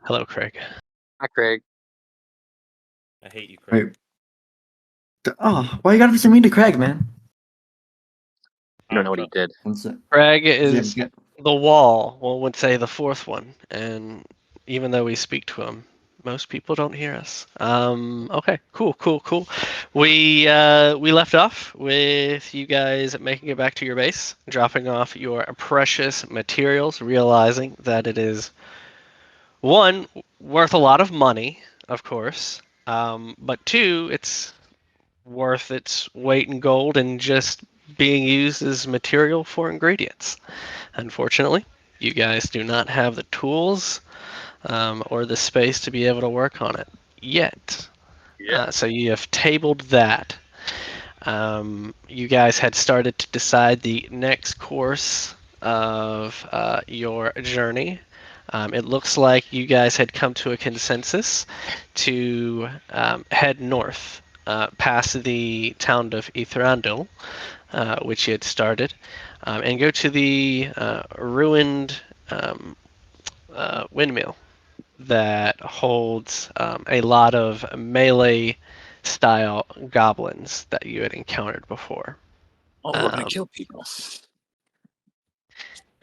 Hello, Craig. Hi, Craig. I hate you, Craig. Wait. Oh, why you gotta be so mean to Craig, man? I don't know what he did. Craig is Jim, the wall. One would say the fourth one, and even though we speak to him, most people don't hear us. Okay, cool. We left off with you guys making it back to your base, dropping off your precious materials, realizing that it is one worth a lot of money, of course, but two, it's worth its weight in gold and just being used as material for ingredients. Unfortunately, you guys do not have the tools or the space to be able to work on it yet. So you have tabled that. You guys had started to decide the next course of your journey. It looks like you guys had come to a consensus to head north past the town of Ithrandil, which you had started, and go to the ruined windmill that holds a lot of melee style goblins that you had encountered before. Oh, we're gonna kill people.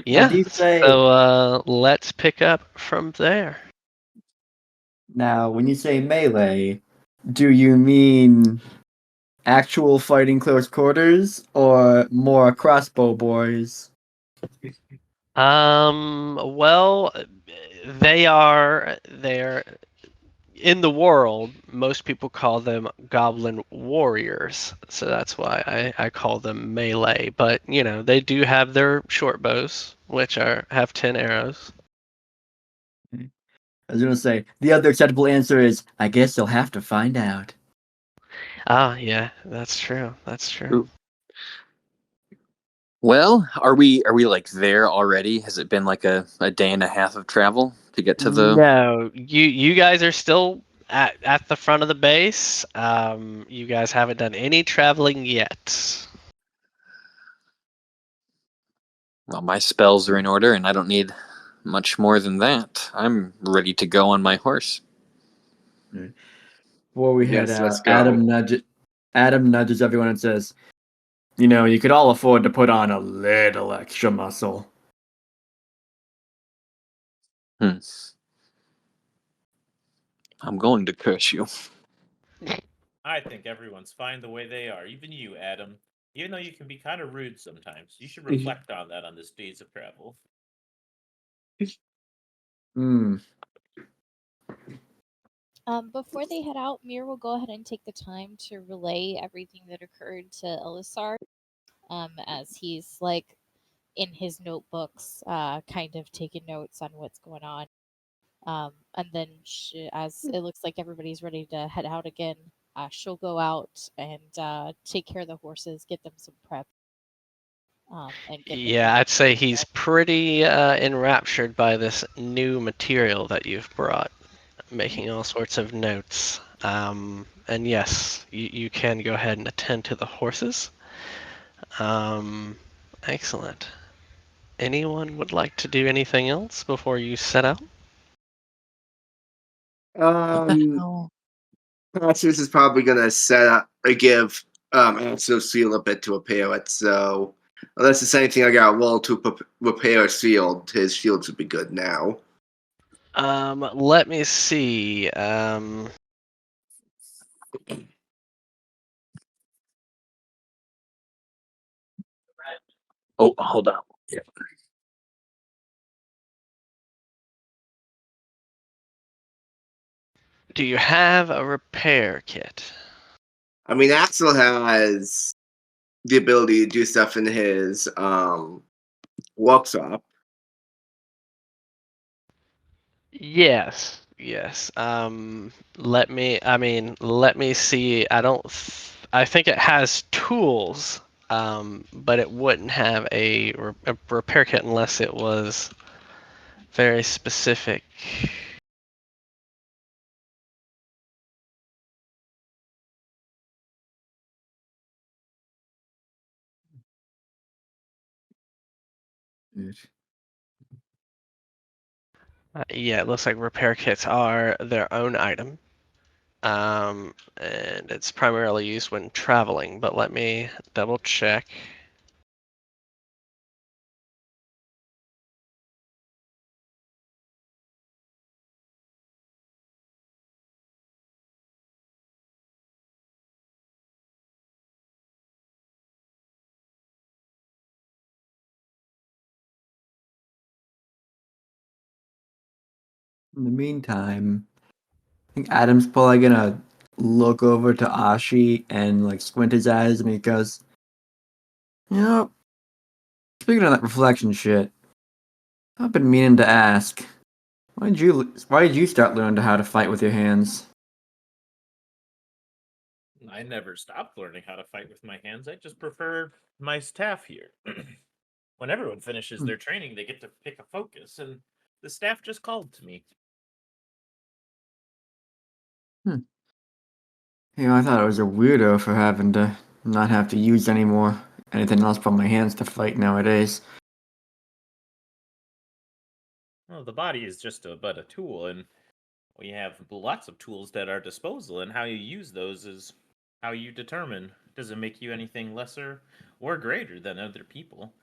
Yeah. do you say- So let's pick up from there. Now, when you say melee, do you mean actual fighting close quarters or more crossbow boys? Well, they're in the world, most people call them goblin warriors, so that's why I call them melee. But they do have their short bows, which have 10 arrows. I was gonna say the other acceptable answer is, I guess you'll have to find out. Ah, yeah, that's true. Ooh. Well, are we like there already? Has it been like a day and a half of travel to get to the? No, you guys are still at the front of the base. You guys haven't done any traveling yet. Well, my spells are in order, and I don't need much more than that. I'm ready to go on my horse. Before we head Yes, let's out, go. Adam nudges everyone and says, you could all afford to put on a little extra muscle. I'm going to curse you. I think everyone's fine the way they are, even you, Adam. Even though you can be kind of rude sometimes, you should reflect on that on this days of travel. Before they head out, Mir will go ahead and take the time to relay everything that occurred to Elisar, as he's like in his notebooks, kind of taking notes on what's going on. And then as it looks like everybody's ready to head out again, she'll go out and take care of the horses, get them some prep. And get Yeah, I'd say he's pretty enraptured by this new material that you've brought, making all sorts of notes. And yes, you can go ahead and attend to the horses. Excellent. Anyone would like to do anything else before you set out? Cassius is probably gonna set up or give Axel seal a bit to repair it. So unless there's anything I got roll to repair a shield, his shield should be good now. Let me see. Oh, hold on. Yeah. Do you have a repair kit? I mean, Axel has the ability to do stuff in his workshop. Yes. Let me see. I think it has tools, but it wouldn't have a repair kit unless it was very specific. Yeah, it looks like repair kits are their own item. And it's primarily used when traveling, but let me double check. In the meantime, I think Adam's probably gonna look over to Ashi and like squint his eyes and he goes, you know, speaking of that reflection shit, I've been meaning to ask. Why did you start learning how to fight with your hands? I never stopped learning how to fight with my hands. I just prefer my staff here. When everyone finishes their training, they get to pick a focus, and the staff just called to me. I thought I was a weirdo for having to not have to use anything else but my hands to fight nowadays. Well, the body is just but a tool, and we have lots of tools at our disposal, and how you use those is how you determine. Does it make you anything lesser or greater than other people?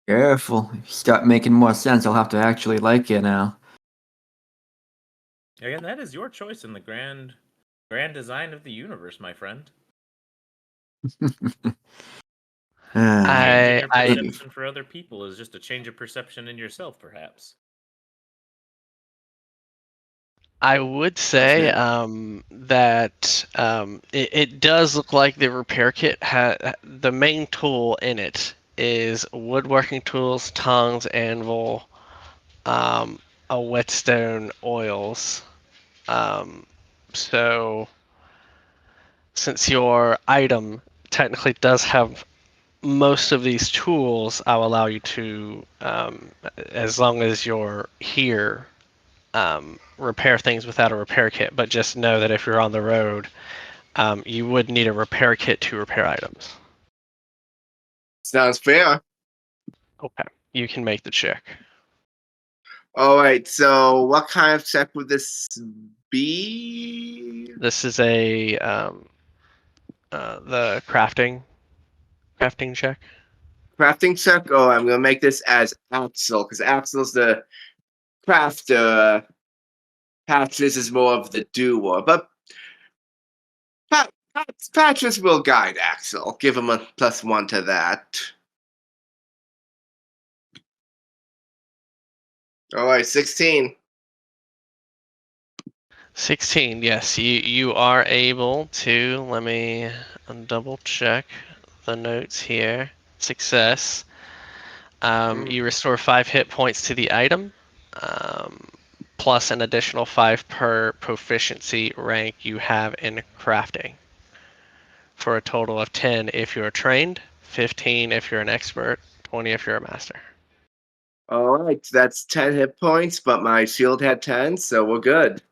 Careful. If you start making more sense, I'll have to actually like you now. Again, that is your choice in the grand design of the universe, my friend. Changing your I perception for other people is just a change of perception in yourself, perhaps. I would say that it does look like the repair kit the main tool in it is woodworking tools, tongs, anvil, a whetstone, oils. So since your item technically does have most of these tools, I'll allow you to, as long as you're here, repair things without a repair kit. But just know that if you're on the road, you would need a repair kit to repair items. Sounds fair. Okay, you can make the check. All right. So, what kind of check would this be? This is a the crafting check. Crafting check. Oh, I'm gonna make this as Axel because Axel's the crafter. Patches is more of the doer, but Patches will guide Axel. Give him a +1 to that. All right, 16. 16. Yes, you are able to. Let me double check the notes here. Success. You restore 5 hit points to the item, plus an additional 5 per proficiency rank you have in crafting, for a total of 10 if you're trained, 15 if you're an expert, 20 if you're a master. All right, that's 10 hit points, but my shield had 10, so we're good.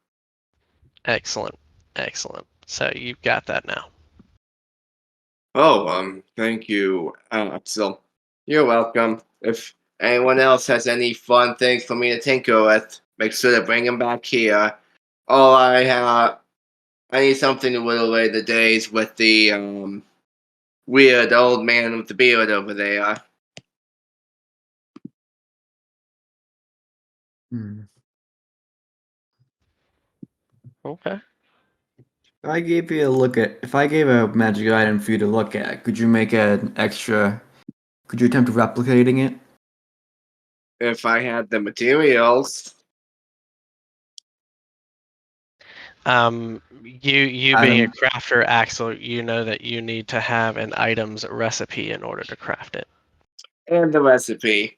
Excellent. So you've got that now. Oh, thank you, Axel. You're welcome. If anyone else has any fun things for me to tinker with, make sure to bring them back here. All I need something to whittle away the days with the weird old man with the beard over there. Okay. If I gave a magic item for you to look at, could you attempt replicating it? If I had the materials. You being a crafter, Axel, you know that you need to have an item's recipe in order to craft it. And the recipe.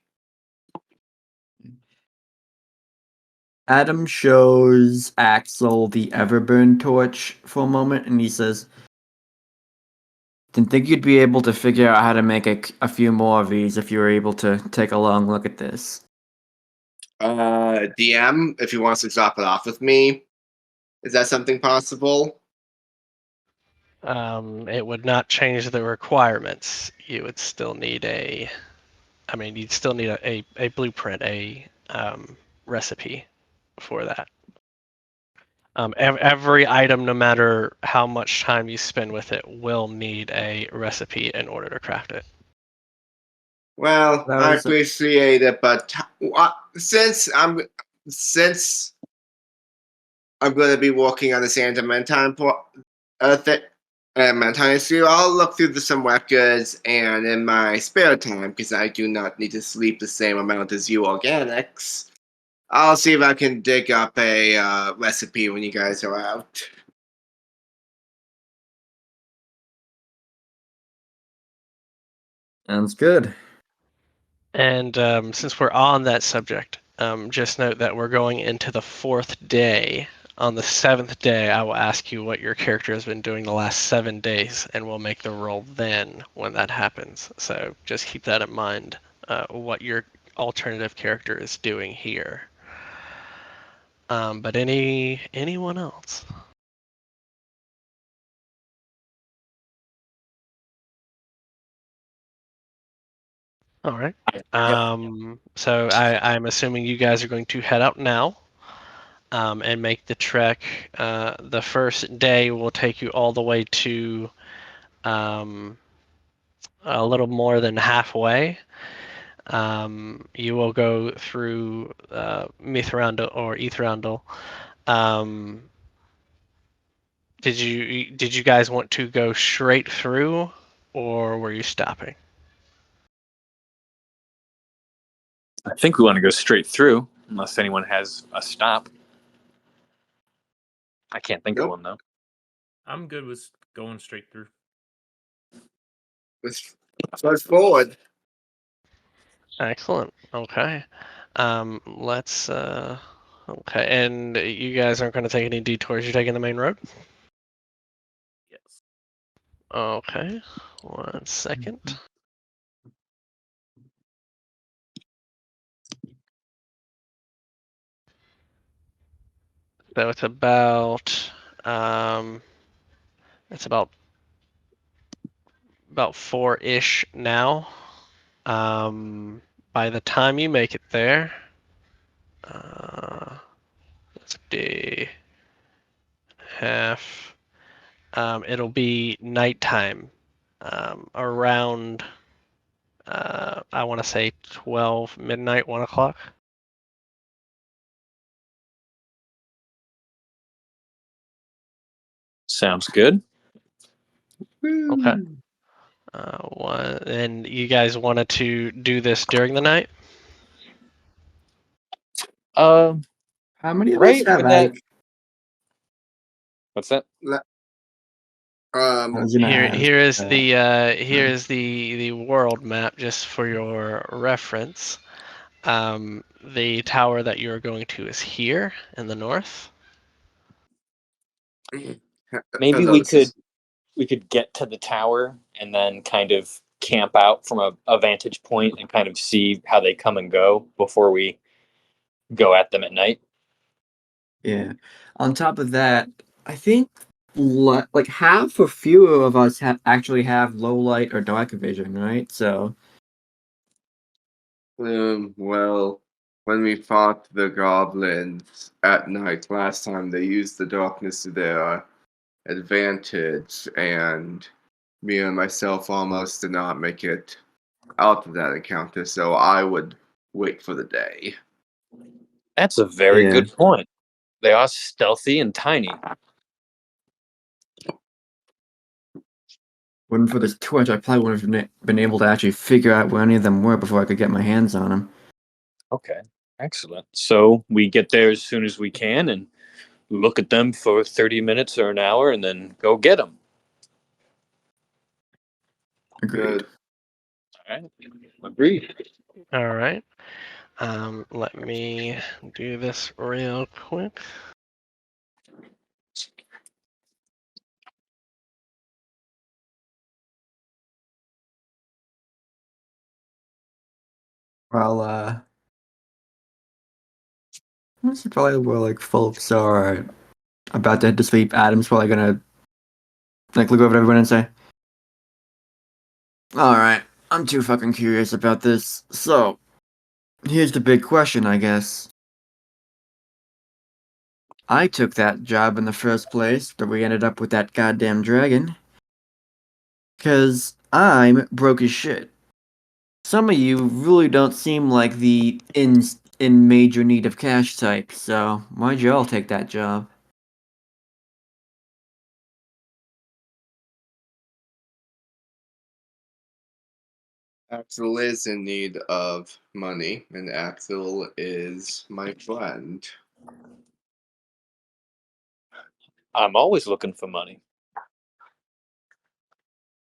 Adam shows Axel the Everburn torch for a moment, and he says, "Didn't think you'd be able to figure out how to make a few more of these if you were able to take a long look at this." DM, if he wants to drop it off with me, is that something possible? It would not change the requirements. You would still need a I mean, you'd still need a blueprint, a recipe for that. Every item, no matter how much time you spend with it, will need a recipe in order to craft it. Well, That I was- appreciate it, but since I'm going to be working on this adamantine adamantine issue, I'll look through some records and in my spare time, because I do not need to sleep the same amount as you organics, I'll see if I can dig up a recipe when you guys are out. Sounds good. And since we're on that subject, just note that we're going into the 4th day. On the 7th day, I will ask you what your character has been doing the last 7 days, and we'll make the roll then when that happens. So just keep that in mind, what your alternative character is doing here. But anyone else? All right. So I'm assuming you guys are going to head out now. And make the trek. The first day will take you all the way to a little more than halfway. You will go through Mithrandil or Ethrandil. Did you guys want to go straight through, or were you stopping? I think we want to go straight through, unless anyone has a stop. I can't think of Nope. one, though. I'm good with going straight through. Let's forward. Excellent. Okay. Let's. Okay, and you guys aren't going to take any detours. You're taking the main road. Yes. Okay, 1 second. So it's about it's about 4-ish now. By the time you make it there, it's day half. It'll be nighttime. Around I want to say 12 midnight, 1 o'clock. Sounds good. Okay. And you guys wanted to do this during the night? Um, How many of Right us have when that- like? what's that? I was gonna ask, Here is the world map just for your reference. The tower that you're going to is here in the north. Maybe Hello, we this is- could get to the tower and then kind of camp out from a vantage point and kind of see how they come and go before we go at them at night. Yeah. On top of that, I think like half or fewer of us actually have low light or dark vision, right? So Well, when we fought the goblins at night last time, they used the darkness to their advantage, and me and myself almost did not make it out of that encounter, so I would wait for the day. That's a very Yeah. good point. They are stealthy and tiny. wouldn't for this torch, I probably would have been able to actually figure out where any of them were before I could get my hands on them. Okay, excellent. So we get there as soon as we can and look at them for 30 minutes or an hour and then go get them. Agreed. Good. All right, agreed. All right. Let me do this real quick. Well, this is probably where like folks are about to head to sleep. Adam's probably gonna like look over at everyone and say, "All right, I'm too fucking curious about this. So, here's the big question, I guess. I took that job in the first place, but we ended up with that goddamn dragon. 'Cause I'm broke as shit. Some of you really don't seem like the in major need of cash type, so why'd you all take that job? Axel is in need of money, and Axel is my friend. I'm always looking for money.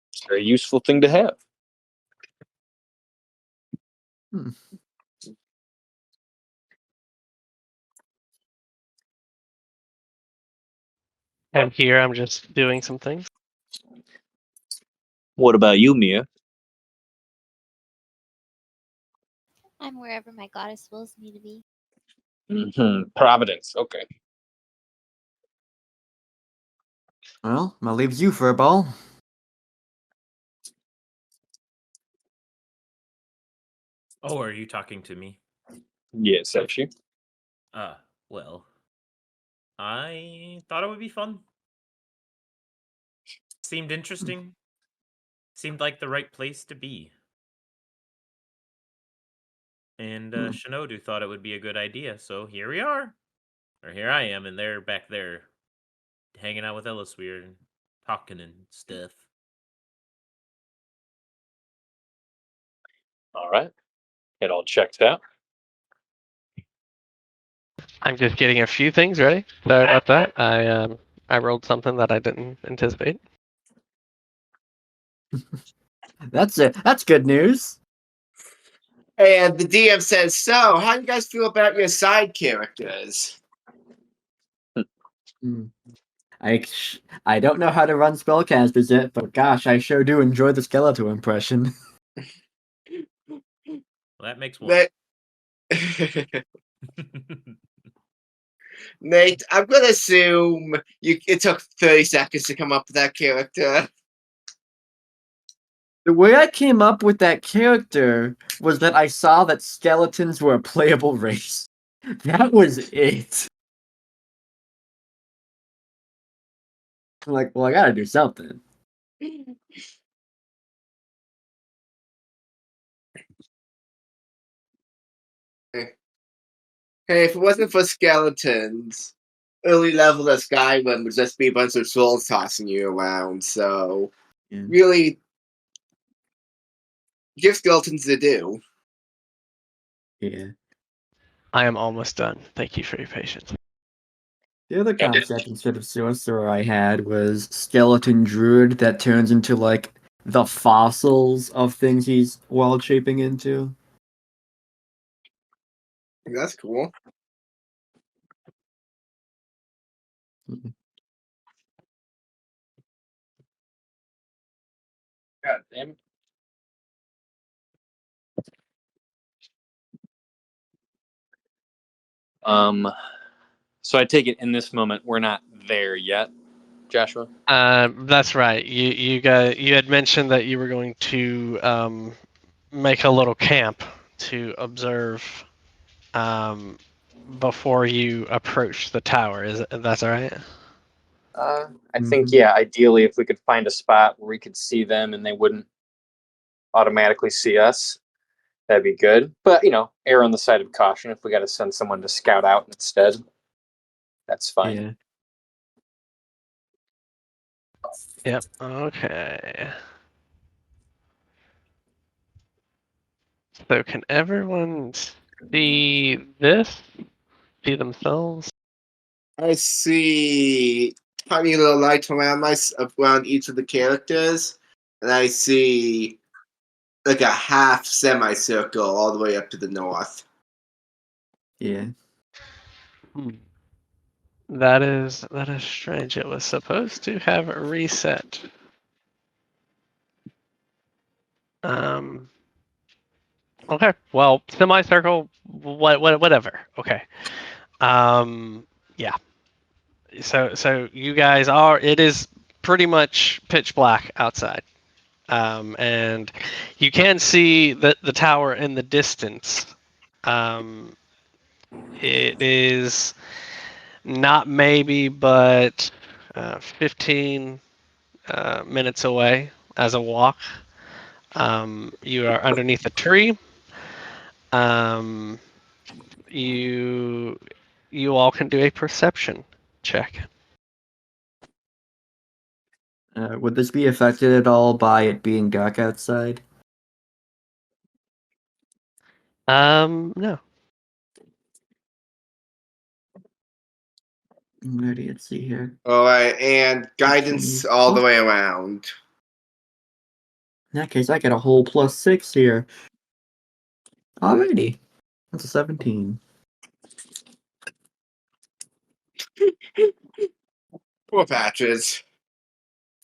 It's a very useful thing to have. Hmm. And here I'm just doing some things. What about you, Mia? I'm wherever my goddess wills me to be. Providence. Okay. Well, that leaves you for a ball. Oh, are you talking to me? Yes, actually. Well, I thought it would be fun. Seemed interesting. Seemed like the right place to be. And Shinodu thought it would be a good idea, so here we are. Or here I am, and they're back there hanging out with Ellisweir and talking and stuff. All right. It all checks out. I'm just getting a few things ready. Sorry about that. I rolled something that I didn't anticipate. That's it. That's good news. And the DM says, so, how do you guys feel about your side characters? Hmm. I don't know how to run spellcasters yet, but gosh, I sure do enjoy the Skeletor impression. Well, that makes one. Nate, I'm gonna assume it took 30 seconds to come up with that character. The way I came up with that character was that I saw that skeletons were a playable race. That was it. I'm like, well, I gotta do something. Hey, if it wasn't for skeletons, early level of Skyrim would just be a bunch of souls tossing you around, so Yeah. really give skeletons to do. Yeah. I am almost done. Thank you for your patience. The other concept instead of sorcerer I had was skeleton druid that turns into like the fossils of things he's world shaping into. That's cool. God damn it. So I take it in this moment we're not there yet, Joshua. That's right. You had mentioned that you were going to make a little camp to observe before you approach the tower. That's all right? I think ideally if we could find a spot where we could see them and they wouldn't automatically see us, that'd be good. But err on the side of caution. If we got to send someone to scout out instead, that's fine. Yeah. Yep. Okay. So can everyone see this? See themselves? I see tiny little lights around each of the characters, and I see like a half semicircle all the way up to the north. Yeah. That is strange. It was supposed to have reset. Okay. Well, semicircle, whatever. Okay. Yeah. So you guys are. It is pretty much pitch black outside. and you can see the tower in the distance. It is not maybe, but 15 minutes away as a walk. You are underneath a tree. You all can do a perception check. Would this be affected at all by it being dark outside? No. Alrighty, let's see here. All right, and guidance all the way around. In that case, I get a whole +6 here. Alrighty. That's a 17. Poor Patches.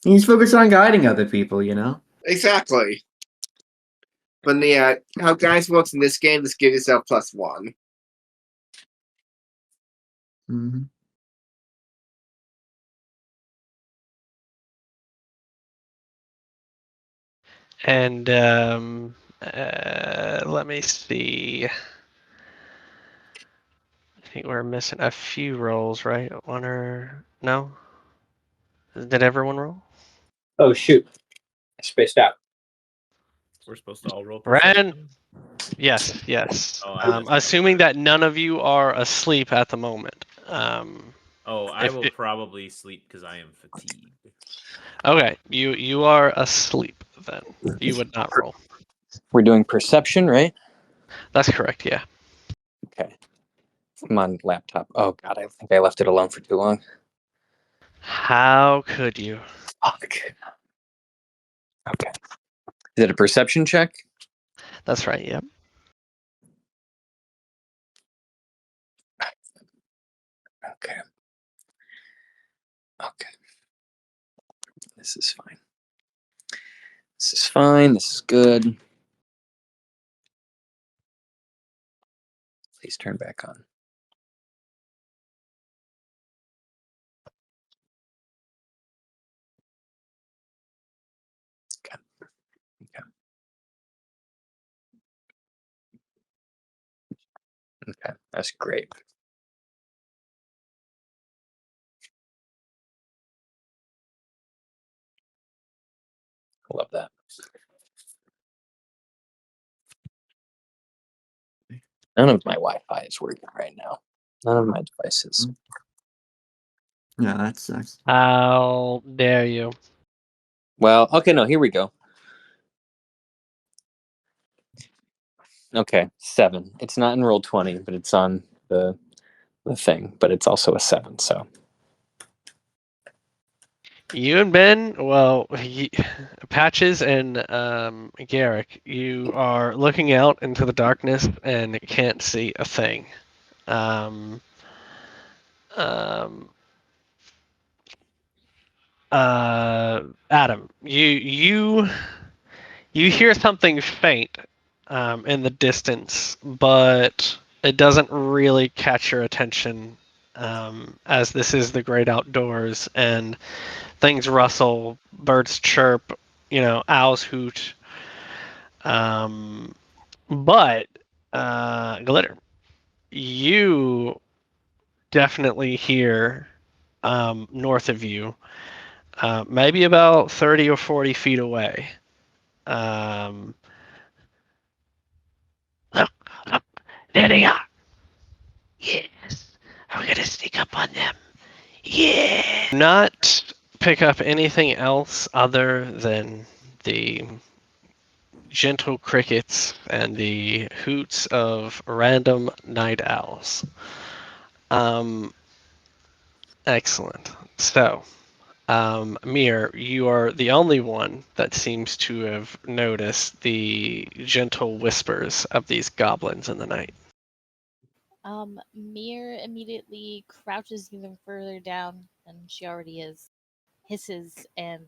He's focused on guiding other people, you know? Exactly. But how guys works in this game, just give yourself +1. Mm-hmm. And let me see. I think we're missing a few rolls, right? One or no? Did everyone roll? Oh shoot, I spaced out. We're supposed to all roll Ren? perception. Yes, yes. Oh, I missed that Assuming part. that none of you are asleep at the moment. Oh, I if will it- probably sleep because I am fatigued. Okay, you are asleep then. You would not roll. We're doing perception, right? That's correct, yeah. Okay. I'm on laptop. Oh god, I think I left it alone for too long. How could you? Fuck. Okay. Is it a perception check? That's right, yep. Okay. Okay. This is fine. This is fine. This is good. Please turn back on. Okay. Okay. Okay. That's great. Love that. None of my Wi-Fi is working right now. None of my devices. Yeah, that sucks. How dare you? Well, okay, no, here we go. Okay, 7. It's not in roll 20, but it's on the thing, but it's also a 7, so. You and Ben, well, Patches and Garrick, you are looking out into the darkness and can't see a thing. Um, um, Adam, you hear something faint in the distance, but it doesn't really catch your attention as this is the great outdoors and things rustle, birds chirp, owls hoot. But Glitter, you definitely hear north of you, maybe about 30 or 40 feet away. Look, there they are. Yes, I'm gonna sneak up on them. Yeah. Not pick up anything else other than the gentle crickets and the hoots of random night owls. Excellent. So, Mir, you are the only one that seems to have noticed the gentle whispers of these goblins in the night. Mir immediately crouches even further down than she already is, hisses and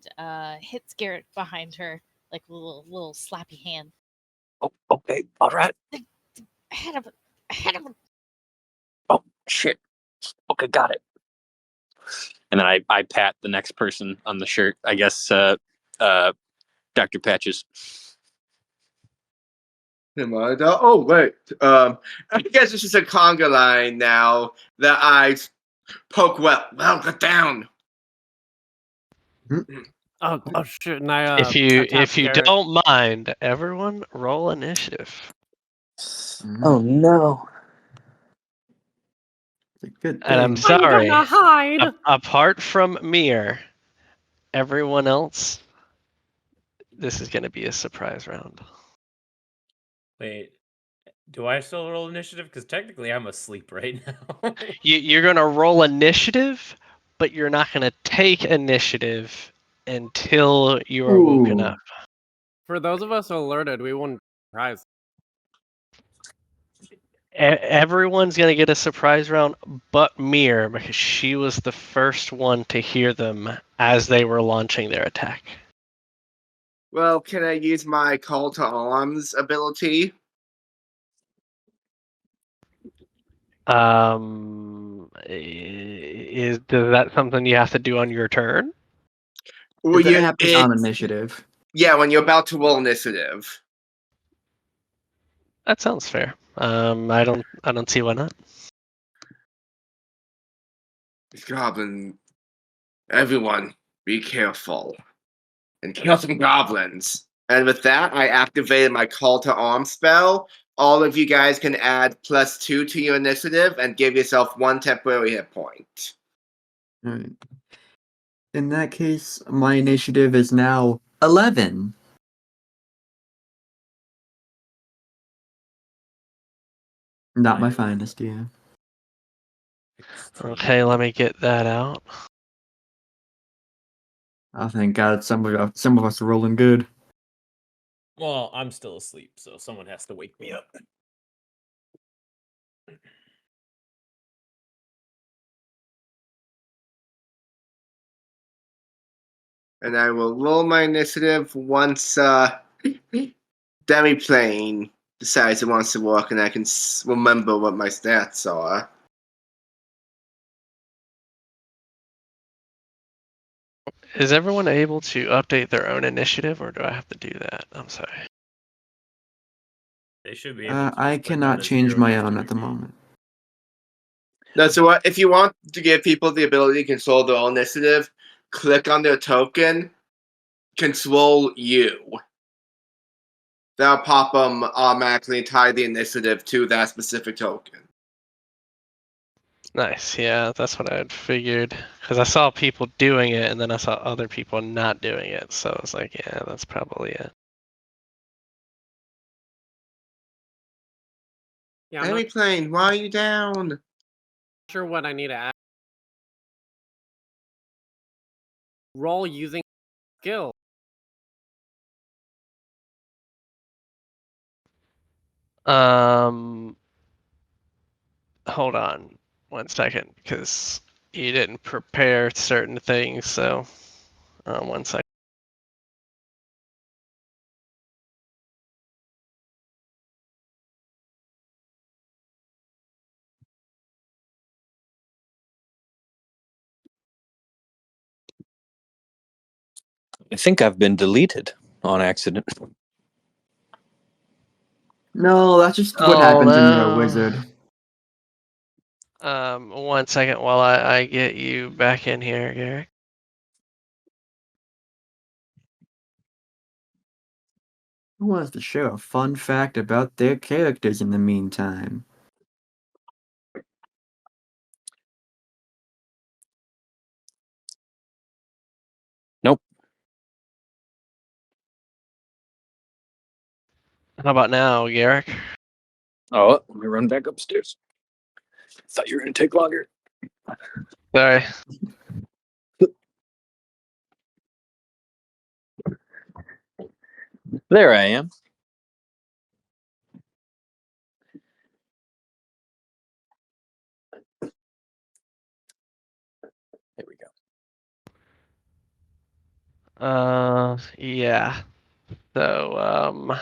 hits Garrett behind her like a little slappy hand. Oh, okay, all right. Ahead of him. Oh, shit. Okay, got it. And then I pat the next person on the shirt. I guess Dr. Patches. Oh wait. I guess this is a conga line now. The eyes poke well. Well, get down. Oh shit! And I If you tap Garrett. don't mind, everyone roll initiative. Oh no. It's a good And I'm thing. sorry. I'm gonna hide. Apart from Mir, everyone else, this is going to be a surprise round. Wait, do I still roll initiative? Because technically I'm asleep right now. You're going to roll initiative, but you're not going to take initiative until you are woken Ooh. up. For those of us alerted, we wouldn't surprise. Everyone's going to get a surprise round but Mir, because she was the first one to hear them as they were launching their attack. Well, can I use my call to arms ability? Is that something you have to do on your turn? Well, It happens on initiative. Yeah, when you're about to roll initiative. That sounds fair. I don't see why not. Goblin. Everyone, be careful. And kill some goblins. And with that, I activated my call to arms spell. All of you guys can add +2 to your initiative and give yourself 1 temporary hit point. All right. In that case, my initiative is now 11. Not my finest, yeah. Okay, let me get that out. Oh, thank God, some of us are rolling good. Well, I'm still asleep, so someone has to wake me up. And I will roll my initiative once Demiplane decides it wants to work and I can remember what my stats are. Is everyone able to update their own initiative, or do I have to do that? I'm sorry. They should be able to. I but cannot not a change 0 my has to own at the repeat. moment. No, so if you want to give people the ability to control their own initiative, click on their token, control you. That'll pop them automatically and tie the initiative to that specific token. Nice, yeah, that's what I had figured. Because I saw people doing it, and then I saw other people not doing it, so I was like, yeah, that's probably it. Yeah, I'm not Demiplane, why are you down? sure what I need to add. Roll using skill. Hold on 1 second, because you didn't prepare certain things, so 1 second. I think I've been deleted on accident. No, that's just what Oh, happens when you're a no. wizard. 1 second while I get you back in here, Garrick. Who wants to share a fun fact about their characters in the meantime? Nope. How about now, Garrick? Oh, let me run back upstairs. Thought you were going to take longer. Sorry. There I am. There we go. Yeah. So,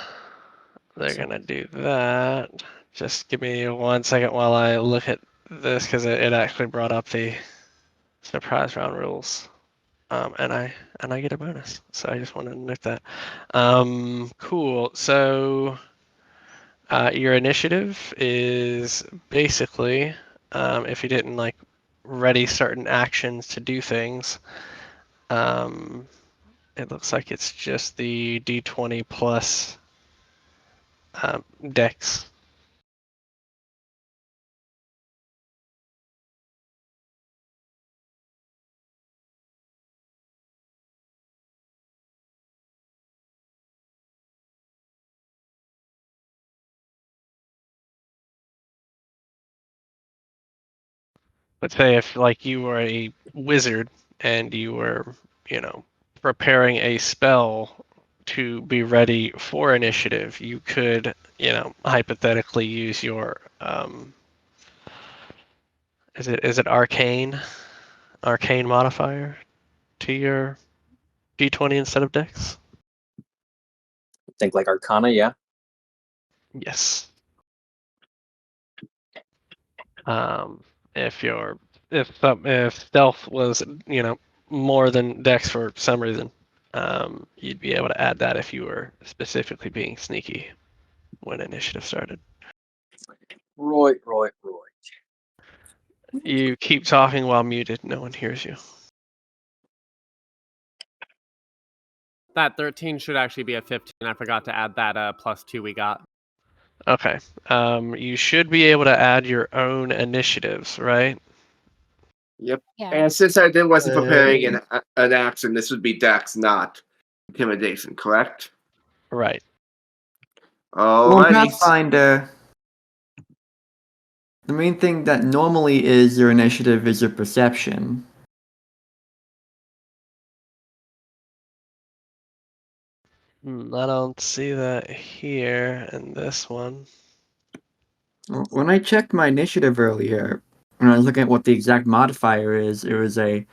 they're gonna do that. Just give me 1 second while I look at this, because it actually brought up the surprise round rules. and I get a bonus. So I just wanted to note that. Cool. So your initiative is basically, if you didn't like ready certain actions to do things, it looks like it's just the D20 plus dex. Let's say if like you were a wizard and you were, preparing a spell to be ready for initiative, you could, hypothetically use your is it arcane modifier to your D20 instead of dex? Think like Arcana, yeah. Yes. If your if stealth was more than dex for some reason, you'd be able to add that if you were specifically being sneaky when initiative started. Right. You keep talking while muted. No one hears you. That 13 should actually be a 15. I forgot to add that +2 we got. Okay. You should be able to add your own initiatives, right? Yep. Yeah. And since I wasn't preparing an action, this would be Dex, not intimidation, correct? Right. Well, Alrighty. Pathfinder, the main thing that normally is your initiative is your perception. I don't see that here in this one. When I checked my initiative earlier, when I was looking at what the exact modifier is, it was a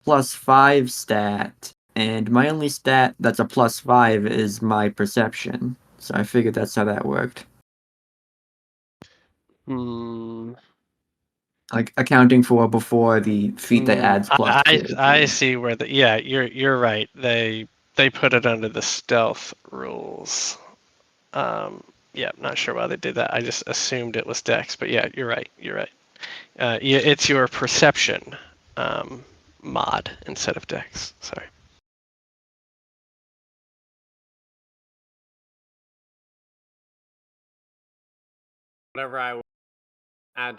+5 stat, and my only stat that's a +5 is my perception. So I figured that's how that worked. Hmm. Like accounting for before the feat that adds +2. I see where you're right. They put it under the stealth rules. Yeah, not sure why they did that. I just assumed it was dex, but yeah, you're right. It's your perception mod instead of dex. Sorry. Whatever I add.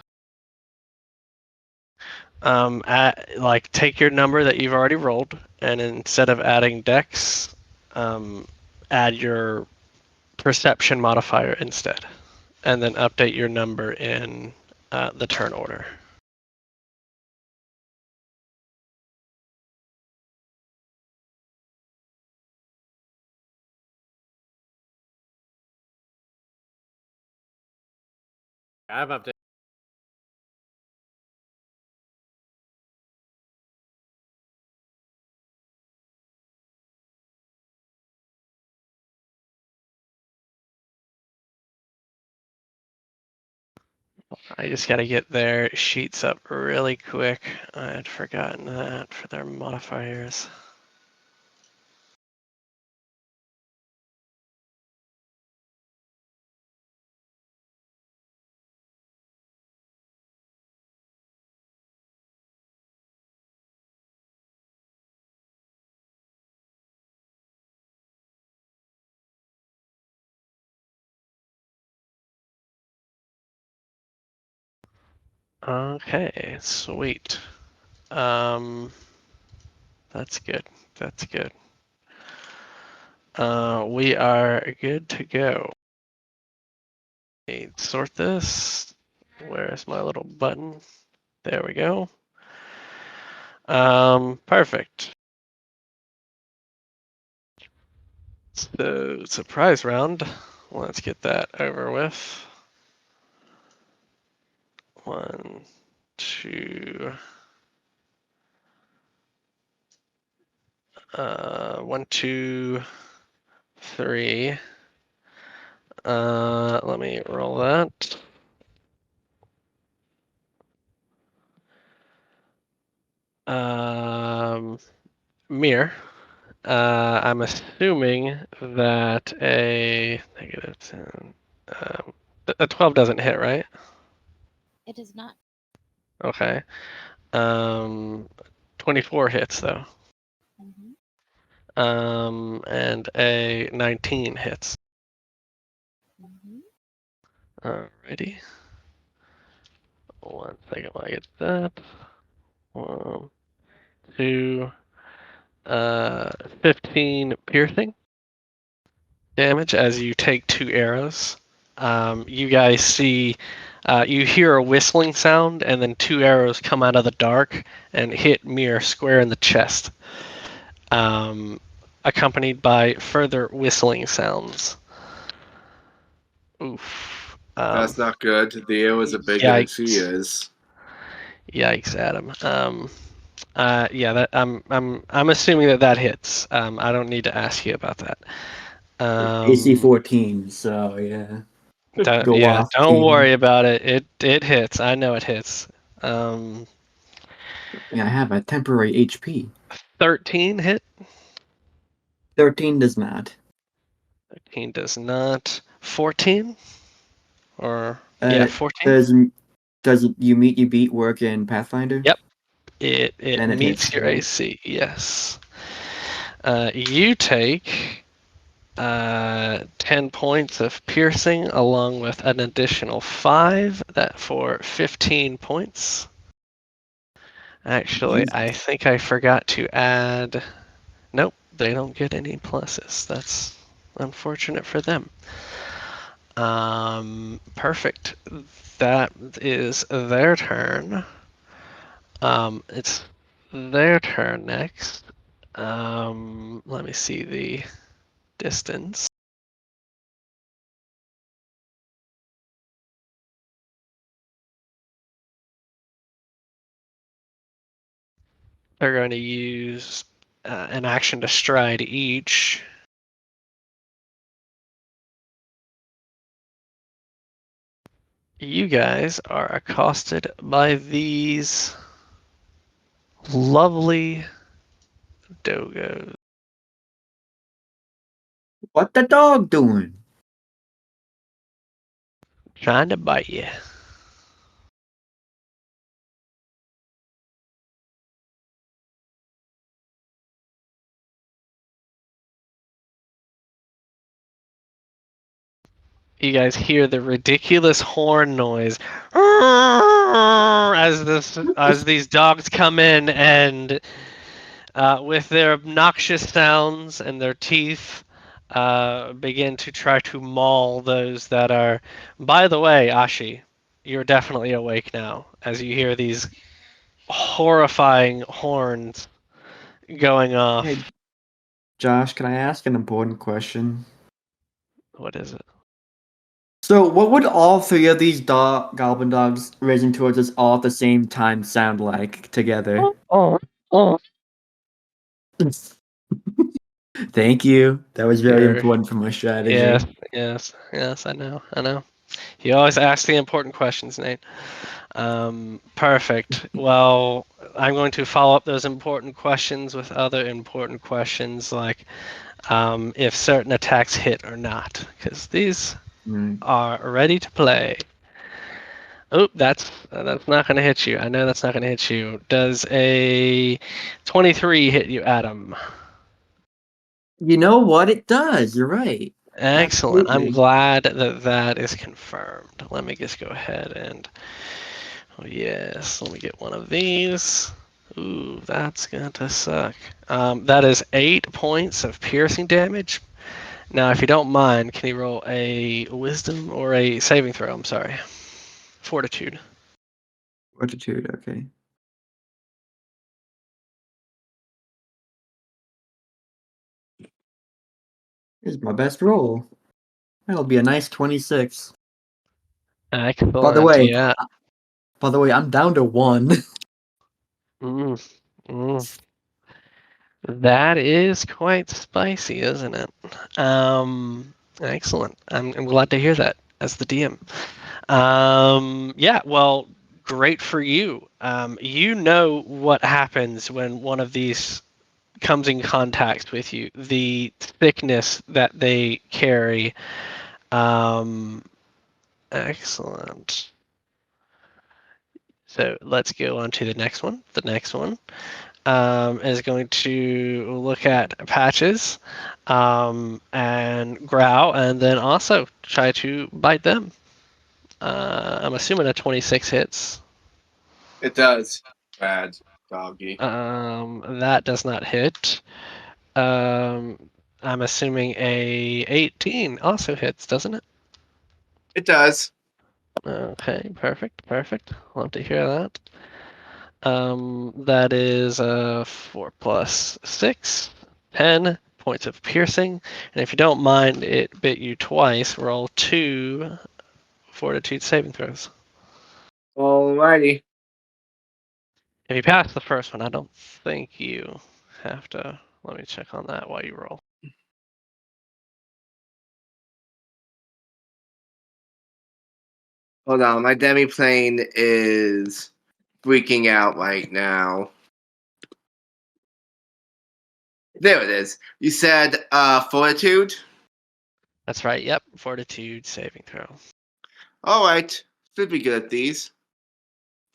Take your number that you've already rolled, and instead of adding dex, add your perception modifier instead, and then update your number in the turn order. I've updated. I just got to get their sheets up really quick. I had forgotten that for their modifiers. Okay, sweet. That's good. That's good. We are good to go. Sort this. Where's my little button? There we go. Perfect. So, surprise round. Let's get that over with. 1, 2. 1, 2, 3. Let me roll that. Mir, I'm assuming that a negative 10, a 12 doesn't hit, right? It is not. Okay. 24 hits though. Mhm. And a 19 hits. Mhm. Alrighty. 1 second while I get that. 1, 2, 15 piercing damage as you take 2 arrows. You guys see, you hear a whistling sound, and then 2 arrows come out of the dark and hit Mir square in the chest, accompanied by further whistling sounds. Oof. That's not good. The arrows are bigger than she Yikes. is. Yikes, Adam. Yeah, that I'm assuming that hits. I don't need to ask you about that. AC 14, so yeah. Go Yeah, off, don't team. worry about it. It hits. I know it hits. Yeah, I have a temporary HP. 13 hit. 13 does not. 13 does not. 14 or yeah, 14. Does you beat work in Pathfinder? Yep. It Then it meets hits, your right? AC. Yes. You take 10 points of piercing along with an additional 5 that for 15 points. Actually, Jesus. I think I forgot to add. Nope, they don't get any pluses. That's unfortunate for them. Perfect. That is their turn. It's their turn next. Let me see the distance. They're going to use an action to stride each. You guys are accosted by these lovely dogos. What the dog doing? Trying to bite you. You guys hear the ridiculous horn noise as these dogs come in and with their obnoxious sounds and their teeth begin to try to maul those that are. By the way, Ashi, you're definitely awake now as you hear these horrifying horns going off. Hey, Josh, can I ask an important question? What is it? So, what would all three of these goblin dogs racing towards us all at the same time sound like together? Oh. Thank you. That was very Sure. important for my strategy. Yes. I know. You always ask the important questions, Nate. Perfect. Well, I'm going to follow up those important questions with other important questions, like if certain attacks hit or not, because these Right. are ready to play. Oh, that's not going to hit you. I know that's not going to hit you. Does a 23 hit you, Adam? You know what? It does. You're right. Excellent. I'm Absolutely. glad that is confirmed. Let me just go ahead and. Oh, yes. Let me get one of these. Ooh, that's going to suck. That is 8 points of piercing damage. Now, if you don't mind, can you roll a wisdom or a saving throw? I'm sorry. Fortitude. Fortitude, okay. Here's my best roll. That'll be a nice 26. Excellent. By the way, Yeah. I'm down to 1. Mm. That is quite spicy, isn't it? Excellent. I'm glad to hear that as the DM. Yeah, well, great for you. You know what happens when one of these comes in contact with you, the thickness that they carry. Excellent. So let's go on to the next one. The next one is going to look at Patches and growl, and then also try to bite them. I'm assuming a 26 hits. It does. Bad doggy. That does not hit. I'm assuming a 18 also hits, doesn't it? It does. Okay, perfect. Love to hear that. That is 4 plus 6, 10 points of piercing. And if you don't mind, it bit you twice. Roll 2 fortitude saving throws. Alrighty. If you pass the first one, I don't think you have to. Let me check on that while you roll. Hold on, my demiplane is freaking out right now. There it is. You said fortitude? That's right. Yep. Fortitude saving throw. Alright. Should be good at these.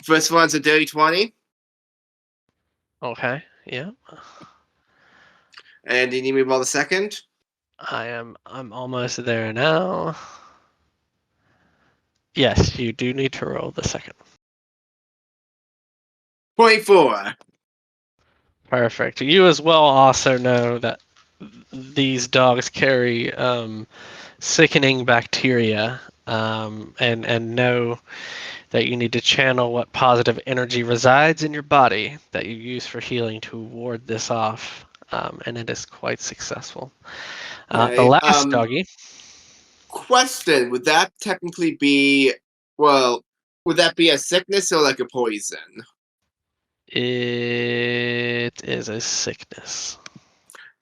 First one's a dirty 20. Okay. Yeah. And do you need me to roll the second? I'm almost there now. Yes, you do need to roll the second. 24. Perfect. You as well also know that these dogs carry sickening bacteria, and know that you need to channel what positive energy resides in your body that you use for healing to ward this off, and it is quite successful. The Okay, last doggy. Question, would that technically be, well, would that be a sickness or like a poison? It is a sickness.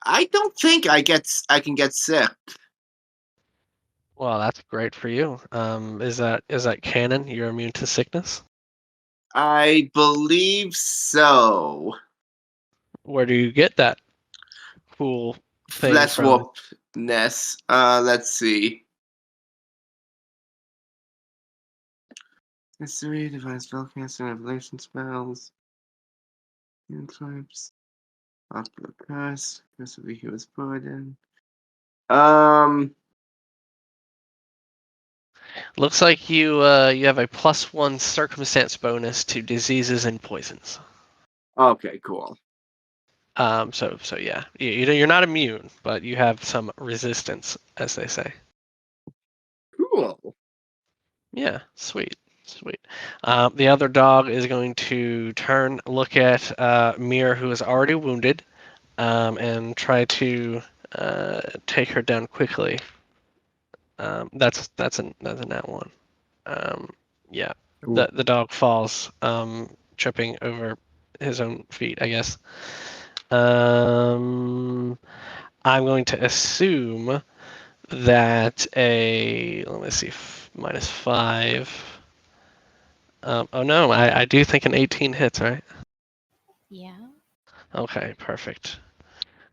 I don't think I can get sick. Well, that's great for you. Is that canon? You're immune to sickness? I believe so. Where do you get that cool thing Flesh from? warpness. Let's see. History, divine spellcaster, revelation spells, types, popular curse of the hero's burden. Looks like you have a +1 circumstance bonus to diseases and poisons. Okay, cool. So yeah, you're not immune, but you have some resistance, as they say. Cool. Yeah, sweet. The other dog is going to look at Mir, who is already wounded, and try to take her down quickly. That's a nat one. Yeah, Ooh. the dog falls, tripping over his own feet, I guess. I'm going to assume that let me see, -5. Oh no, I do think an 18 hits, right? Yeah. Okay, perfect.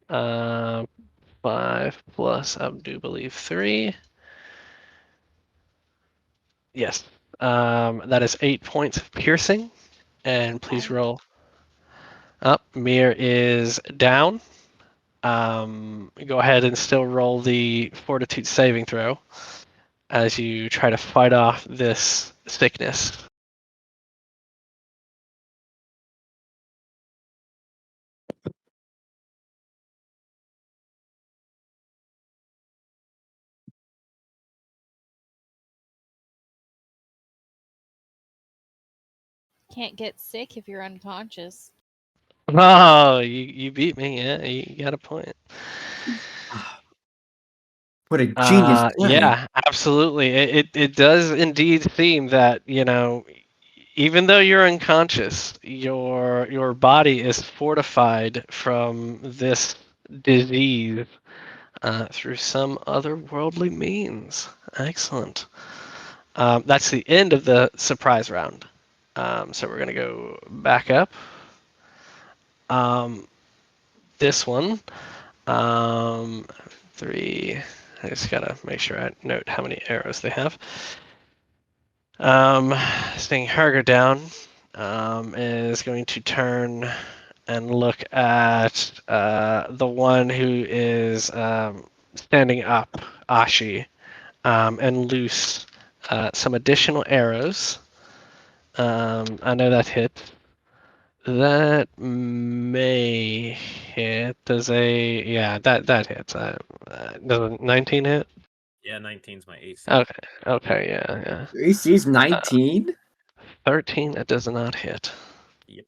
5 plus, I do believe 3. Yes. That is 8 points of piercing. And please Okay. roll up. Mir is down. Go ahead and still roll the fortitude saving throw as you try to fight off this sickness. Can't get sick if you're unconscious. Oh, you beat me. Yeah, you got a point. What a genius plan. Yeah, absolutely. It does indeed seem that, even though you're unconscious, your body is fortified from this disease through some otherworldly means. Excellent. That's the end of the surprise round. So we're gonna go back up. this one. 3. I just gotta make sure I note how many arrows they have. Seeing Harger down, is going to turn and look at the one who is standing up, Ashi, and loose some additional arrows. I know that hit. That may hit. Does that hits. Does a 19 hit? Yeah, 19's my AC. Okay, yeah. AC's 19? 13, that does not hit. Yep.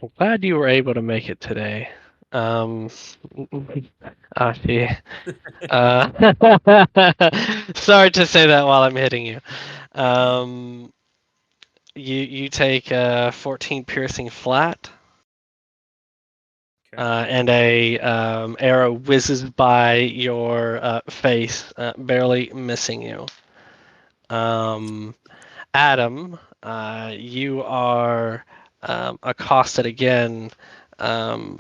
I'm glad you were able to make it today. Ashi. Sorry to say that while I'm hitting you. You take 14 piercing flat, Okay. and a arrow whizzes by your face, barely missing you. Adam, you are accosted again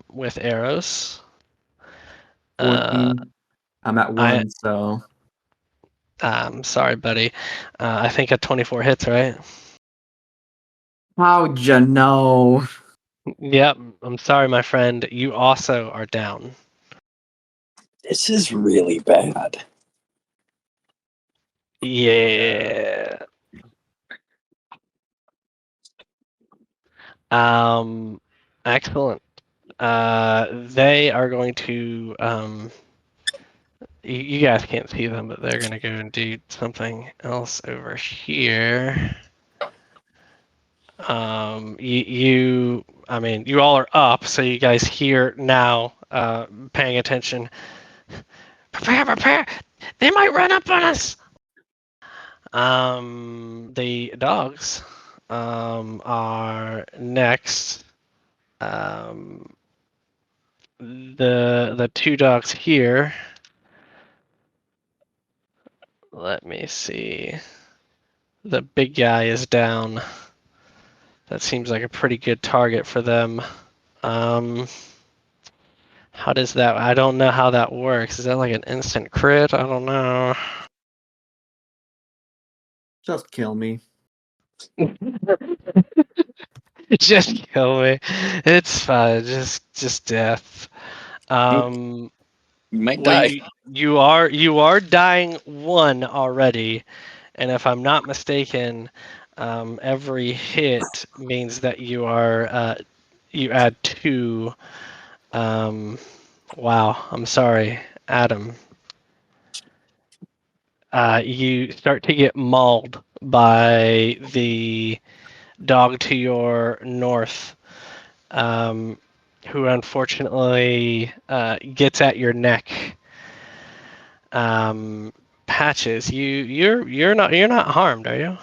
with arrows. 14. I'm at 1, so. Sorry, buddy. I think a 24 hits, right? How'd you know? Yep. I'm sorry, my friend. You also are down. This is really bad. Yeah. Excellent. They are going to you guys can't see them, but they're gonna go and do something else over here. You all are up, so you guys hear now, paying attention. Prepare! They might run up on us. The dogs, are next. The 2 dogs here. Let me see. The big guy is down. That seems like a pretty good target for them. How does that? I don't know how that works. Is that like an instant crit? I don't know. Just kill me. Just kill me. It's fine. Just death. You might Well, die. you are dying 1 already, and if I'm not mistaken, every hit means that you add 2. Wow, I'm sorry, Adam. You start to get mauled by the dog to your north, who unfortunately gets at your neck. Patches, you're not harmed, are you?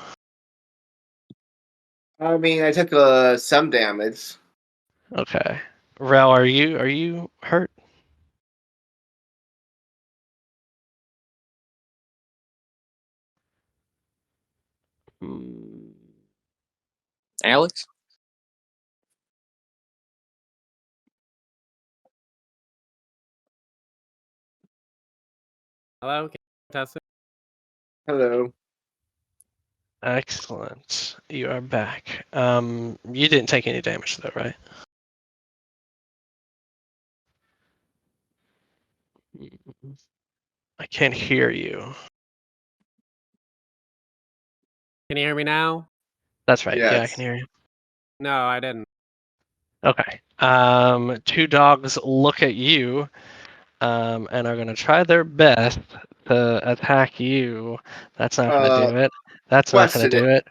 I mean, I took some damage. Okay. Rel, are you hurt? Hmm. Alex? Hello, can you test it? Hello. Excellent. You are back. You didn't take any damage though, right? I can't hear you. Can you hear me now? That's right. Yeah, I Yes. can hear you. No, I didn't. Okay. 2 dogs look at you, and are going to try their best to attack you. That's not going to do it. That's not going to Question. do it.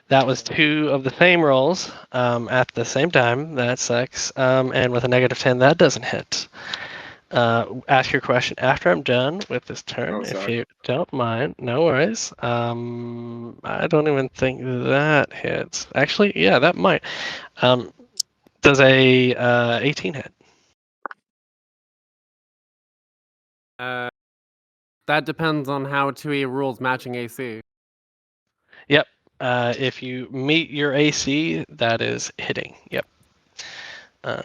That was 2 of the same rolls, at the same time. That sucks. And with a -10, that doesn't hit. Ask your question after I'm done with this turn, Oh, if sorry. you don't mind. No worries. I don't even think that hits. Actually, yeah, that might. Does a 18 hit? That depends on how 2E rules matching AC. Yep. If you meet your AC, that is hitting. Yep.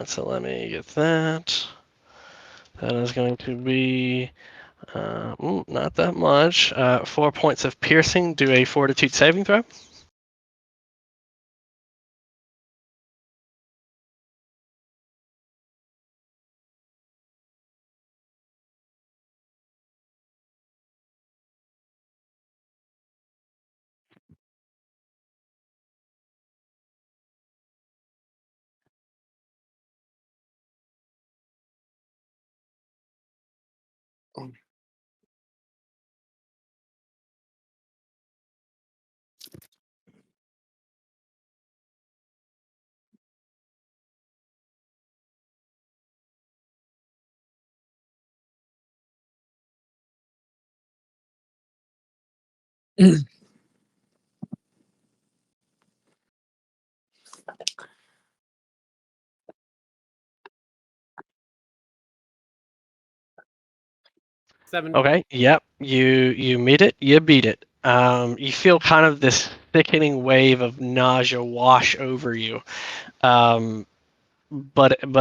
So let me get that. That is going to be not that much. 4 points of piercing. Do a fortitude saving throw. Seven. Okay. Yep. You meet it. You beat it. You feel kind of this thickening wave of nausea wash over you. But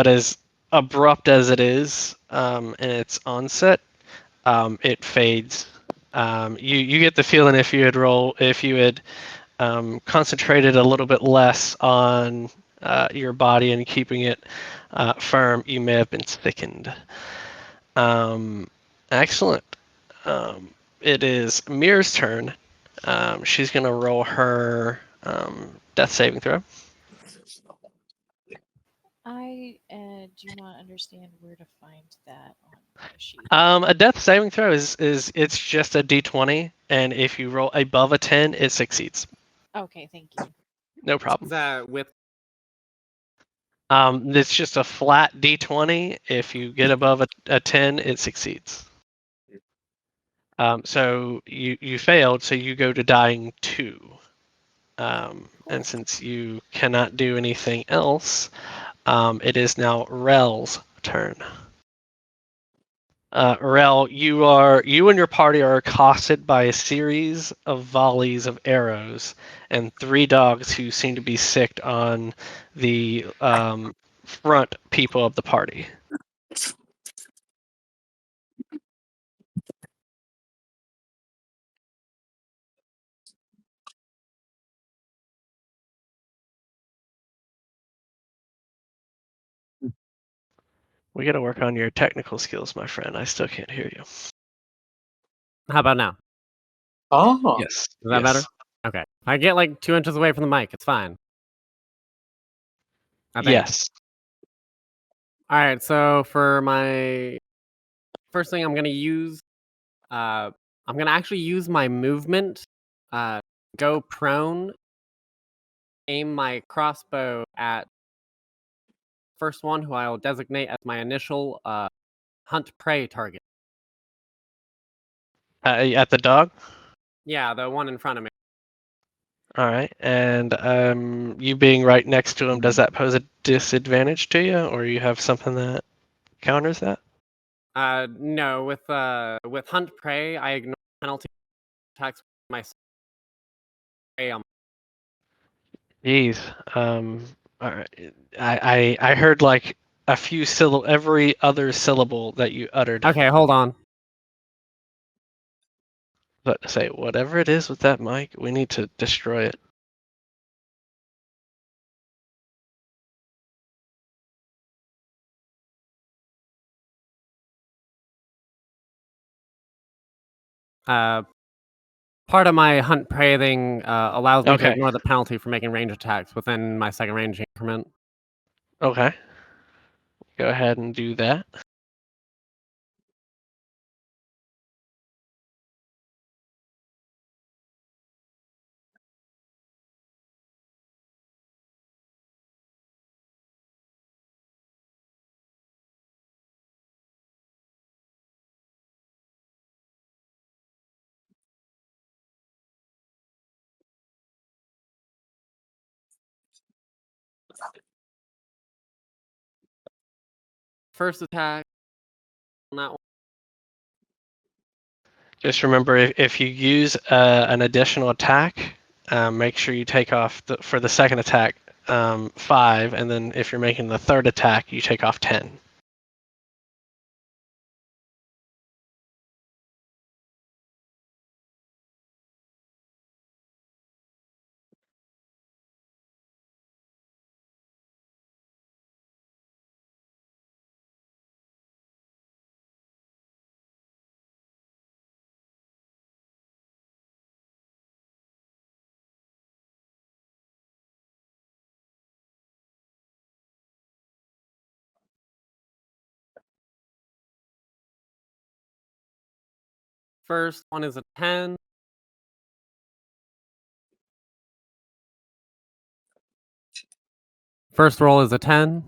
as abrupt as it is in its onset, it fades. You get the feeling if you had concentrated a little bit less on your body and keeping it firm, you may have been thickened. Excellent. It is Mir's turn. She's gonna roll her death saving throw. I do not understand where to find that on the sheet. A death saving throw is it's just a d20, and if you roll above a 10, it succeeds. Okay, thank you. No Is problem. that with? It's just a flat d20. If you get above a 10, it succeeds. So you failed, so you go to dying 2. And since you cannot do anything else, it is now Rel's turn. Rel, you and your party are accosted by a series of volleys of arrows and 3 dogs who seem to be sicked on the front people of the party. We got to work on your technical skills, my friend. I still can't hear you. How about now? Oh, Yes. Is that better? Okay. I get like 2 inches away from the mic. It's fine. I think. Yes. All right. So for my first thing, I'm gonna use. I'm gonna actually use my movement. Go prone. Aim my crossbow at first one, who I'll designate as my initial hunt prey target. At the dog? Yeah, the one in front of me. All right. And you being right next to him, does that pose a disadvantage to you, or you have something that counters that? No, with hunt prey, I ignore penalty attacks with my prey. Jeez. All right. I heard like a few every other syllable that you uttered. Okay, hold on. But say whatever it is with that mic, we need to destroy it. Part of my hunt prey thing allows me to Okay. ignore the penalty for making range attacks within my second range increment. Okay. Go ahead and do that. First attack on that one. Just remember, if you use an additional attack, make sure you take off for the second attack 5, and then if you're making the third attack, you take off 10. First one is a 10. First roll is a 10.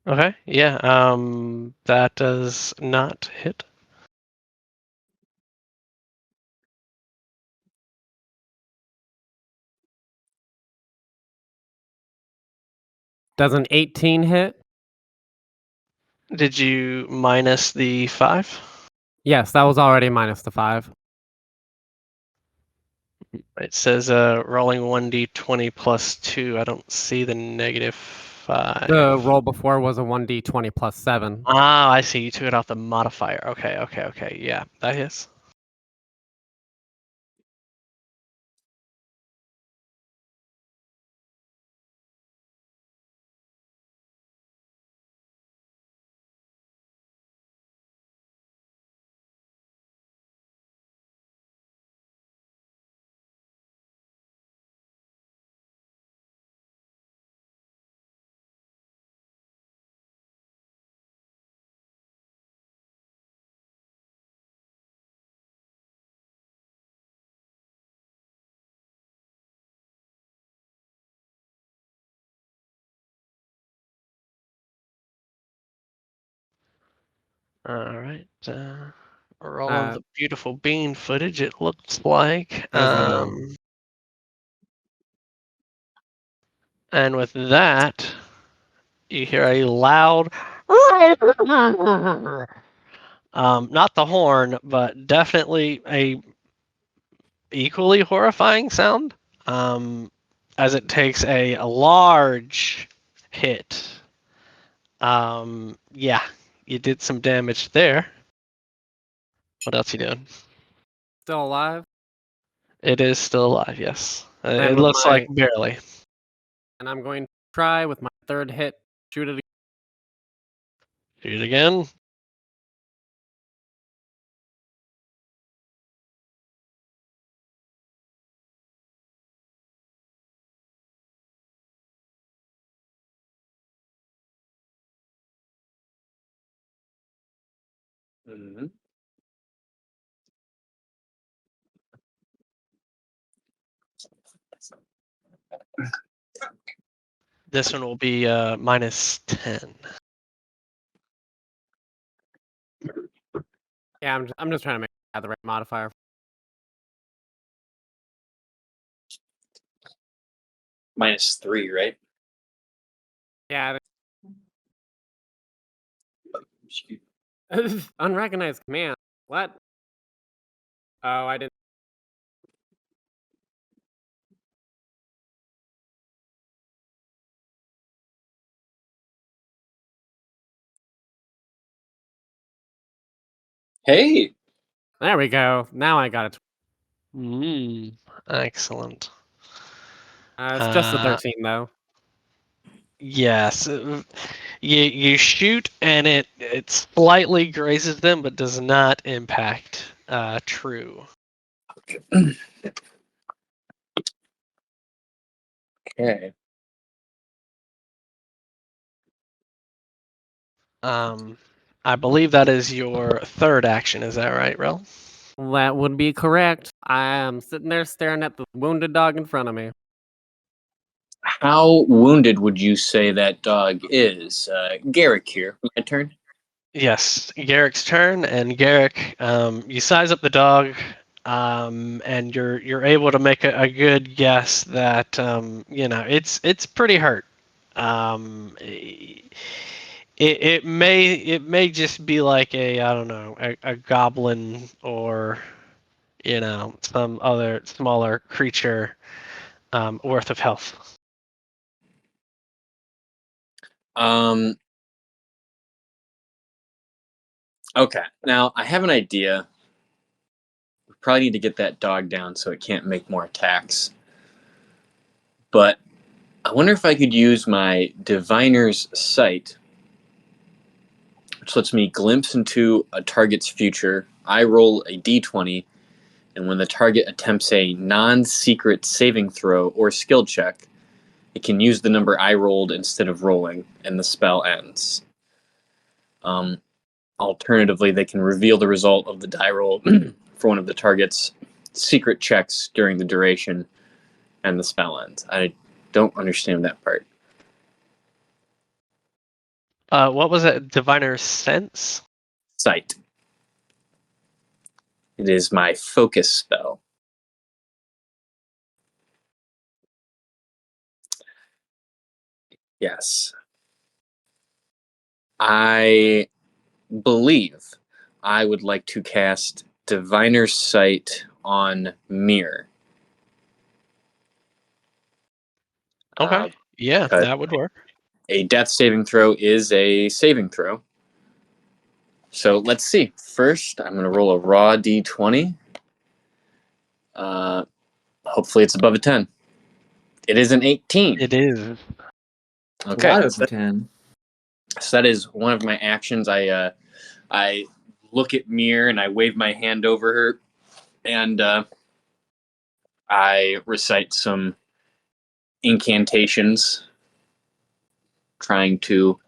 Okay, yeah, that does not hit. Does an 18 hit? Did you minus the 5? Yes, that was already minus the 5. It says rolling 1d20 plus 2. I don't see the negative 5. The roll before was a 1d20 plus 7. Ah, I see. You took it off the modifier. Okay. Yeah, that hits. All right. Rolling the beautiful bean footage. It looks like. And with that, you hear a loud. Not the horn, but definitely a equally horrifying sound. As it takes a large hit. Yeah, you did some damage there. What else you doing? Still alive? It is still alive, yes. And It with looks like barely. And I'm going to try with my third hit, shoot it. Shoot again. Mm-hmm. This one will be minus 10. Yeah, I'm just trying to make the right modifier. -3, right? Yeah. Unrecognized command. What? Oh, I didn't. Hey. There we go. Now I got it. Excellent. It's just a 13 though. Yes. You shoot and it slightly grazes them, but does not impact True. Okay. I believe that is your third action. Is that right, Rel? That would be correct. I am sitting there staring at the wounded dog in front of me. How wounded would you say that dog is? Garrick here. My turn. Yes, Garrick's turn, and Garrick, you size up the dog, and you're able to make a good guess that it's pretty hurt. It may just be like a I don't know a goblin, or some other smaller creature worth of health. Okay, now I have an idea. We probably need to get that dog down so it can't make more attacks. But I wonder if I could use my Diviner's Sight, which lets me glimpse into a target's future. I roll a d20, and when the target attempts a non-secret saving throw or skill check, it can use the number I rolled instead of rolling, and the spell ends. Alternatively, they can reveal the result of the die roll for one of the target's secret checks during the duration, and the spell ends. I don't understand that part. What was it? Diviner's Sense? Sight. It is my focus spell. Yes. I believe I would like to cast Diviner's Sight on Mir. Okay. Yeah, cut. that would work. A death saving throw is a saving throw. So let's see. First, I'm going to roll a raw d20. Hopefully it's above a 10. It is an 18. It is. Okay. Out of 10. So that is one of my actions. I look at Mir and I wave my hand over her, and I recite some incantations, trying to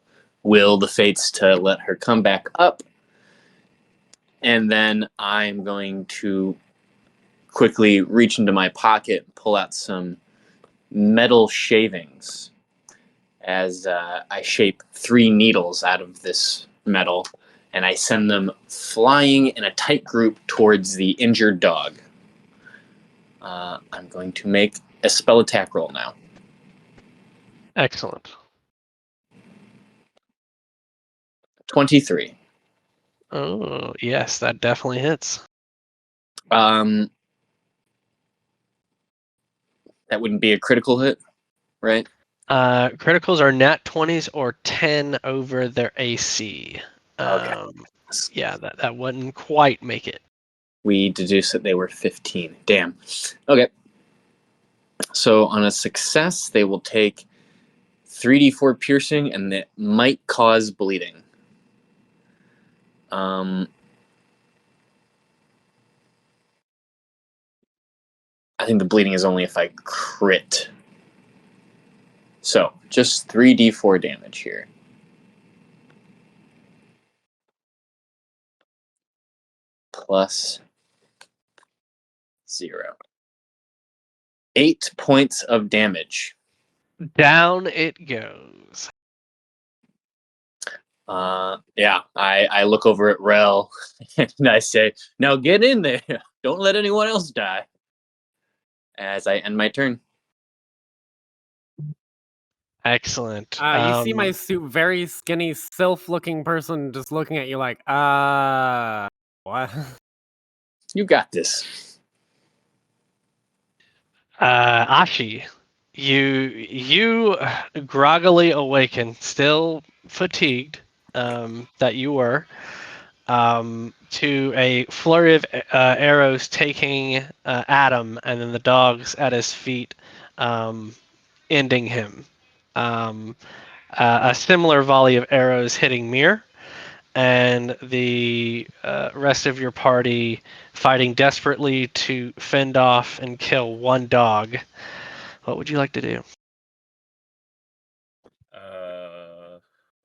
will the fates to let her come back up. And then I'm going to quickly reach into my pocket and pull out some metal shavings as I shape 3 needles out of this metal, and I send them flying in a tight group towards the injured dog. I'm going to make a spell attack roll now. Excellent. 23. Oh, yes, that definitely hits. That wouldn't be a critical hit, right? Criticals are nat 20s or 10 over their AC. Okay. Yeah, that wouldn't quite make it. We deduce that they were 15. Damn. Okay. So on a success, they will take 3d4 piercing, and that might cause bleeding. I think the bleeding is only if I crit. So just 3d4 damage here. Plus 0. 8 points of damage. Down it goes. Yeah, I look over at Rel and I say, now get in there. Don't let anyone else die. As I end my turn. Excellent. You see my very skinny, sylph-looking person just looking at you like, what? You got this. Ashi, you groggily awaken, still fatigued, that you were, to a flurry of arrows taking Adam, and then the dogs at his feet, ending him. A similar volley of arrows hitting Mir, and the rest of your party fighting desperately to fend off and kill one dog. What would you like to do?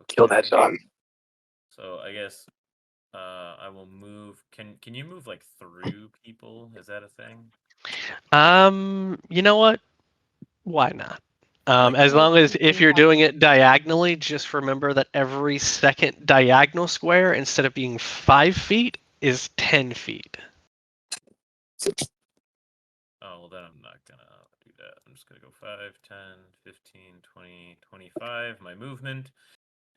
Kill that dog. So I guess I will move. Can you move like through people? Is that a thing? You know what? Why not? Like, As no, long as if you're doing it diagonally, just remember that every second diagonal square, instead of being 5 feet, is 10 feet. Oh, well, then I'm not gonna do that. I'm just gonna go 5, 10, 15, 20, 25, my movement,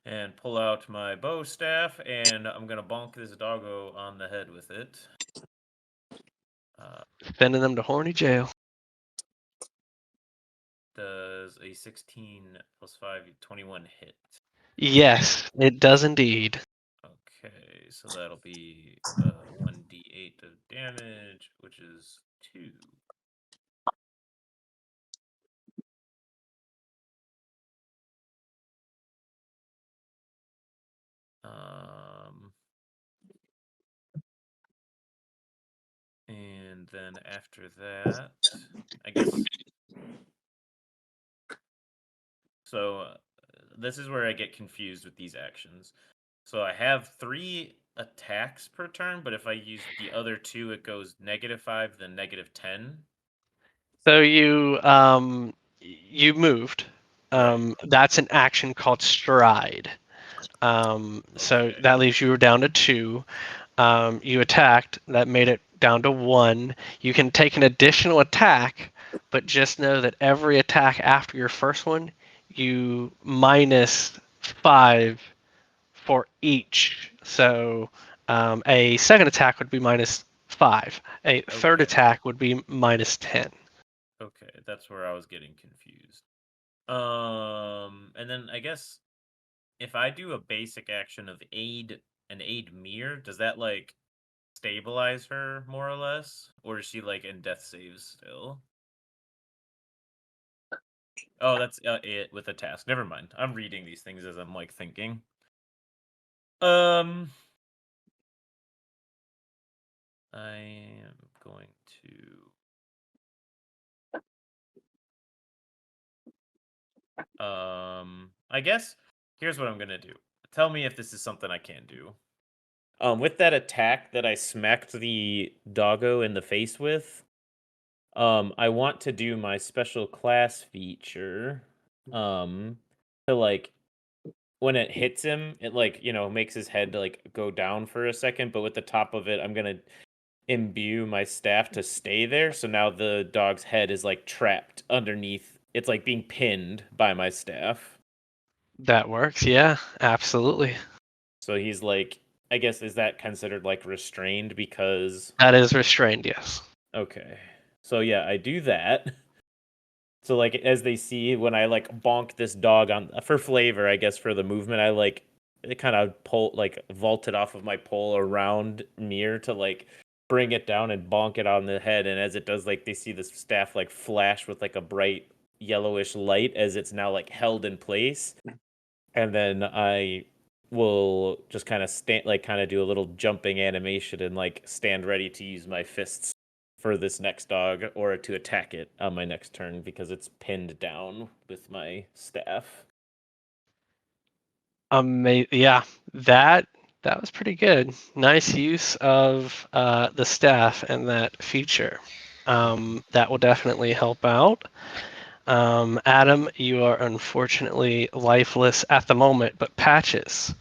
and pull out my bow staff, and I'm gonna bonk this doggo on the head with it. Sending them to horny jail. Does a 16 plus 5, 21 hit? Yes, it does indeed. Okay, so that'll be 1d8 of damage, which is 2. And then after that, I guess. So this is where I get confused with these actions. So I have 3 attacks per turn, but if I use the other 2, it goes -5, then -10. So you moved. Right. That's an action called stride. So Okay. that leaves you down to 2. You attacked. That made it down to 1. You can take an additional attack, but just know that every attack after your first one, you -5 for each. So a second attack would be -5. A third Okay. attack would be -10. Okay, that's where I was getting confused. And then I guess if I do a basic action of aid Mir, does that like stabilize her more or less, or is she like in death saves still? Oh, that's it with a task. Never mind. I'm reading these things as I'm like thinking. I am going to I guess here's what I'm gonna do. Tell me if this is something I can do. With that attack that I smacked the doggo in the face with, I want to do my special class feature. To like when it hits him, it like, makes his head like go down for a second, but with the top of it, I'm gonna imbue my staff to stay there. So now the dog's head is like trapped underneath. It's like being pinned by my staff. That works. Yeah, absolutely. So he's like, I guess, is that considered like restrained because That is restrained. Yes. okay. So yeah, I do that. So like as they see when I like bonk this dog on for flavor, I guess for the movement, I like it kind of vaulted off of my pole around Mir to like bring it down and bonk it on the head. And as it does, like they see the staff like flash with like a bright yellowish light as it's now like held in place. And then I will just kind of stand like kind of do a little jumping animation and like stand ready to use my fists for this next dog or to attack it on my next turn because it's pinned down with my staff. Yeah, that was pretty good. Nice use of the staff and that feature. That will definitely help out. Adam, you are unfortunately lifeless at the moment, but Patches,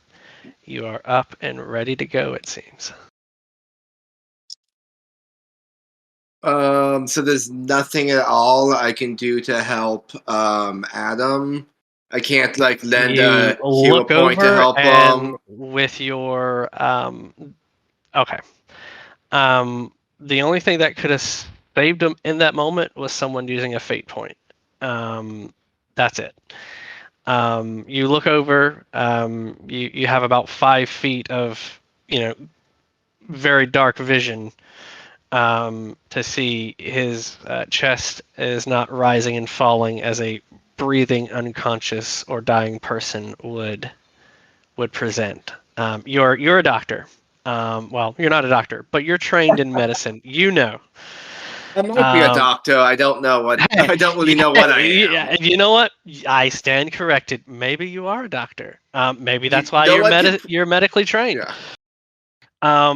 you are up and ready to go, it seems. So there's nothing at all I can do to help Adam. I can't like lend You a hero look point to over help and him. with your okay. The only thing that could have saved him in that moment was someone using a fate point. That's it. You look over. You have about 5 feet of very dark vision to see his chest is not rising and falling as a breathing unconscious or dying person would present. You're a doctor. Well, you're not a doctor, but you're trained in medicine. You know. I might be a doctor. I don't know what. I don't really know what I am. Yeah, you know what? I stand corrected. Maybe you are a doctor. Maybe that's why know you're what? you're medically trained. Yeah.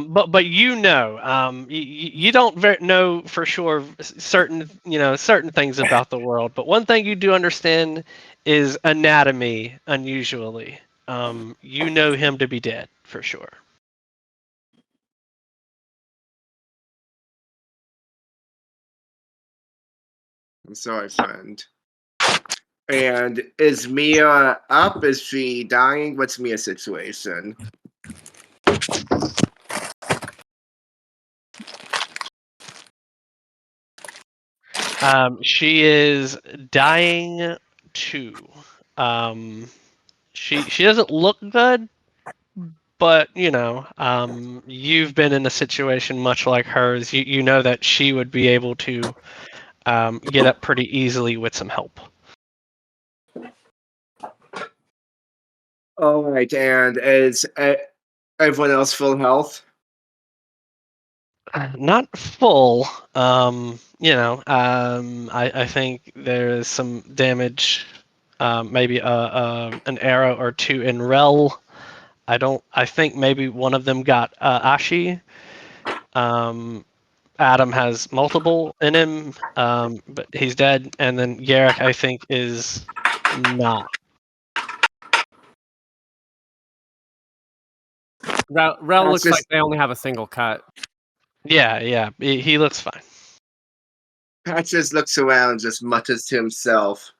But you know, you don't know for sure certain things about the world. But one thing you do understand is anatomy. Unusually, you know him to be dead for sure. I'm sorry, friend. And is Mia up? Is she dying? What's Mia's situation? She is dying too. She doesn't look good, but you've been in a situation much like hers. You know that she would be able to get up pretty easily with some help. All right, and is everyone else full health? Not full. I think there is some damage. Maybe an arrow or two in Rel. I think maybe one of them got Ashi. Adam has multiple in him, but he's dead. And then Garrick, I think, is not. Rel looks just- like they only have a single cut. Yeah. He looks fine. Pat just looks around, just mutters to himself.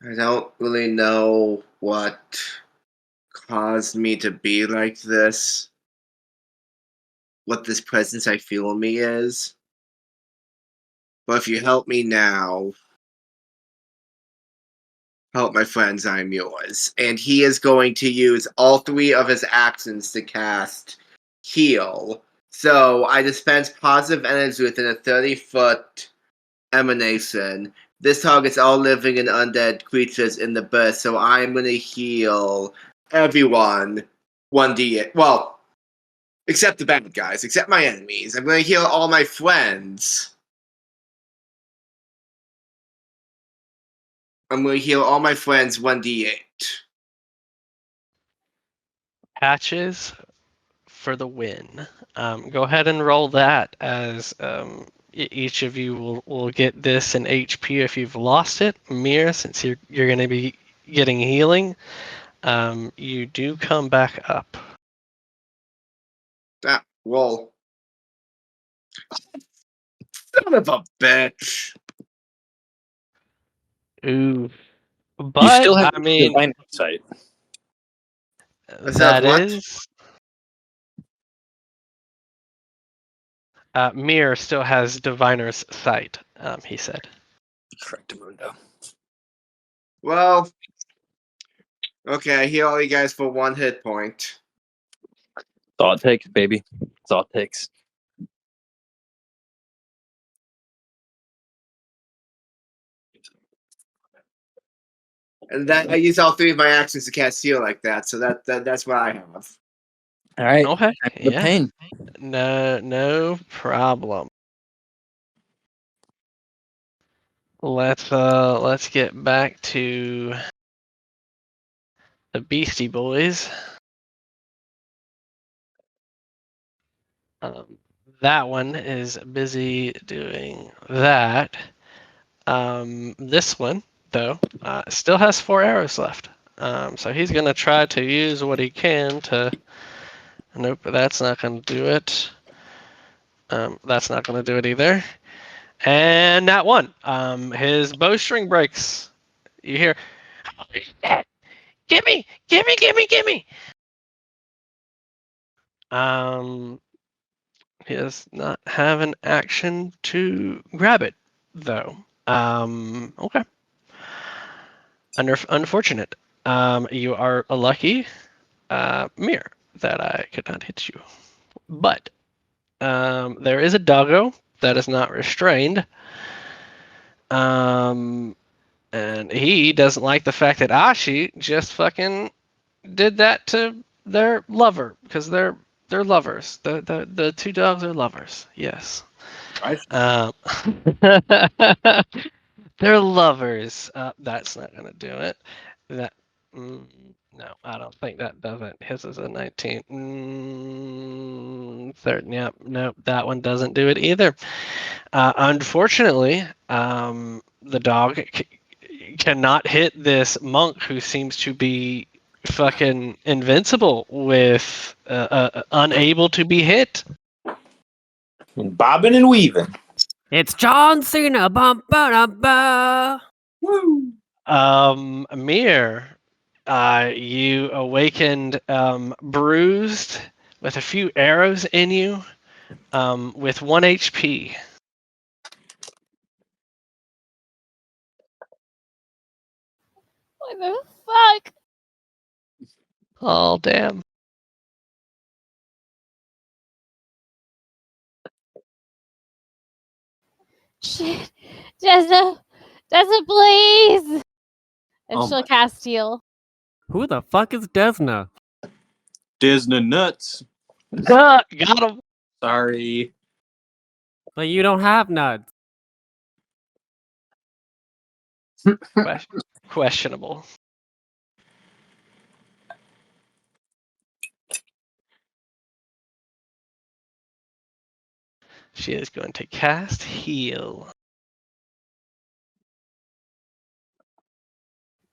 I don't really know what caused me to be like this. What this presence I feel in me is. But if you help me now, help my friends, I'm yours. And he is going to use all 3 of his actions to cast Heal. So I dispense positive energy within a 30-foot emanation. This targets all living and undead creatures in the burst, so I'm going to heal everyone 1d8. Well, except the bad guys, except my enemies. I'm going to heal all my friends. I'm going to heal all my friends 1d8. Patches for the win. Go ahead and roll that as each of you will get this in HP if you've lost it. Mir, since you're going to be getting healing, you do come back up. That roll. Son of a bitch. Ooh. You But, still have I mean, divine sight. that what? is... Mir still has Diviner's Sight, he said. Correct, Mundo. Well, okay, I heal all you guys for 1 hit point. That's all it takes, baby. That's all it takes. And that I use all 3 of my actions to cast heal like that, so that's what I have. All right. Okay, The yeah. pain. No problem. Let's get back to the Beastie Boys. That one is busy doing that. This one, though, still has 4 arrows left. So he's going to try to use what he can to... Nope, that's not going to do it. That's not going to do it either. And that one. His bowstring breaks. You hear... Gimme! Gimme! Gimme! Gimme! He does not have an action to grab it, though. Okay. Unfortunate. You are lucky, Mir, that I could not hit you. But there is a doggo that is not restrained. And he doesn't like the fact that Ashi just fucking did that to their lover, because they're lovers. The 2 dogs are lovers. Yes. Right. They're lovers. That's not gonna do it. That no, I don't think that does it. His is a 19. 30. Yep. Nope. That one doesn't do it either. Unfortunately, the dog cannot hit this monk who seems to be fucking invincible with unable to be hit. Bobbing and weaving. It's John Cena. Bum, ba, da, ba. Woo! Mir, you awakened bruised with a few arrows in you, with 1 HP. What the fuck? Oh, damn. Shit. Desna, please. And Oh she'll my- cast heal. Who the fuck is Desna? Disney nuts. Got him. Sorry. But you don't have nuts. Questionable. She is going to cast heal.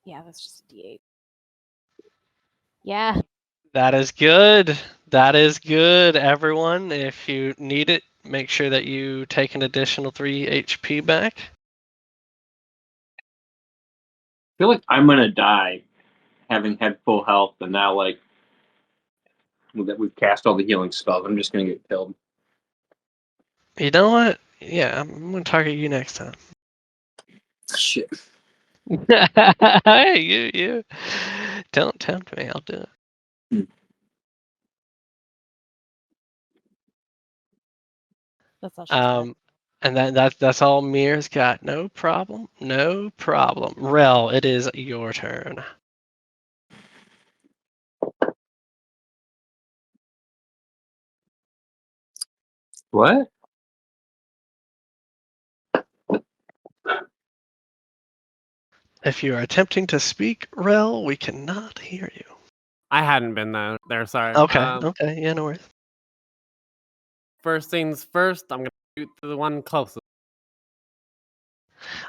Yeah, that's just a D8. Yeah. That is good. That is good, everyone. If you need it, make sure that you take an additional 3 HP back. I feel like I'm gonna die, having had full health, and now like that we've cast all the healing spells, I'm just gonna get killed. You know what? Yeah, I'm going to target you next time. Shit. Hey, you. Don't tempt me. I'll do it. That's all she's got. And that's all Mir's got. No problem. No problem. Rel, it is your turn. What? If you are attempting to speak, Rel, we cannot hear you. I hadn't been there, sorry. Okay. Okay. Yeah, no worries. First things first, I'm gonna shoot the one closest.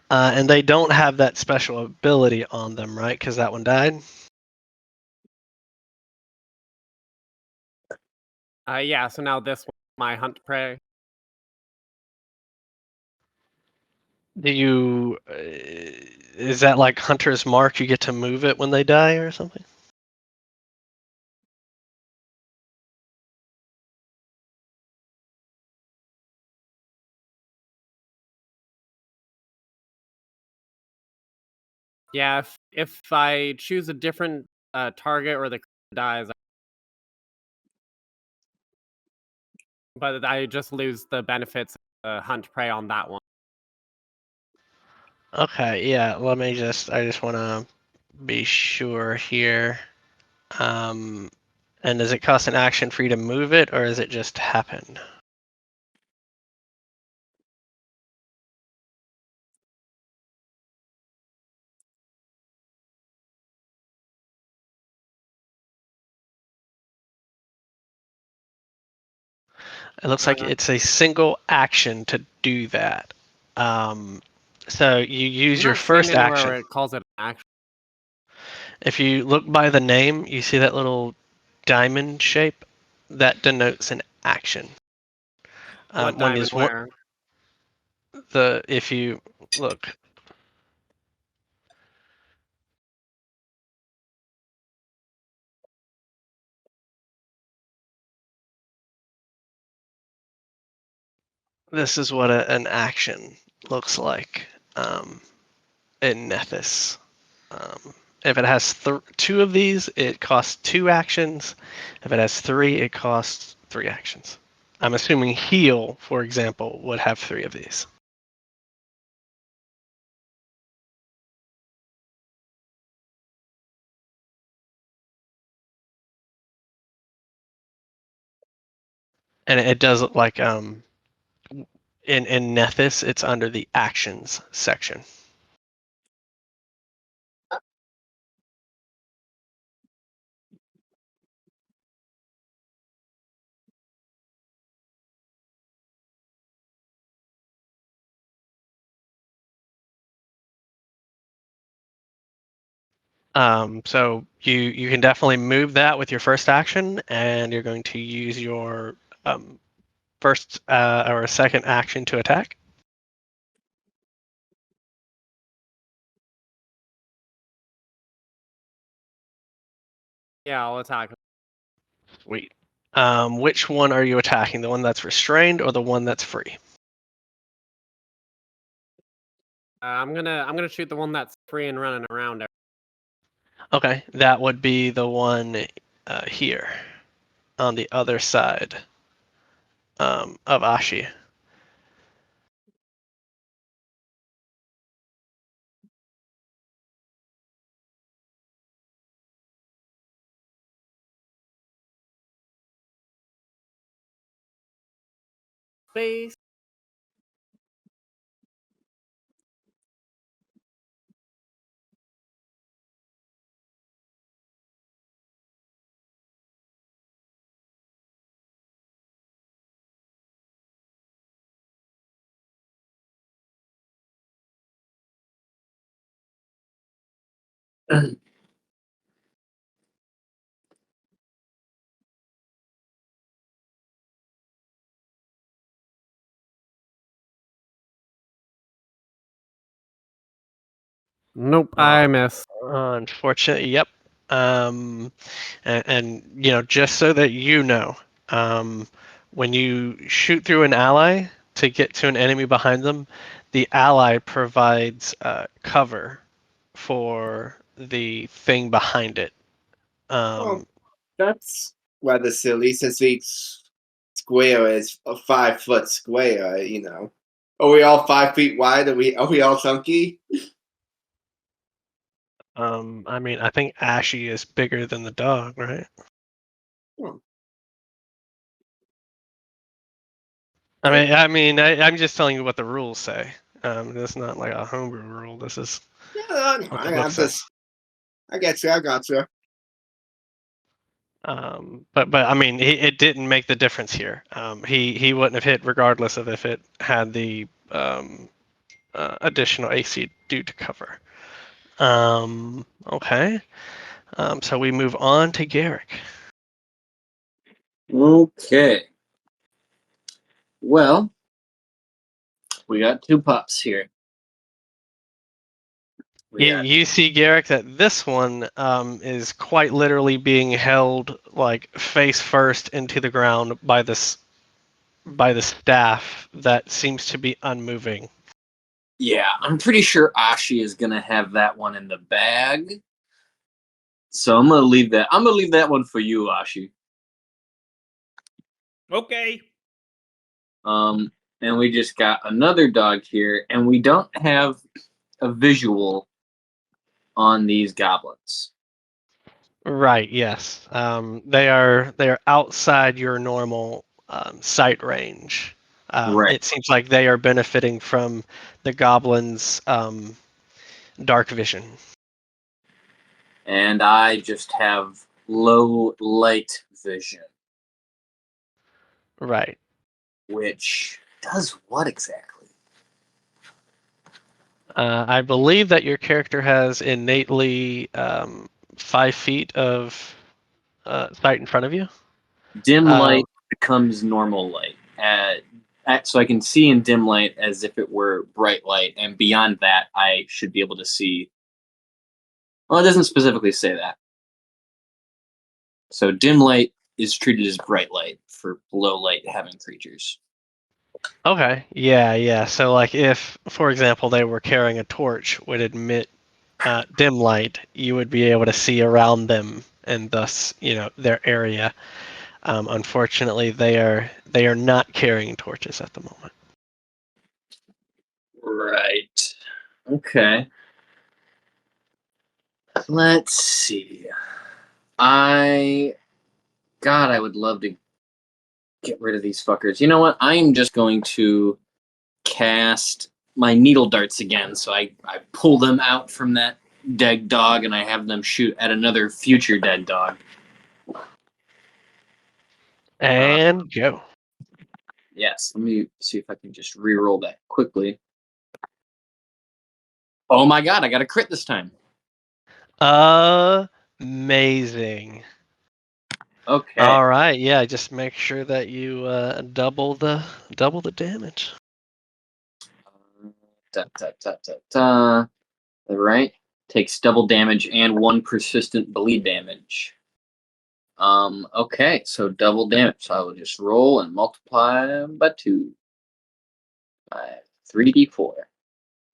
And they don't have that special ability on them, right? Because that one died. Yeah, so now this one, my hunt prey. Do you? Is that like Hunter's Mark? You get to move it when they die or something? Yeah, if I choose a different target or the dies, but I just lose the benefits of hunt prey on that one. Okay. Yeah. Let me just. I just want to be sure here. And does it cost an action for you to move it, or does it just happen? It looks like it's a single action to do that. So you use I'm your not seeing first anywhere action. where it calls it an action. If you look by the name, you see that little diamond shape? That denotes an action. What When diamond is one, where? if you look, this is what an action looks like in Nethys. If it has 2 of these, it costs 2 actions. If it has 3, it costs 3 actions. I'm assuming heal, for example, would have 3 of these. And it does look like in Nethys, it's under the actions section. So you can definitely move that with your first action, and you're going to use your first or second action to attack. Yeah, I'll attack. Sweet. Which one are you attacking? The one that's restrained or the one that's free? I'm gonna shoot the one that's free and running around. Okay, that would be the one here on the other side of Ashi. Space. Nope, I miss. Unfortunately, yep. And just so that you know, when you shoot through an ally to get to an enemy behind them, the ally provides cover for the thing behind it. Oh, that's rather silly since each square is a 5 foot square, you know. Are we all 5 feet wide? Are we all chunky? I mean, I think Ashy is bigger than the dog, right? Hmm. I'm just telling you what the rules say. This is not like a homebrew rule. This is Yeah, no, what the book says. I get you, I got you. But I mean, it didn't make the difference here. He wouldn't have hit regardless of if it had the additional AC due to cover. Okay. So we move on to Garrick. Okay. Well, we got 2 pups here. You see, Garrick, that this one is quite literally being held like face first into the ground by the staff that seems to be unmoving. Yeah, I'm pretty sure Ashi is gonna have that one in the bag. So I'm gonna leave that. I'm gonna leave that one for you, Ashi. Okay. And we just got another dog here, and we don't have a visual on these goblins. Right. Yes. They are outside your normal sight range. Right. It seems like they are benefiting from the goblins' dark vision. And I just have low light vision, Right. which does what exactly? I believe that your character has innately 5 feet of sight in front of you. Dim Uh, light becomes normal light. So I can see in dim light as if it were bright light, and beyond that, I should be able to see. Well, it doesn't specifically say that. So dim light is treated as bright light for low light having creatures. okay. Yeah. So, like, if, for example, they were carrying a torch, would emit dim light, you would be able to see around them and thus, their area. Unfortunately, they are not carrying torches at the moment. Right. Okay. Let's see. I would love to get rid of these fuckers. You know what? I am just going to cast my needle darts again. So I pull them out from that dead dog and I have them shoot at another future dead dog. And go. Yes, let me see if I can just re-roll that quickly. Oh my god, I got a crit this time. Amazing. Okay. All right, yeah. Just make sure that you double the damage. All right. Takes double damage and 1 persistent bleed damage. Okay, so double damage. So I will just roll and multiply by 2. 3d4.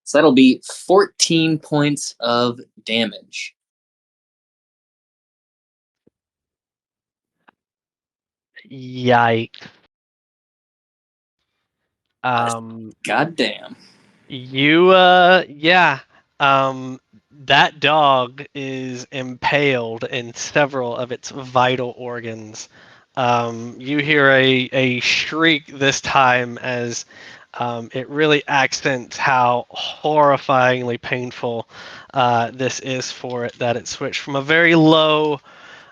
So that'll be 14 points of damage. Yikes. Goddamn. Yeah. That dog is impaled in several of its vital organs. You hear a shriek this time as it really accents how horrifyingly painful this is for it, that it switched from a very low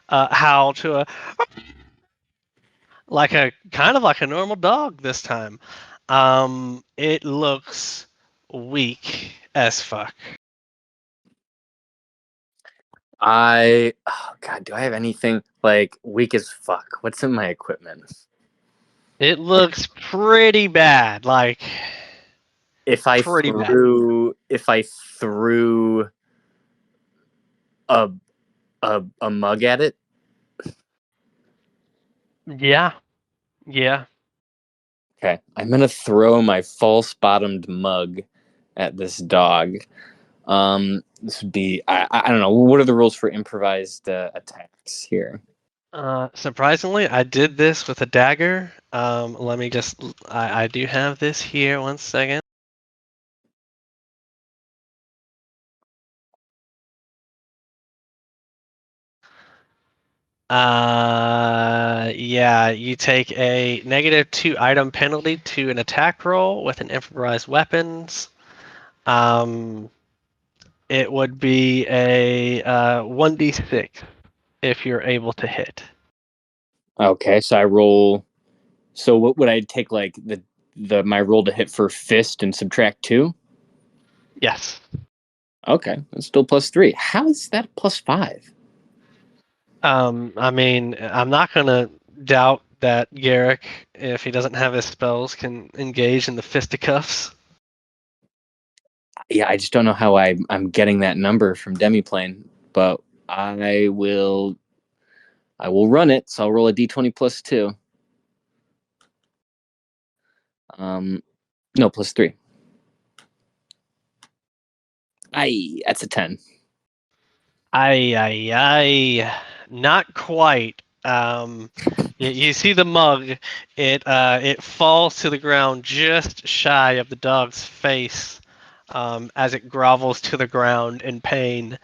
howl to a like a kind of like a normal dog this time. It looks weak as fuck. Oh god, do I have anything like weak as fuck? What's in my equipment? It looks pretty bad. Like If I pretty bad. threw a a mug at it, Yeah. Yeah. okay, I'm gonna throw my false bottomed mug at this dog. This would be I don't know. What are the rules for improvised attacks here? Surprisingly, I did this with a dagger. Let me just. I do have this here. 1 second. Yeah, you take a -2 item penalty to an attack roll with an improvised weapons. It would be a 1d6 if you're able to hit. Okay, so I roll. So what would I take? Like the my roll to hit for fist and subtract 2? Yes. Okay, that's still +3. How is that +5? I mean, I'm not gonna doubt that Garrick, if he doesn't have his spells, can engage in the fisticuffs. Yeah, I just don't know how I'm getting that number from Demiplane, but I will run it. So I'll roll a d20 +2. No, +3. That's a 10. Ay, not quite. You see the mug. It falls to the ground just shy of the dog's face, as it grovels to the ground in pain.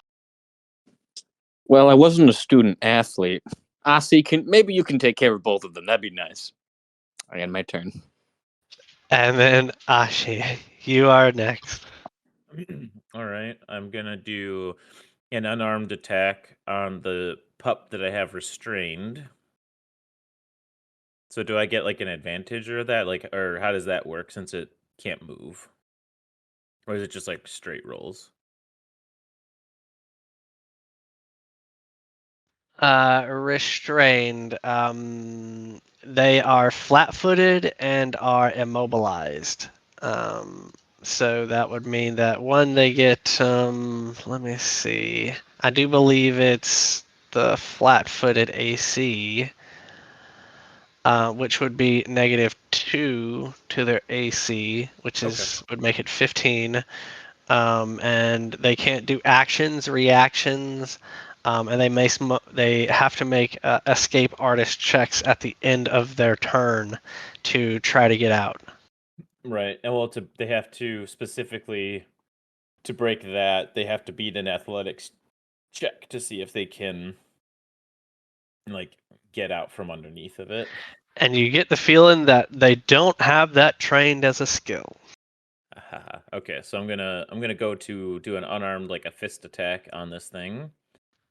Well, I wasn't a student athlete. Asi, maybe you can take care of both of them. That'd be nice. I end my turn. And then Ashi, you are next. All right, I'm gonna do an unarmed attack on the pup that I have restrained. So do I get like an advantage or that? Like, or how does that work since it can't move? Or is it just like straight rolls? Restrained. They are flat-footed and are immobilized. So that would mean that one, they get. Let me see. I do believe it's the flat-footed AC, which would be -2 to their AC, which would make it 15. And they can't do actions, reactions, and they have to make escape artist checks at the end of their turn to try to get out. Right. And well, they have to specifically to break that, they have to beat an athletics check to see if they can like get out from underneath of it. And you get the feeling that they don't have that trained as a skill. Okay, so I'm gonna go to do an unarmed like a fist attack on this thing.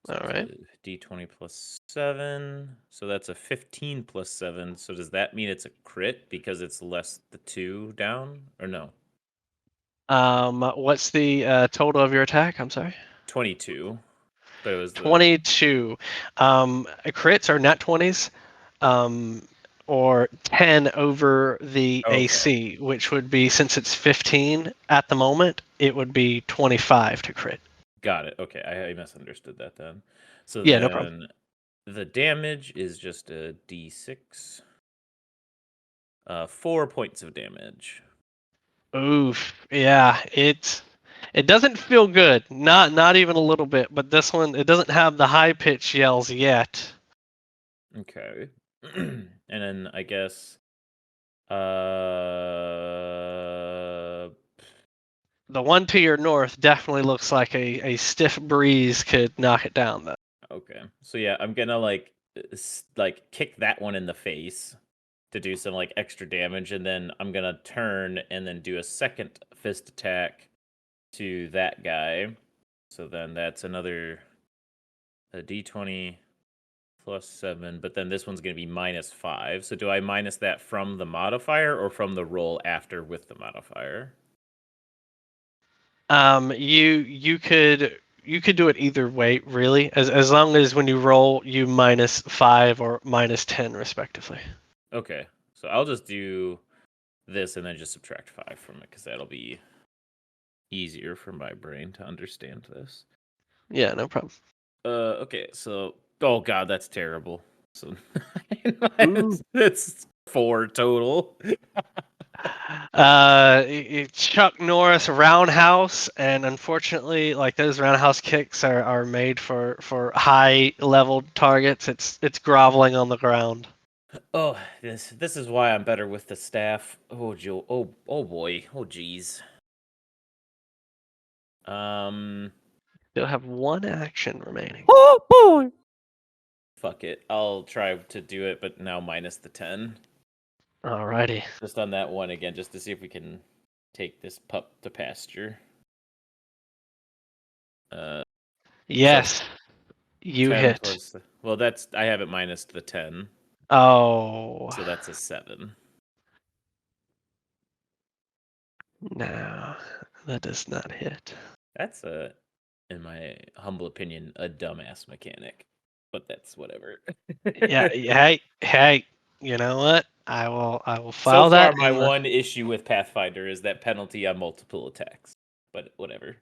So All right. D20 +7. So that's a 15 +7. So does that mean it's a crit because it's less the 2 down or no? What's the total of your attack? I'm sorry. 22. But it was 22. Crits are nat 20s. Or 10 over the AC, which would be, since it's 15 at the moment, it would be 25 to crit. Got it. Okay, I misunderstood that then. So Yeah, then no problem. the damage is just a D6. 4 points of damage. Oof. Yeah, it doesn't feel good. Not even a little bit. But this one, it doesn't have the high pitch yells yet. Okay. and then I guess The one to your north definitely looks like a stiff breeze could knock it down, though. okay. So yeah, I'm gonna like kick that one in the face to do some like extra damage, and then I'm gonna turn and then do a second fist attack to that guy. So then that's another a d20 plus 7, but then this one's gonna be -5. So do I minus that from the modifier or from the roll after with the modifier? You could do it either way, really, as long as when you roll you -5 or -10 respectively. Okay, so I'll just do this and then just subtract 5 from it because that'll be easier for my brain to understand this. Yeah, no problem. Okay, so oh god, that's terrible. So Ooh. it's 4 total. Chuck Norris roundhouse, and unfortunately, like those roundhouse kicks are made for high level targets. It's groveling on the ground. Oh, this is why I'm better with the staff. Oh, Joe. Oh boy. Oh geez. You'll have one action remaining. Oh boy! Fuck it. I'll try to do it, but now minus the 10. Alrighty. Just on that one again, just to see if we can take this pup to pasture. Yes, you 10 hit. plus. Well, that's I have it minus the 10, Oh, so that's a 7. no, that does not hit. That's in my humble opinion, a dumbass mechanic, but that's whatever. Yeah, hey, you know what? I will So file far, that. my one issue with Pathfinder is that penalty on multiple attacks. But whatever.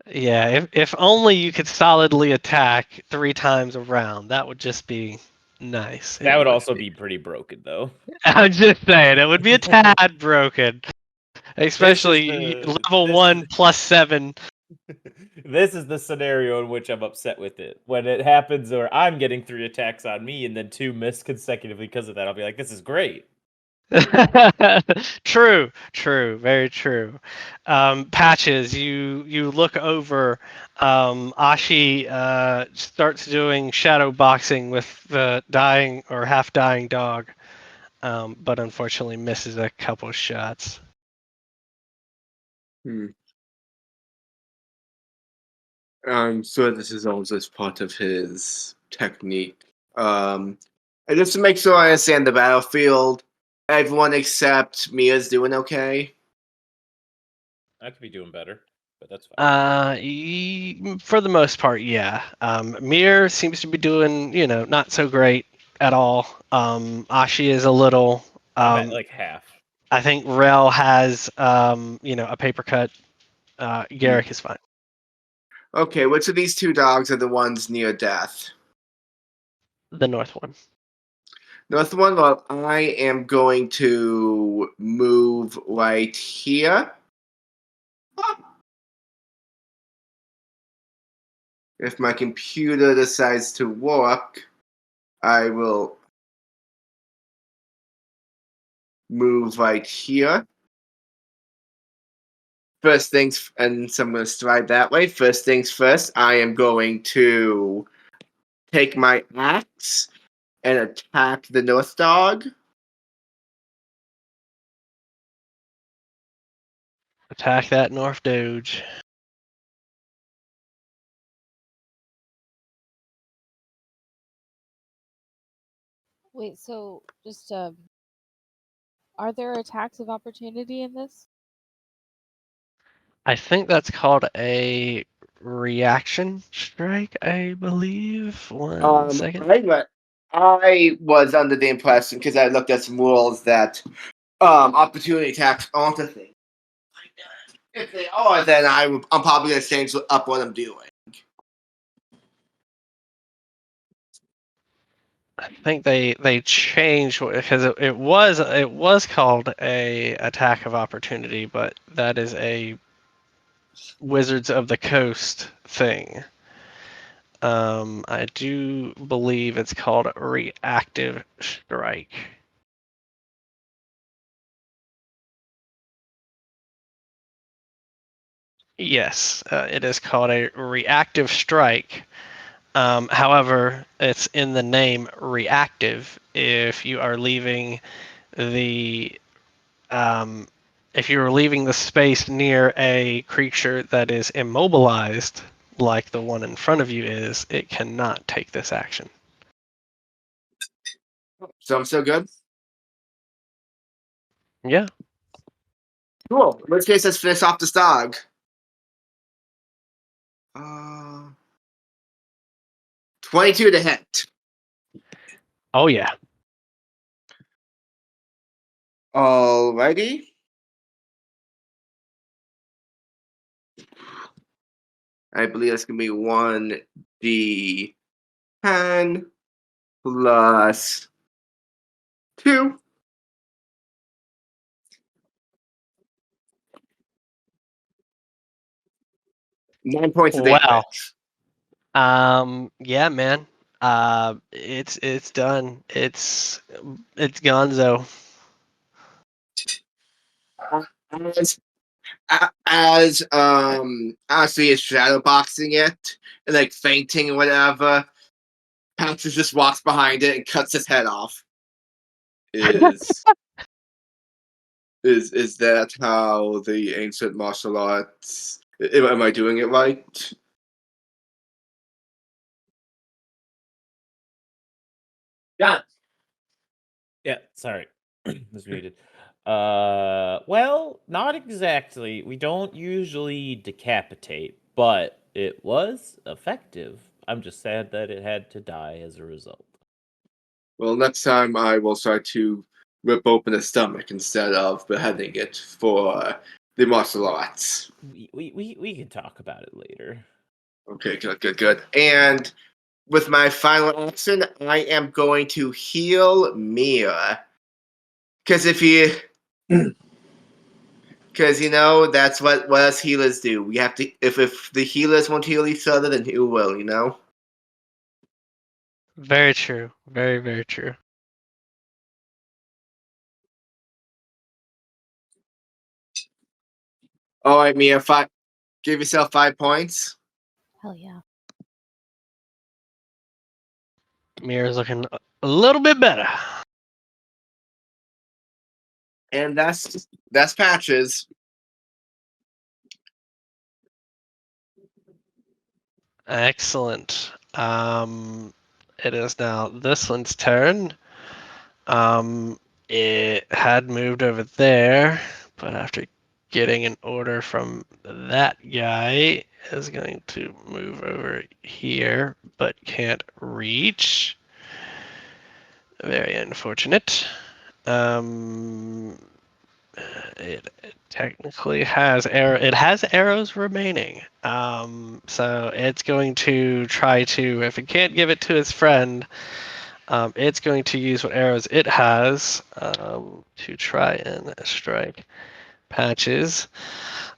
Yeah, if only you could solidly attack 3 times a round, that would just be nice. That would also be pretty broken, though. I'm just saying, it would be a tad broken. Especially level 1 plus 7. This is the scenario in which I'm upset with it. When it happens, or I'm getting 3 attacks on me and then 2 miss consecutively because of that, I'll be like, this is great. True, very true. Patches, you look over. Ashi starts doing shadow boxing with the dying or half dying dog, but unfortunately misses a couple shots. I'm sure this is all just part of his technique. And just to make sure I understand the battlefield, everyone except Mia's doing okay. I could be doing better, but that's fine. For the most part, yeah. Mir seems to be doing, not so great at all. Ashi is a little. I'm at like half. I think Rel has, a paper cut. Garrick is fine. Okay, which of these 2 dogs are the ones near death? The north one. North one, well, I am going to move right here. If my computer decides to work, I will move right here. First things, and so I'm going to stride that way. First things first, I am going to take my axe and attack the North Dog. Attack that North Doge. Wait, so just are there attacks of opportunity in this? I think that's called a reaction strike, I believe. One second. I was under the impression, because I looked at some rules, that opportunity attacks aren't a thing. If they are, then I'm probably going to change up what I'm doing. I think they changed because it was called a attack of opportunity, but that is a Wizards of the Coast thing. I do believe it's called reactive strike. Yes, it is called a reactive strike. However, it's in the name reactive if you are leaving the if you're leaving the space near a creature that is immobilized, like the one in front of you is, it cannot take this action. So I'm still good. Yeah. Cool. In which case, let's finish off this dog. 22 to hit. Oh yeah. Alrighty. I believe that's gonna be 1d10 plus 2. Nine points of Wow. damage. Yeah, man. It's done. It's Gonzo. As Ashley is shadow boxing it and like fainting or whatever, Patches just walks behind it and cuts his head off. Is that how the ancient martial arts? Am I doing it right? Yeah. Yeah, sorry. Was muted. Well, not exactly. We don't usually decapitate, but it was effective. I'm just sad that it had to die as a result. Well, next time I will try to rip open the stomach instead of beheading it for the martial arts. We can talk about it later. Okay, good. And with my final action, I am going to heal Mia. Because because that's what us healers do. We have to. If the healers won't heal each other, then who will? Very true. Very, very true. All right, Mia. Give yourself 5 points. Hell yeah. Mira's looking a little bit better. And that's Patches. Excellent. It is now this one's turn. It had moved over there, but after getting an order from that guy, is going to move over here, but can't reach. Very unfortunate. It technically has It has arrows remaining. So it's going to try to, if it can't give it to its friend, it's going to use what arrows it has to try and strike Patches.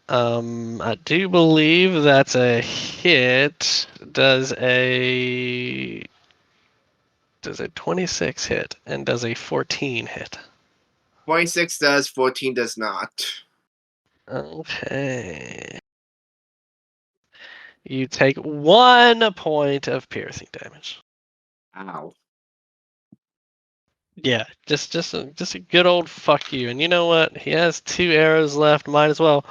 I do believe that's a hit. Does a 26 hit and does a 14 hit? 26 does, 14 does not. Okay. You take 1 point of piercing damage. Ow. Yeah, just a good old fuck you. And you know what? He has 2 arrows left. Might as well.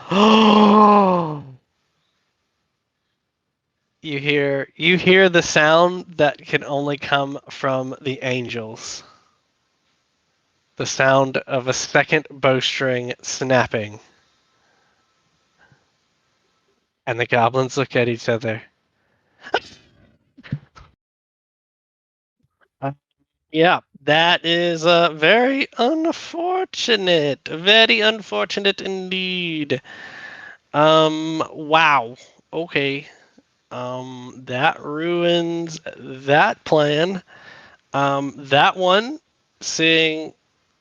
You hear the sound that can only come from the angels. The sound of a second bowstring snapping. And the goblins look at each other. Yeah, that is very unfortunate. Very unfortunate indeed. Wow. Okay. That ruins that plan. That one, seeing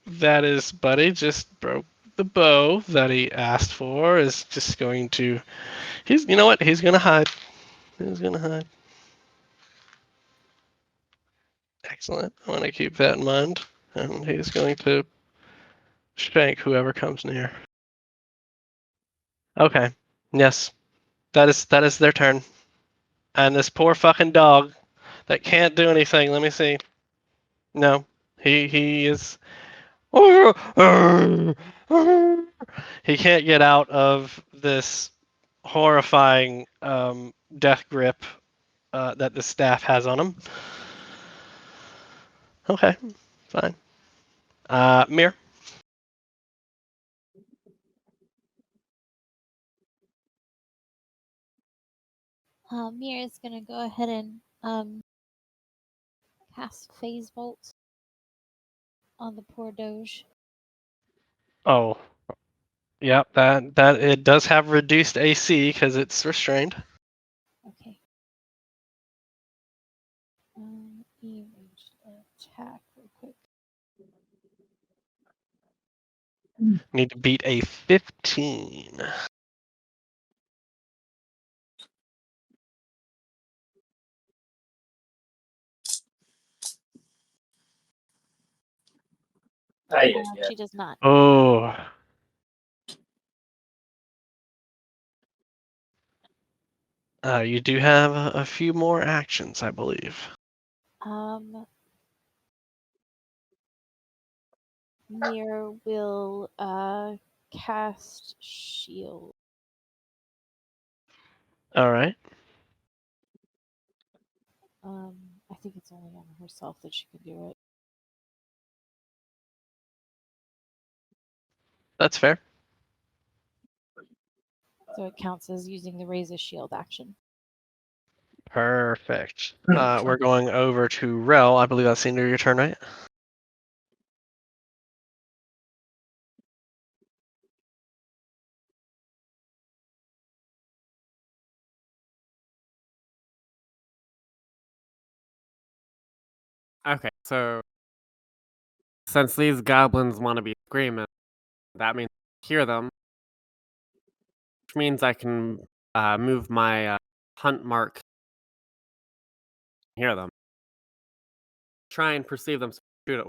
that his buddy just broke the bow that he asked for, is just going to. You know what? He's gonna hide. He's gonna hide. Excellent. I want to keep that in mind. And he's going to shank whoever comes near. Okay. Yes. That is their turn. And this poor fucking dog that can't do anything. Let me see. No. He is he can't get out of this horrifying death grip that the staff has on him. Okay, fine. Mir. Mir is gonna go ahead and cast Phase Bolt on the poor Doge. Oh, yep. That it does have reduced AC because it's restrained. Okay. Attack real quick. Need to beat a 15. She does not. Oh. You do have a few more actions, I believe. Mir will cast shield. All right. I think it's only on herself that she can do it. That's fair. So it counts as using the raise a shield action. Perfect. We're going over to Rel. I believe that's the end of your turn, right? Okay, so since these goblins want to be screaming, that means I hear them, which means I can move my hunt mark. Hear them. Try and perceive them. Shoot it.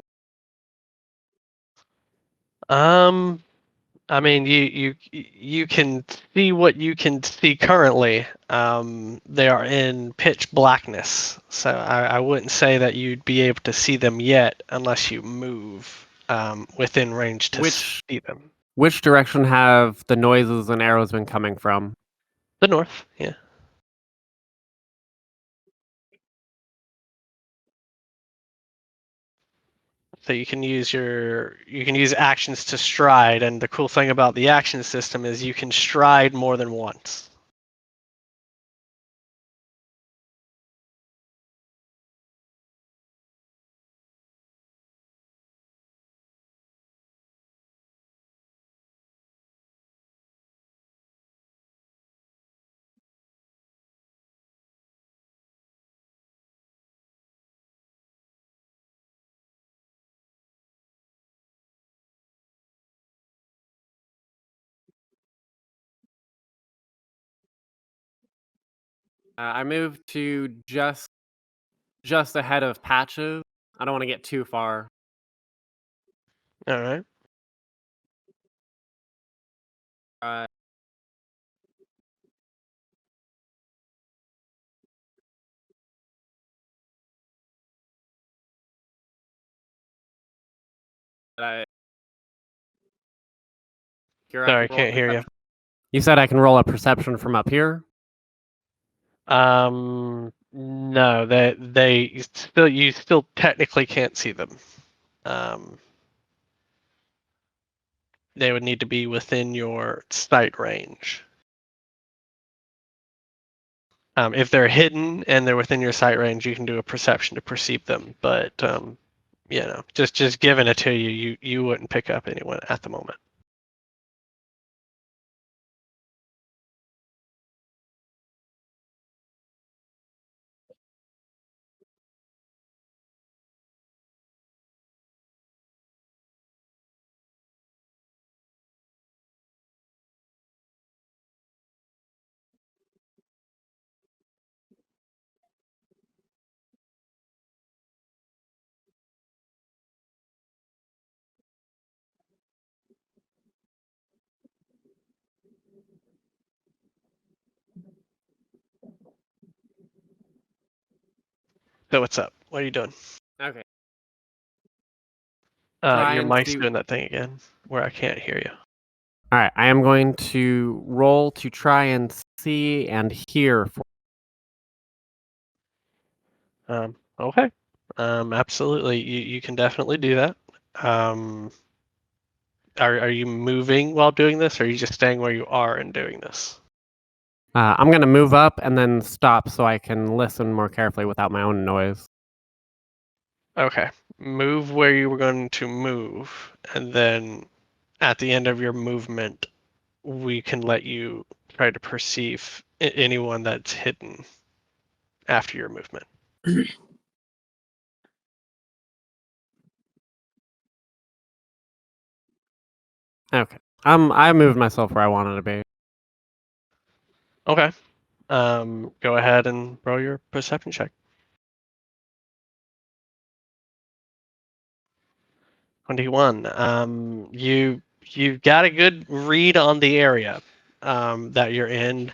I mean, you can see what you can see currently. They are in pitch blackness, so I wouldn't say that you'd be able to see them yet unless you move within range to see them. Which direction have the noises and arrows been coming from? The north, yeah. So you can use actions to stride, and the cool thing about the action system is you can stride more than once. I moved to just ahead of Patches. I don't want to get too far. All right. Uh, I, here Sorry, I can roll a can't hear you. perception. You said I can roll a perception from up here? No, you still technically can't see them. They would need to be within your sight range. If they're hidden and they're within your sight range, you can do a perception to perceive them. But just giving it to you, you wouldn't pick up anyone at the moment. So what's up? What are you doing? Okay. Your Trying mic's to- doing that thing again, where I can't hear you. All right. I am going to roll to try and see and hear. Okay. Absolutely. You can definitely do that. Are you moving while doing this, or are you just staying where you are and doing this? I'm going to move up and then stop so I can listen more carefully without my own noise. Okay. Move where you were going to move, and then at the end of your movement, we can let you try to perceive anyone that's hidden after your movement. Okay. I moved myself where I wanted to be. Okay. Go ahead and roll your perception check. 21. You've got a good read on the area that you're in.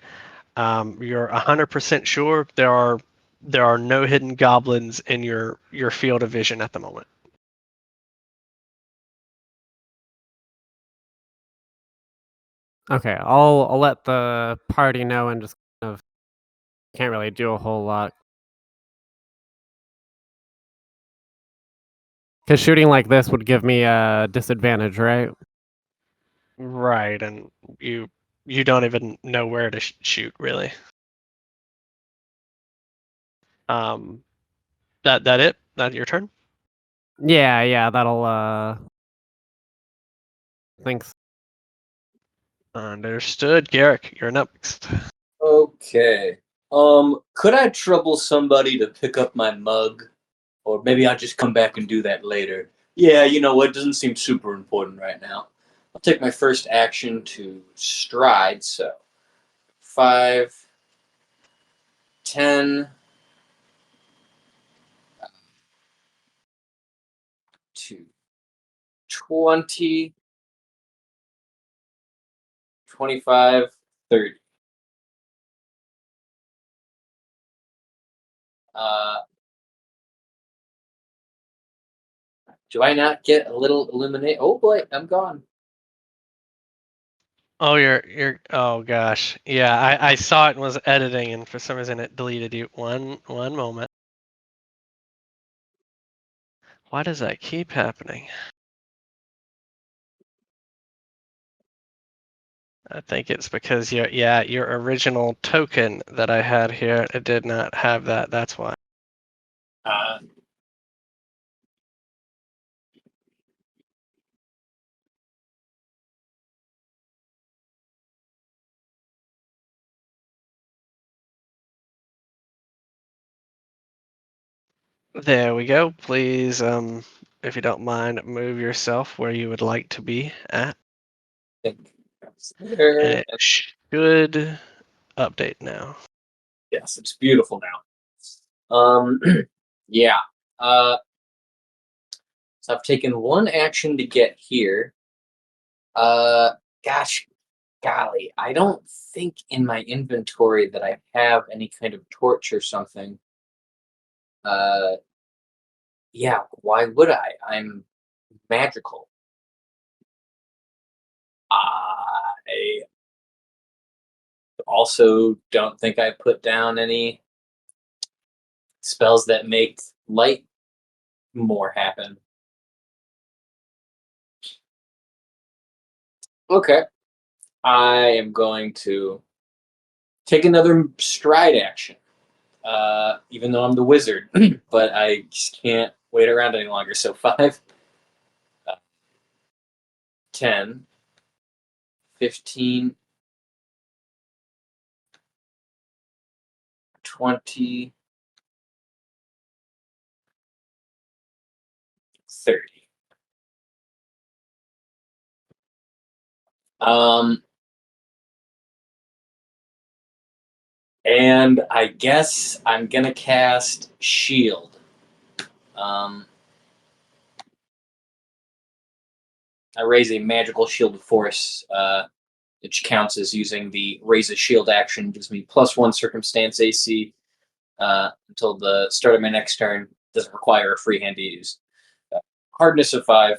You're 100% sure there are no hidden goblins in your field of vision at the moment. Okay, I'll let the party know and just kind of can't really do a whole lot. Because shooting like this would give me a disadvantage, right? Right, and you don't even know where to shoot really. That it? That your turn? Yeah, that'll thanks. Understood. Garrick, you're next. Okay. Could I trouble somebody to pick up my mug? Or maybe I'll just come back and do that later. Yeah, you know what? Doesn't seem super important right now. I'll take my first action to stride, so 5, 10, 2, 20, 25, 30. Do I not get a little eliminate? Oh boy, I'm gone. Oh, you're. Oh gosh, yeah. I saw it and was editing, and for some reason it deleted you. One moment. Why does that keep happening? I think it's because your original token that I had here, it did not have that. That's why. Uh, There we go. Please, if you don't mind, move yourself where you would like to be at, I think that's there. and it should update now. Yes, it's beautiful now. Yeah. So I've taken one action to get here. Gosh, golly, I don't think in my inventory that I have any kind of torch or something. Yeah, why would I? I'm magical. I also don't think I put down any spells that make light more happen. Okay. I am going to take another stride action. Even though I'm the wizard, but I just can't wait around any longer. So 5, 10, 15, 20, 30. And I guess I'm gonna cast Shield. I raise a magical shield of force, which counts as using the raise a shield action. Gives me +1 circumstance AC, until the start of my next turn. Doesn't require a free hand to use. Hardness of 5.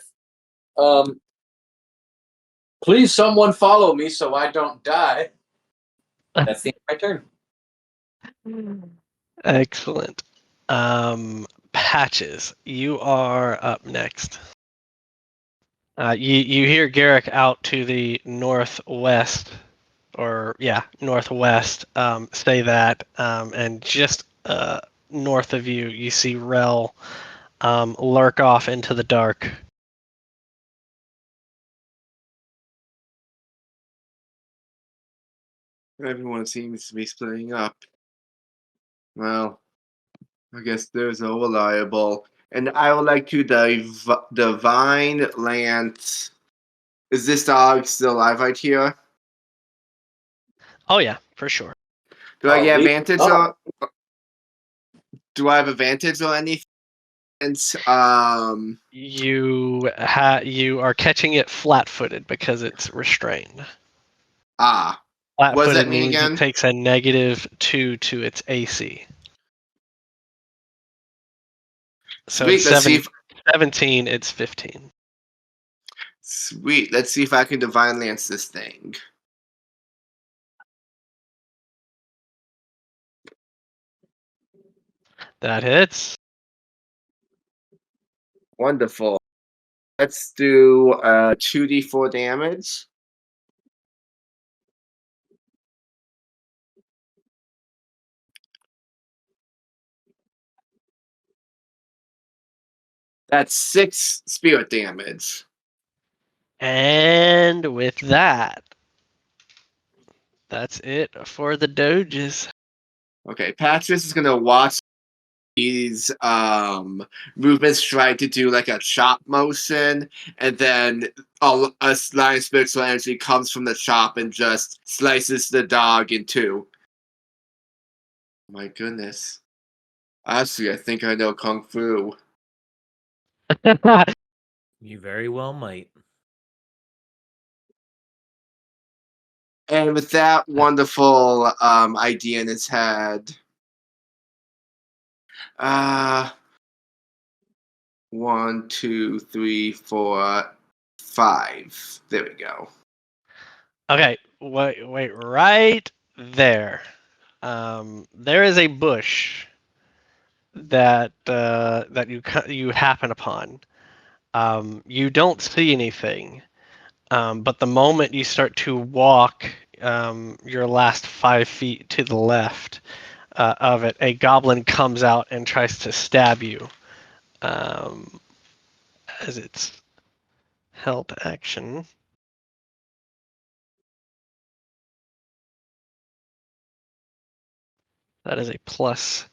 Please, someone follow me so I don't die. That's the end of my turn. Excellent. Patches, you are up next. You hear Garrick out to the northwest, northwest, say that, and just north of you, you see Rel lurk off into the dark. Everyone seems to be splitting up. Well, I guess there's a reliable. And I would like to divine Lance. Is this dog still alive right here? Oh yeah, for sure. Do I get leave- advantage oh. or do I have advantage or anything? You are catching it flat-footed because it's restrained. What does Flat-footed that mean means again? it takes a -2 to its AC. So Sweet, let's see if 17, it's 15. Sweet, let's see if I can divine lance this thing. That hits. Wonderful. Let's do 2d4 damage. That's 6 spirit damage. And with that, that's it for the doges. Okay, Patras is gonna watch these movements, try to do like a chop motion, and then a line of spiritual energy comes from the chop and just slices the dog in two. My goodness. Actually, I think I know Kung Fu. You very well might. And with that wonderful idea in his head, 1, 2, 3, 4, 5. There we go. Okay, wait, right there. There is a bush that you happen upon. You don't see anything, but the moment you start to walk your last 5 feet to the left of it, a goblin comes out and tries to stab you as its held action. That is a +8.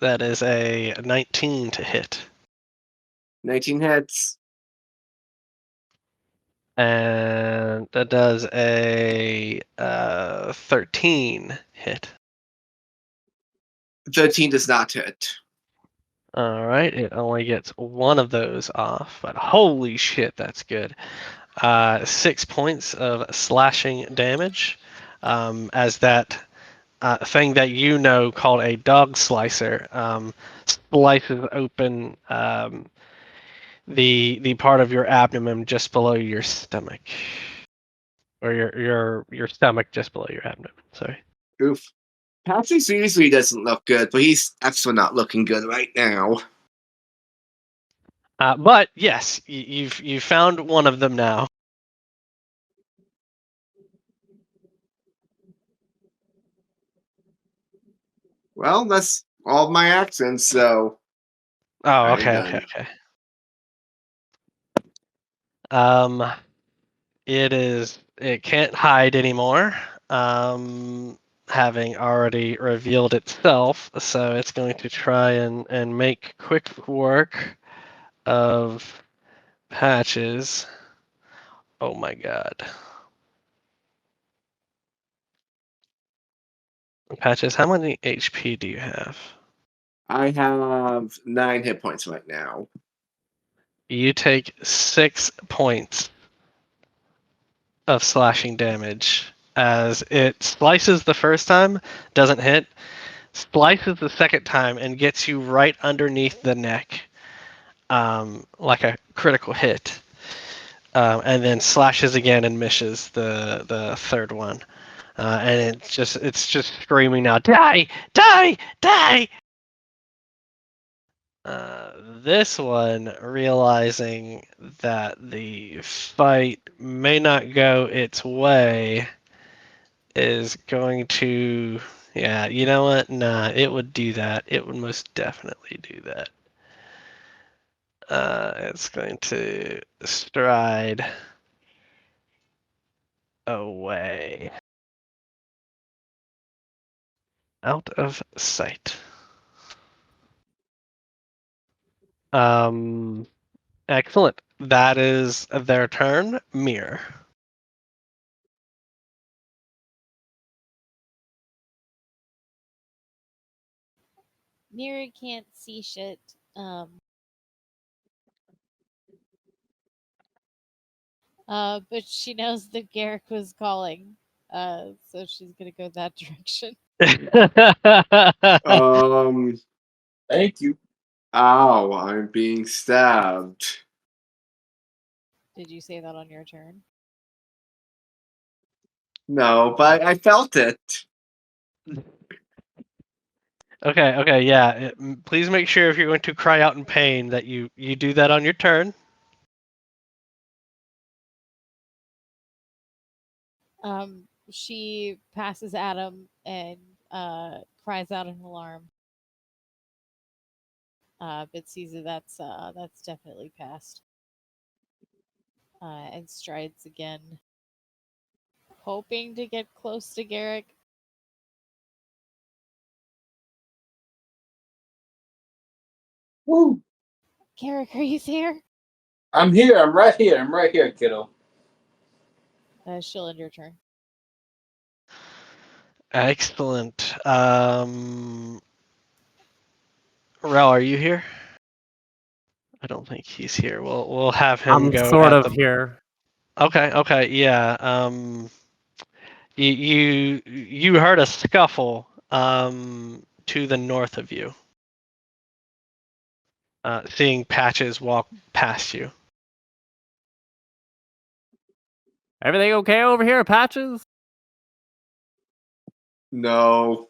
That is a 19 to hit. 19 hits. And that does a 13 hit. 13 does not hit. All right, it only gets one of those off, but holy shit, that's good. 6 points of slashing damage as that thing that you know called a dog slicer slices open the part of your abdomen just below your stomach, or your stomach just below your abdomen. Sorry. Oof. Patrick seriously doesn't look good, but he's actually not looking good right now. But yes, you've found one of them now. Well, that's all my actions, so. Oh, I'm okay, done. okay. It can't hide anymore. Having already revealed itself, so it's going to try and make quick work of Patches. Oh my god. Patches, how many HP do you have? I have 9 hit points right now. You take 6 points of slashing damage as it slices the first time, doesn't hit. slices the second time and gets you right underneath the neck, like a critical hit, and then slashes again and misses the third one, and it's just screaming now, die, die, die. This one, realizing that the fight may not go its way, is going to, yeah, you know what? Nah, it would do that. It would most definitely do that. It's going to stride away. Out of sight. Excellent. That is their turn. Mirror. Mira can't see shit. But she knows that Garrick was calling. So she's gonna go that direction. Thank you. Ow, I'm being stabbed. Did you say that on your turn? No, but I felt it. Okay, yeah. Please make sure if you're going to cry out in pain that you do that on your turn. She passes Adam and cries out in alarm. But sees that that's definitely passed. And strides again, hoping to get close to Garrick. Woo! Garrick, are you there? I'm here. I'm right here. I'm right here, kiddo. She'll end your turn. Excellent. Rel, are you here? I don't think he's here. We'll have him I'm go sort at of the. here. Okay, yeah. You heard a scuffle to the north of you. Seeing Patches walk past you. Everything okay over here, Patches? No.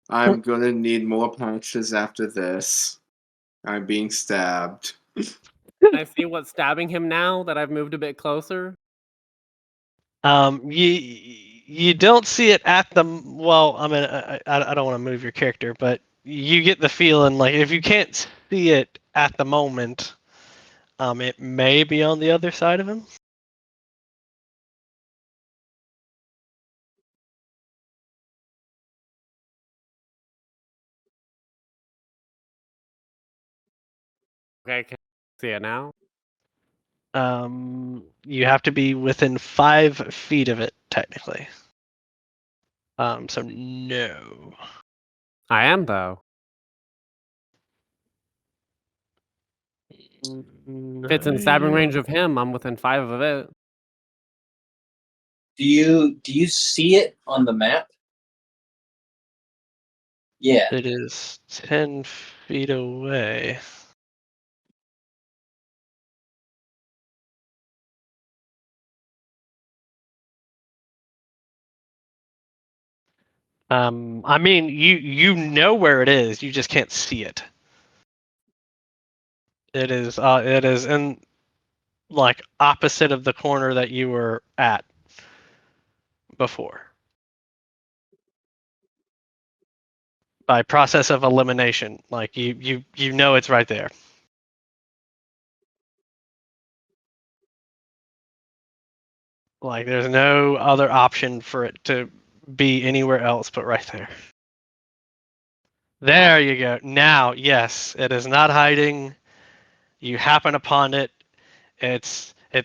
I'm gonna need more patches after this. I'm being stabbed. Can I see what's stabbing him now that I've moved a bit closer? You don't see it at the well. I mean, I don't want to move your character, but you get the feeling like if you can't see it at the moment, it may be on the other side of him. Okay, can I see it now? You have to be within 5 feet of it technically. So no. I am, though. If it's in stabbing range of him, I'm within 5 of it. Do you see it on the map? Yeah. It is 10 feet away. I mean, you know where it is. You just can't see it. It is in like opposite of the corner that you were at before. By process of elimination, like you know it's right there. Like there's no other option for it to be anywhere else but right there. There you go. Now, yes, it is not hiding. You happen upon it. It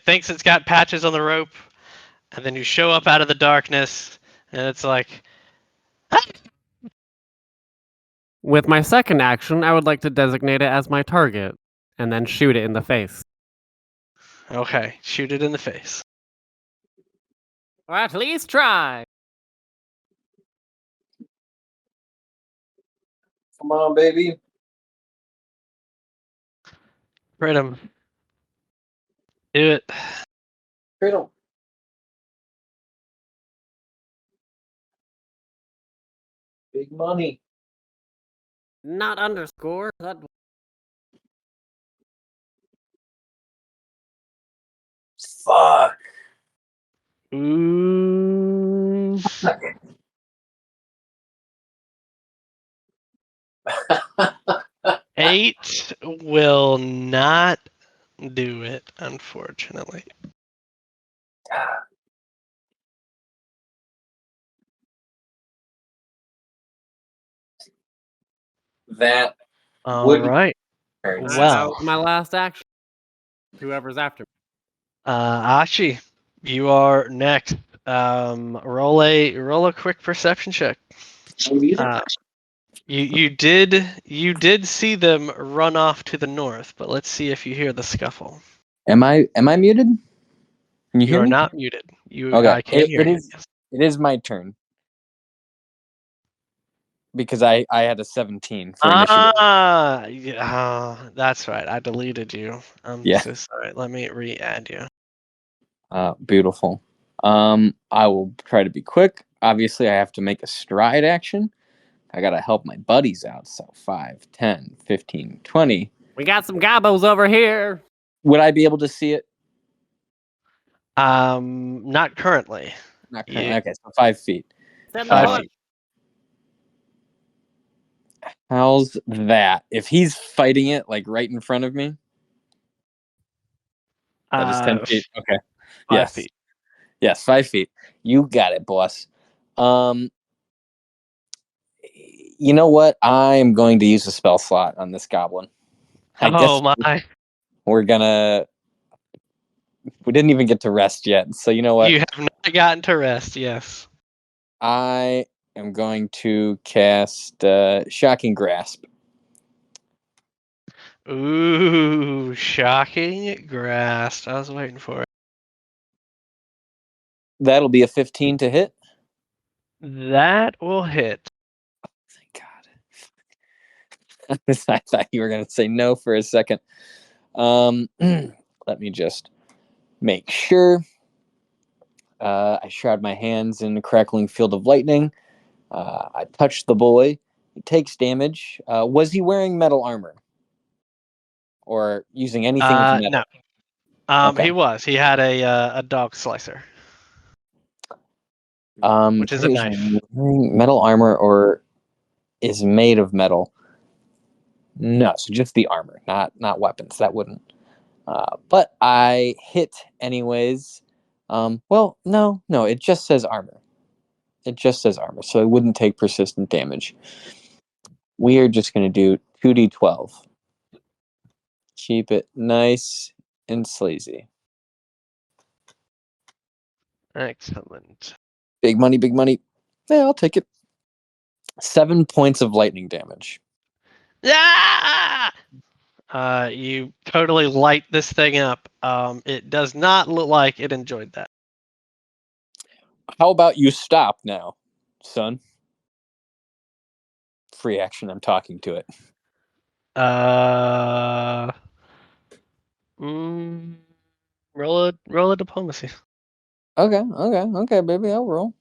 thinks it's got patches on the rope, and then you show up out of the darkness, and it's like, With my second action, I would like to designate it as my target, and then shoot it in the face. okay, shoot it in the face. Or at least try. Come on, baby. Crit him. Do it. Crit him. Big money. Not underscore. That Fuck. Ooh. 8 will not do it, unfortunately. That All would right. hurt. that Well, was my last action. Whoever's after me. Ashi, you are next. Roll a quick perception check. You did see them run off to the north, but let's see if you hear the scuffle. Am I muted? Can you You hear are me? not muted. Okay. I can hear It you. is. It is my turn because I had a 17 for initiative. That's right. I deleted you. I'm Yeah. so sorry. Let me re-add you. Beautiful. I will try to be quick. Obviously, I have to make a stride action. I gotta help my buddies out. So 5, 10, 15, 20. We got some gobos over here. Would I be able to see it? Not currently. Not currently. Okay, so 5 feet. Send the 5 butt. feet. How's that? If he's fighting it like right in front of me, that is 10 feet. Okay. 5 Yes. feet. Yes, 5 feet. You got it, boss. You know what? I am going to use a spell slot on this goblin. I guess My! we're gonna. We didn't even get to rest yet, so you know what? You have not gotten to rest. Yes. I am going to cast Shocking Grasp. Ooh, shocking grasp. I was waiting for it. That'll be a 15 to hit. That will hit. Thank God. I thought you were going to say no for a second. Let me just make sure. I shroud my hands in a crackling field of lightning. I touch the boy. He takes damage. Was he wearing metal armor? Or using anything with metal? No. Okay. He was. He had a dog slicer, which is a He's knife. wearing metal armor or is made of metal. No, so just the armor, not weapons. That wouldn't. But I hit anyways. Well, no, it just says armor. It just says armor, so it wouldn't take persistent damage. We are just going to do 2d12. Keep it nice and sleazy. Excellent. Big money, big money. Yeah, I'll take it. 7 points of lightning damage. Yeah. You totally light this thing up. It does not look like it enjoyed that. How about you stop now, son? Free action, I'm talking to it. Roll a diplomacy. Okay, baby, I'll roll.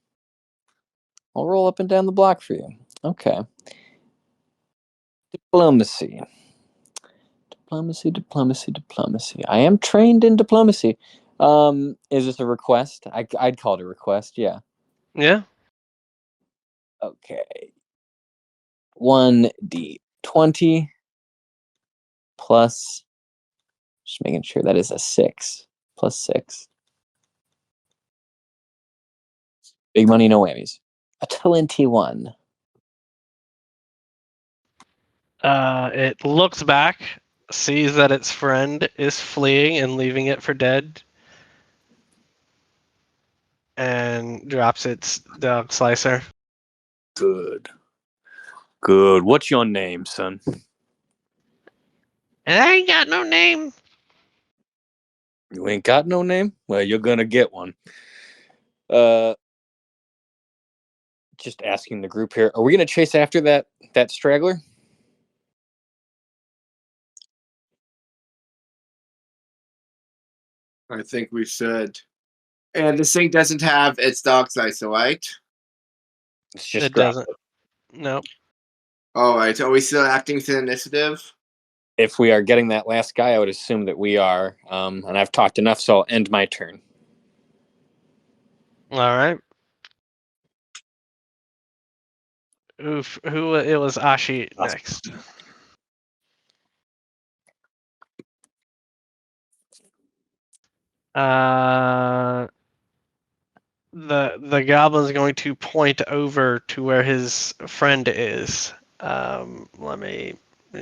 I'll roll up and down the block for you. Okay. Diplomacy. I am trained in diplomacy. Is this a request? I'd call it a request, yeah. Yeah. Okay. 1d20 plus, just making sure that is a 6 plus 6. Big money, no whammies. A 21. It looks back, sees that its friend is fleeing and leaving it for dead, and drops its dog slicer. Good. What's your name, son? And I ain't got no name. You ain't got no name? Well, you're gonna get one. Just asking the group here. Are we gonna chase after that straggler? I think we should. And this thing doesn't have its dark side, so right? It's just It grab. doesn't. Nope. All right. Are we still acting to initiative? If we are getting that last guy, I would assume that we are. And I've talked enough, so I'll end my turn. All right. Oof. Who? It was Ashi next. The goblin's going to point over to where his friend is. Let me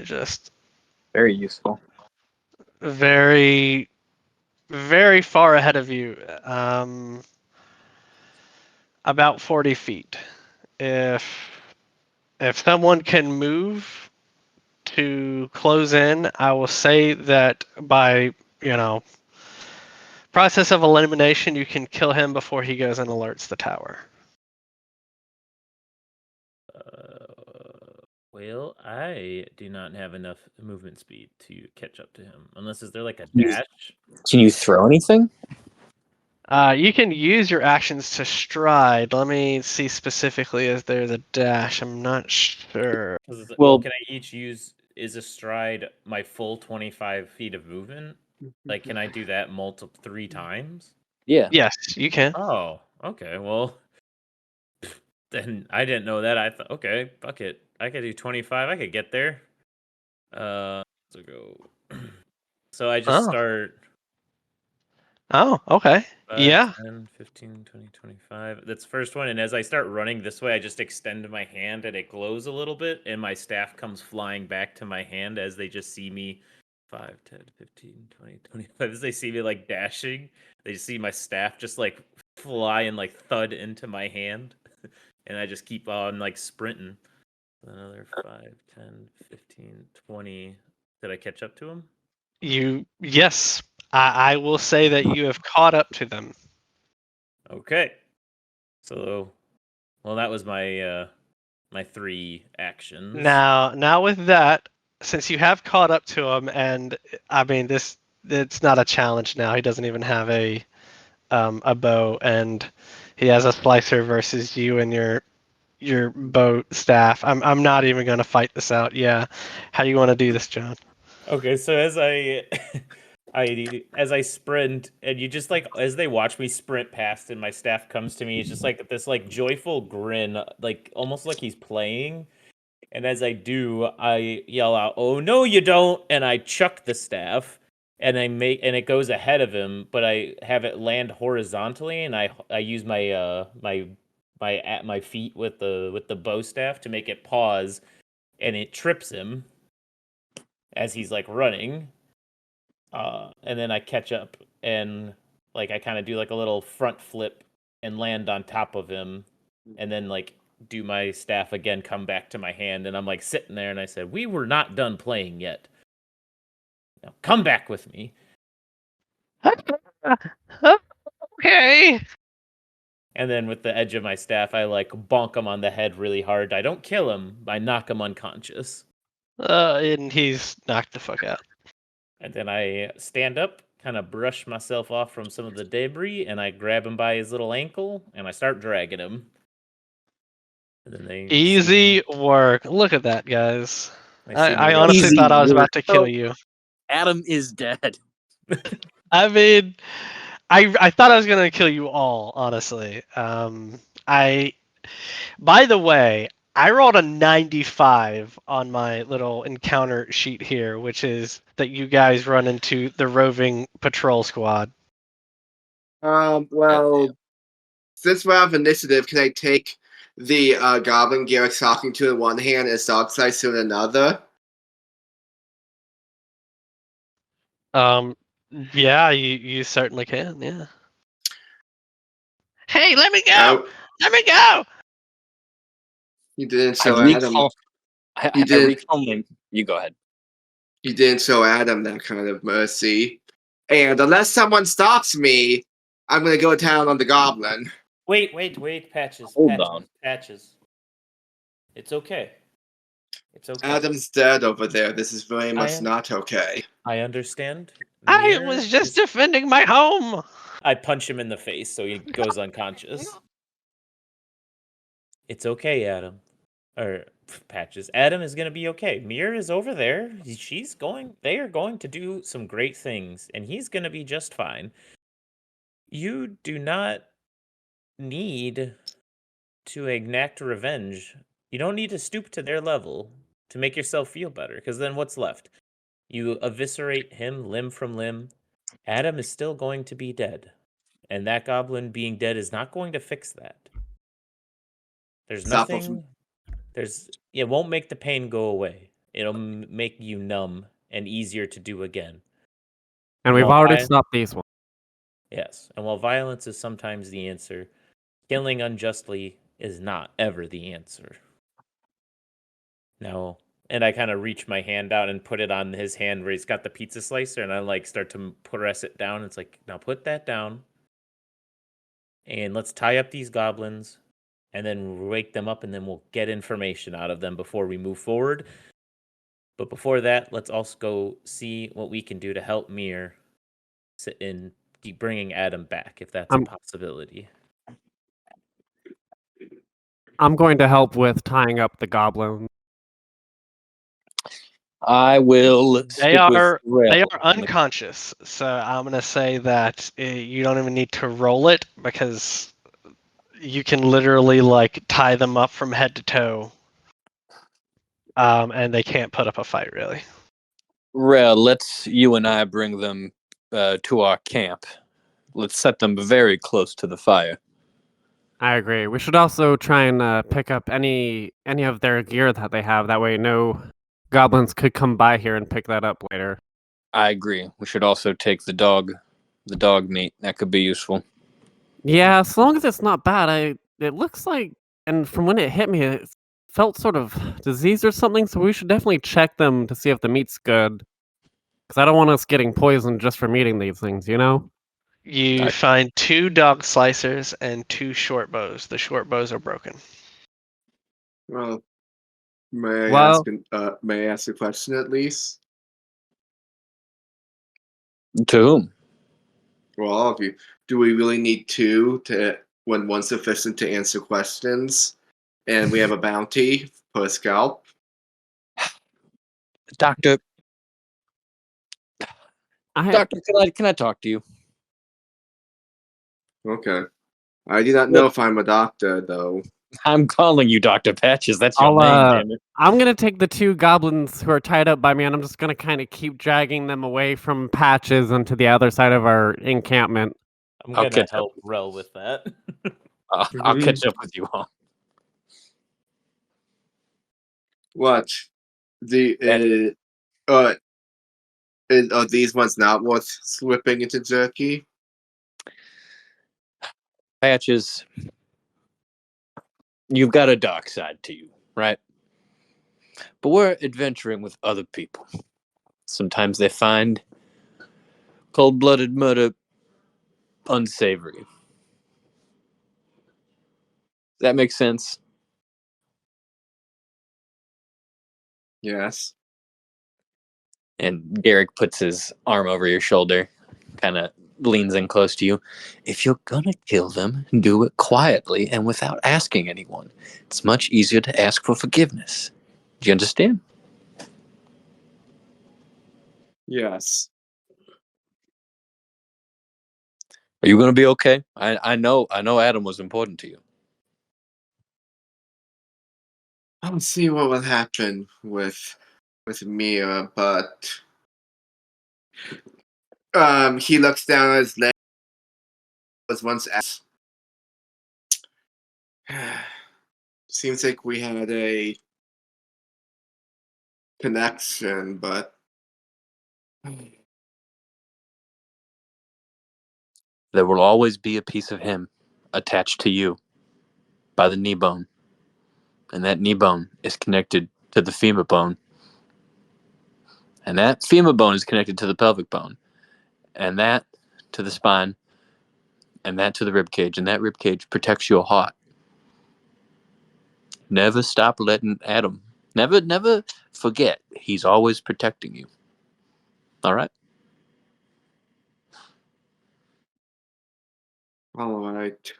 just Very useful. very, very far ahead of you. About 40 feet. If someone can move to close in, I will say that by process of elimination, you can kill him before he goes and alerts the tower. Well, I do not have enough movement speed to catch up to him. Unless is there like a You- dash? Can you throw anything? You can use your actions to stride. Let me see specifically if there's a dash. I'm not sure. Well- Can I each use is a stride my full 25 feet of movement? Like, can I do that 3 times? Yeah. Yes, you can. Oh, okay. Well, then I didn't know that. I thought, okay, fuck it. I could do 25. I could get there. So go. So I just Oh. start Oh, okay. 5, Yeah. 10, 15, 20, 25. That's the first one. And as I start running this way, I just extend my hand and it glows a little bit. And my staff comes flying back to my hand as they just see me 5, 10, 15, 20, 25. As they see me like dashing, they just see my staff just like fly and like thud into my hand. And I just keep on like sprinting. Another 5, 10, 15, 20. Did I catch up to him? Yes. I will say that you have caught up to them. Okay. So, well, that was my my 3 actions. Now with that, since you have caught up to him, and I mean it's not a challenge now. He doesn't even have a bow, and he has a slicer versus you and your bow staff. I'm not even gonna fight this out. Yeah, how do you want to do this, John? Okay, so as I as I sprint, and you just like as they watch me sprint past, and my staff comes to me, it's just like this like joyful grin, like almost like he's playing. And as I do, I yell out, "Oh no, you don't!" And I chuck the staff, and it goes ahead of him, but I have it land horizontally, and I use my my feet with the bow staff to make it pause, and it trips him as he's like running. And then I catch up and like I kind of do like a little front flip and land on top of him, and then like do my staff again, come back to my hand, and I'm like sitting there, and I said, "We were not done playing yet. Now come back with me." Okay. And then with the edge of my staff, I like bonk him on the head really hard. I don't kill him, I knock him unconscious. And he's knocked the fuck out. And then I stand up, kind of brush myself off from some of the debris, and I grab him by his little ankle, and I start dragging him. And then they Easy work. Look at that, guys. see I me honestly Easy thought I was work. about to kill you. Adam is dead. I mean, I thought I was gonna kill you all, honestly. By the way, I rolled a 95 on my little encounter sheet here, which is that you guys run into the roving patrol squad. Well, since we have initiative, can I take the goblin Garrett's talking to in one hand and his dog slicer in another? Yeah, you certainly can. Yeah. Hey, let me go! Oh, Let me go! you didn't I show Adam. recall. You I did. recall my. You go ahead. You didn't show Adam that kind of mercy. And unless someone stops me, I'm gonna go down on the goblin. Wait, Patches. Hold on. Patches. It's okay. It's okay. Adam's dead over there. This is very much am- not okay. I understand. I Mir was just is- defending my home. I punch him in the face so he goes unconscious. It's okay, Adam. Or Patches. Adam is gonna be okay. Mir is over there. They are going to do some great things, and he's gonna be just fine. You do not need to enact revenge. You don't need to stoop to their level to make yourself feel better, because then what's left? You eviscerate him limb from limb. Adam is still going to be dead. And that goblin being dead is not going to fix that. There's Stop him nothing. It won't make the pain go away. It'll make you numb and easier to do again. And we've While already vi- stopped these ones. Yes, and while violence is sometimes the answer, killing unjustly is not ever the answer. No. And I kind of reach my hand out and put it on his hand where he's got the pizza slicer, and I like start to press it down. It's like, now put that down, and let's tie up these goblins, and then wake them up, and then we'll get information out of them before we move forward. But before that, let's also go see what we can do to help Mir sit in keep bringing Adam back, if that's a possibility. I'm going to help with tying up the goblin. I will They stick are with they Rel. are unconscious, so I'm gonna say that you don't even need to roll it because you can literally like tie them up from head to toe, and they can't put up a fight really. Rel, let's you and I bring them to our camp. Let's set them very close to the fire. I agree. We should also try and pick up any of their gear that they have. That way, no goblins could come by here and pick that up later. I agree. We should also take the dog meat. That could be useful. Yeah, as long as it's not bad. It looks like, and from when it hit me, it felt sort of diseased or something. So we should definitely check them to see if the meat's good. Because I don't want us getting poisoned just from eating these things, you know? You find 2 dog slicers and 2 short bows. The short bows are broken. Well, may I Well- ask a question at least? To whom? Well, all of you. Do we really need 2 to when one's sufficient to answer questions? And we have a bounty per scalp. Doctor, I Doctor, can I talk to you? Okay. I do not know if I'm a doctor though. I'm calling you Dr. Patches. That's your I'll, name, damn it. I'm gonna take the 2 goblins who are tied up by me, and I'm just gonna kind of keep dragging them away from Patches onto the other side of our encampment. I'm I'll gonna catch up. help Rel with that. I'll catch up with you all. What? Are these ones not worth slipping into jerky? Patches, you've got a dark side to you, right? But we're adventuring with other people. Sometimes they find cold-blooded murder unsavory. That makes sense. Yes. And Garrick puts his arm over your shoulder, kind of leans in close to you. If you're gonna kill them, do it quietly and without asking anyone. It's much easier to ask for forgiveness. Do you understand? Yes. Are you gonna be okay? I know Adam was important to you. I'll see what will happen with Mia, but he looks down at his leg. Was once asked. Seems like we had a connection, but There will always be a piece of him attached to you by the knee bone. And that knee bone is connected to the femur bone. And that femur bone is connected to the pelvic bone. And that to the spine. And that to the rib cage. And that rib cage protects your heart. Never stop letting Adam. Never forget. He's always protecting you. All right? All right.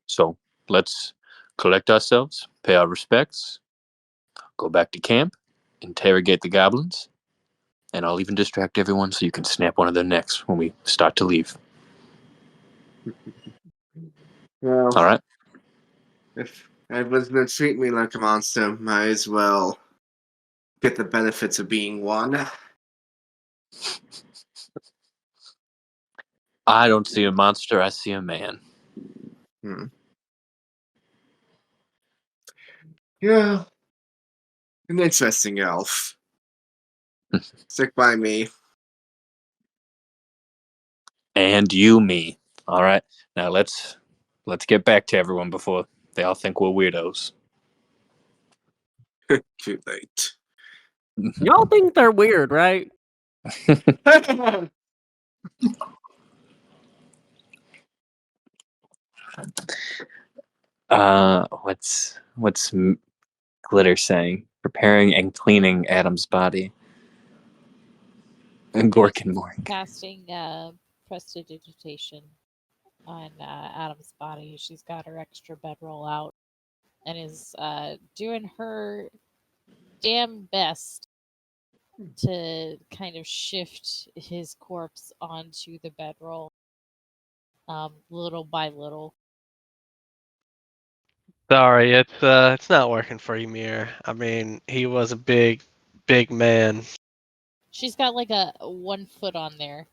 So let's collect ourselves, pay our respects, go back to camp, interrogate the goblins, and I'll even distract everyone so you can snap one of their necks when we start to leave. Well, All right? if everyone's gonna treat me like a monster, might as well get the benefits of being one. I don't see a monster, I see a man. Yeah, an interesting elf. Stick by me. And you, me. All right. Now let's get back to everyone before they all think we're weirdos. Too late. Y'all think they're weird, right? What's Glitter saying? Preparing and cleaning Adam's body. And Gork and Mork. Casting prestidigitation on Adam's body. She's got her extra bedroll out and is doing her damn best to kind of shift his corpse onto the bedroll, little by little. Sorry, it's not working for you, Mir. I mean, he was a big man. She's got like a 1 foot on there.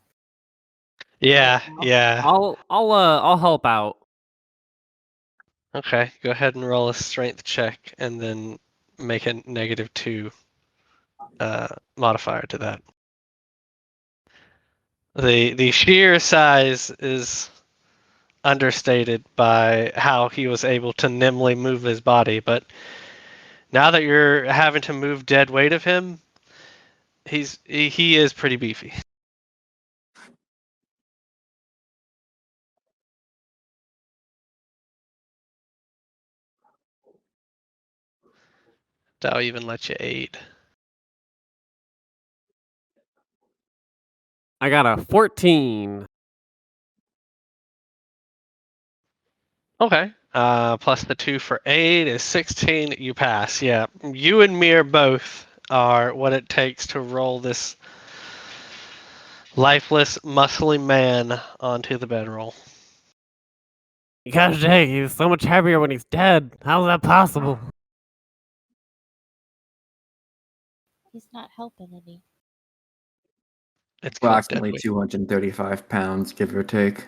Yeah, yeah. I'll help out. Okay, go ahead and roll a strength check, and then make a -2 modifier to that. The sheer size is understated by how he was able to nimbly move his body, but now that you're having to move dead weight of him, he is pretty beefy. I'll even let you aid. I got a 14. Okay. Plus the 2 for aid is 16. You pass. Yeah. You and Mir both are what it takes to roll this lifeless, muscly man onto the bedroll. Gosh dang, he's so much heavier when he's dead. How's that possible? He's not helping any. It's called dead Approximately weight. 235 pounds, give or take.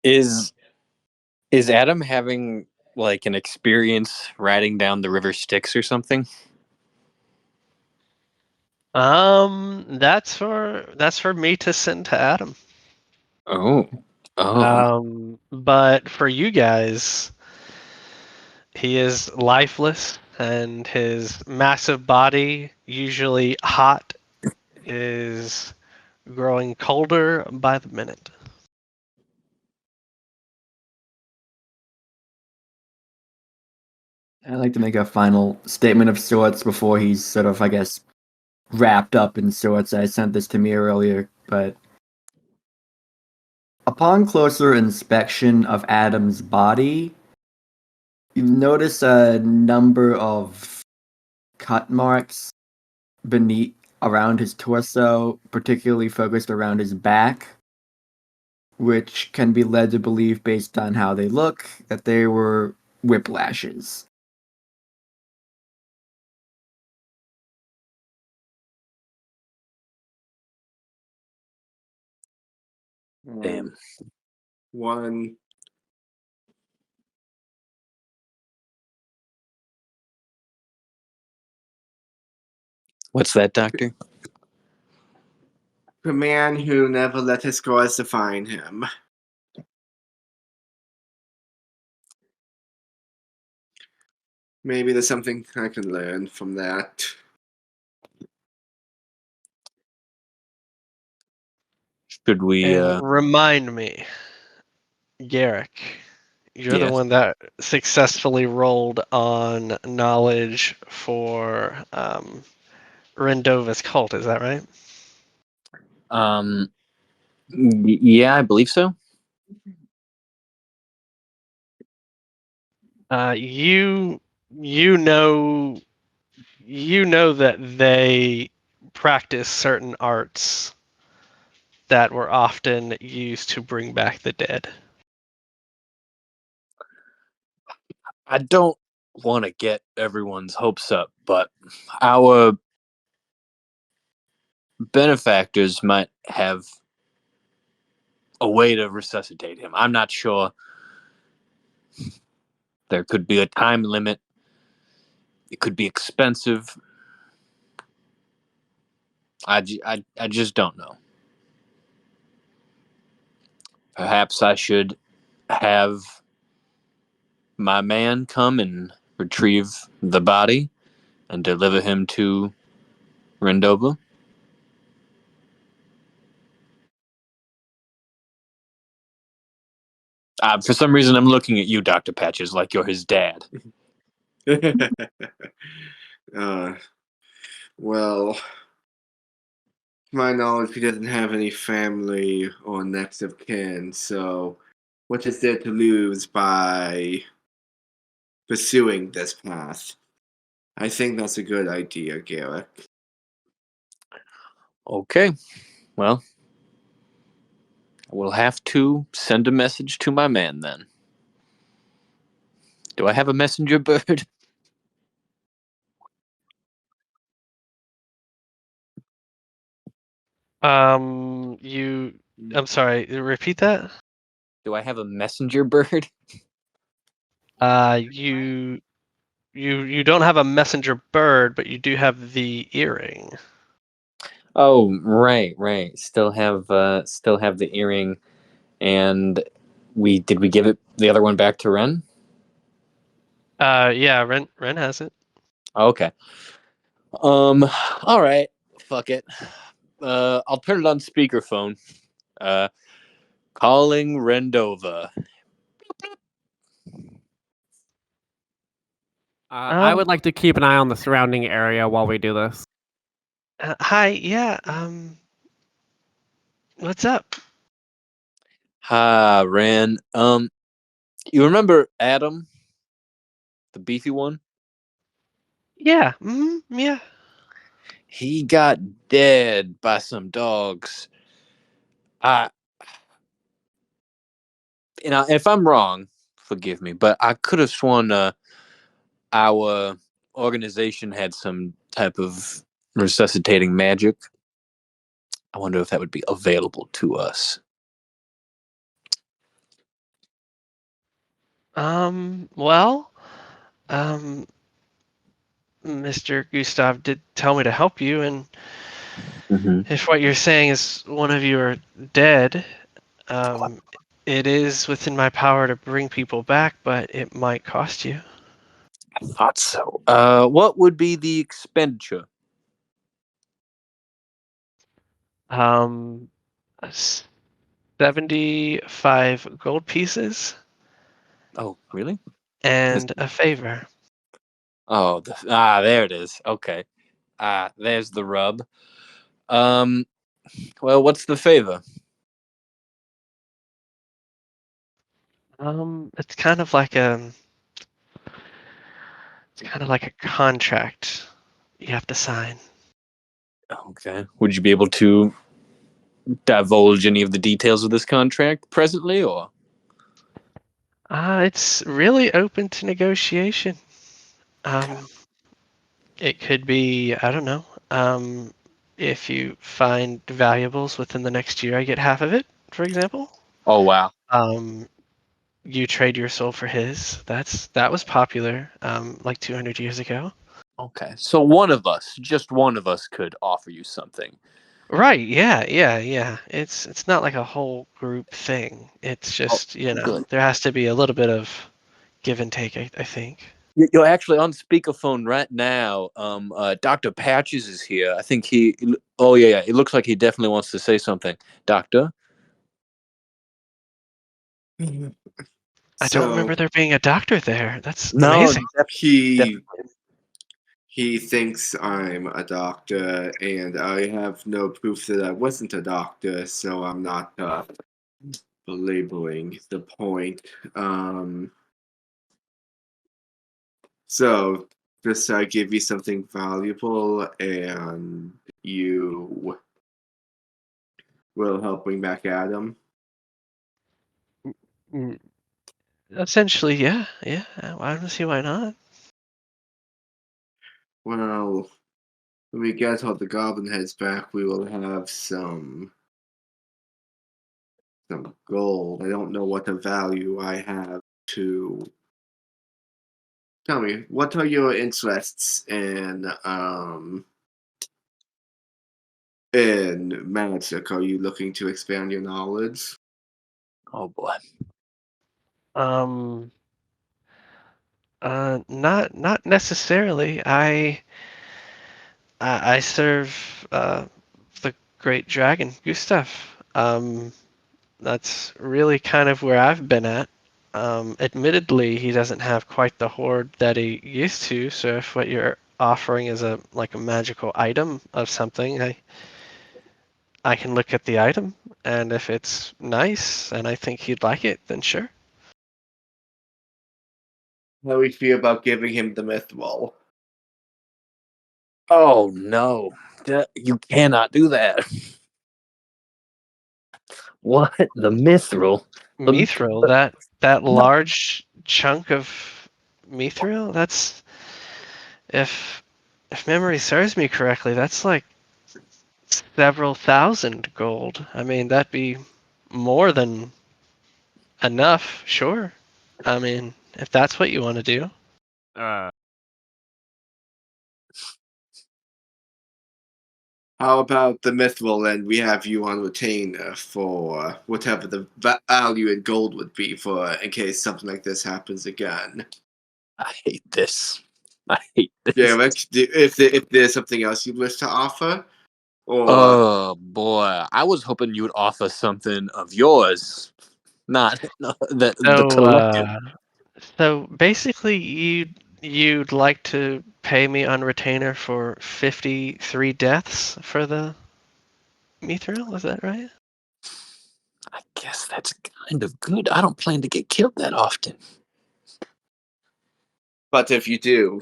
Is Adam having like an experience riding down the river Styx or something? That's for me to send to Adam. Oh. But for you guys, he is lifeless, and his massive body, usually hot, is growing colder by the minute. I'd like to make a final statement of sorts before he's sort of, I guess, wrapped up in sorts. I sent this to me earlier, but upon closer inspection of Adam's body, you notice a number of cut marks beneath around his torso, particularly focused around his back, which can be led to believe, based on how they look, that they were whiplashes. Damn. One. What's that, Doctor? The man who never let his scars define him. Maybe there's something I can learn from that. Should we And remind me, Garrick, you're the Yes. one that successfully rolled on knowledge for Rendova's cult, is that right? Yeah, I believe so. You know that they practice certain arts that were often used to bring back the dead. I don't want to get everyone's hopes up, but our benefactors might have a way to resuscitate him. I'm not sure. There could be a time limit. It could be expensive. I just don't know. Perhaps I should have my man come and retrieve the body and deliver him to Rendova. For some reason, I'm looking at you, Dr. Patches, like you're his dad. Well, to my knowledge, he doesn't have any family or next of kin, so what is there to lose by pursuing this path? I think that's a good idea, Garrick. Okay, well, we'll have to send a message to my man then. Do I have a messenger bird? I'm sorry, repeat that? Do I have a messenger bird? You don't have a messenger bird, but you do have the earring. Oh, right. Still have the earring, and we give it the other one back to Ren? Yeah, Ren has it. Okay. All right. Fuck it. I'll turn it on speakerphone. Calling Rendova. I would like to keep an eye on the surrounding area while we do this. Hi, yeah, what's up? Hi, Ren. You remember Adam, the beefy one? Yeah, yeah. He got dead by some dogs. I, if I'm wrong, forgive me, but I could have sworn our organization had some type of resuscitating magic. I wonder if that would be available to us. Well, um, Mr. Gustav did tell me to help you, and if what you're saying is one of you are dead, um, it is within my power to bring people back, but it might cost you. I thought so. What would be the expenditure? Um, 75 gold pieces Oh, really? and a favor. Oh, there it is. Okay. There's the rub. Um, well, what's the favor? It's kind of like a contract you have to sign. Okay. Would you be able to divulge any of the details of this contract presently, or? It's really open to negotiation. It could be, I don't know. If you find valuables within the next year, I get half of it, for example. Oh, wow. You trade your soul for his. That was popular, like 200 years ago. Okay. So just one of us could offer you something. Right, yeah. It's not like a whole group thing. It's just, good. there has to be a little bit of give and take, I think. You're actually on speakerphone right now. Dr. Patches is here. I think he. Oh yeah. It looks like he definitely wants to say something. Doctor. I don't So remember there being a doctor there. That's No, amazing. he definitely. He thinks I'm a doctor, and I have no proof that I wasn't a doctor, so I'm not belaboring the point. So, just give you something valuable, and you will help bring back Adam. Mm, essentially, yeah. I don't see why not. Well, when we get all the goblin heads back, we will have some gold. I don't know what the value I have to. Tell me, what are your interests in magic? Are you looking to expand your knowledge? Oh boy. Um, not necessarily. I serve the great dragon, Gustav. That's really kind of where I've been at. Admittedly, he doesn't have quite the hoard that he used to, so if what you're offering is a magical item of something, I can look at the item, and if it's nice and I think he'd like it, then sure. How do we feel about giving him the mithril? Oh no. You cannot do that. What? The mithril? Mithril, that large chunk of mithril, that's if memory serves me correctly, that's like several thousand gold. I mean, that'd be more than enough, sure. I mean, if that's what you want to do. How about the mithril, and we have you on retainer for whatever the value in gold would be for in case something like this happens again? I hate this. I hate this. Yeah, if there's something else you'd wish to offer, or Oh boy. I was hoping you would offer something of yours. Not the collective. So basically, you'd like to pay me on retainer for 53 deaths for the mithril, is that right? I guess that's kind of good. I don't plan to get killed that often. but if you do,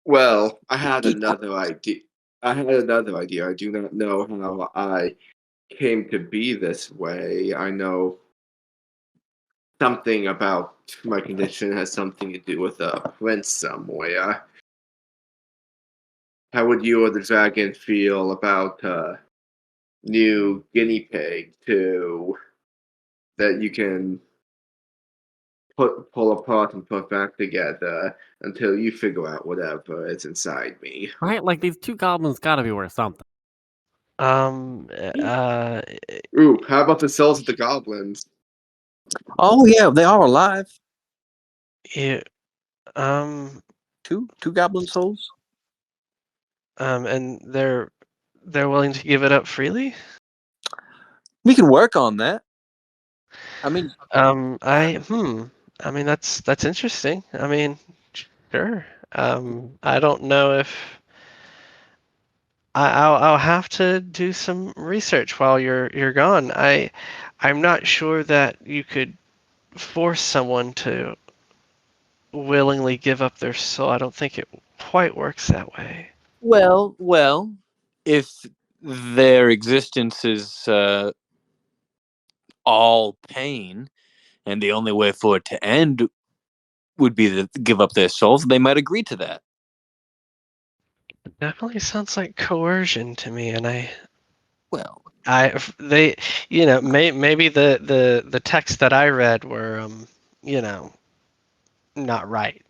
well, I had another idea. I do not know how I came to be this way. I know something about my condition has something to do with a prince somewhere. How would you or the dragon feel about a new guinea pig that you can pull apart and put back together until you figure out whatever is inside me? Right? Like these two goblins gotta be worth something. Um, uh, Ooh, how about the souls of the goblins? Oh yeah, they are alive. yeah, um, Two goblin souls. and they're willing to give it up freely? We can work on that. I mean, I mean that's interesting. I mean, sure. I don't know if I'll have to do some research while you're gone. I'm not sure that you could force someone to willingly give up their soul. I don't think it quite works that way. well, if their existence is all pain, and the only way for it to end would be to give up their souls, they might agree to that. It definitely sounds like coercion to me, and Well, they, maybe the text that I read were, not right.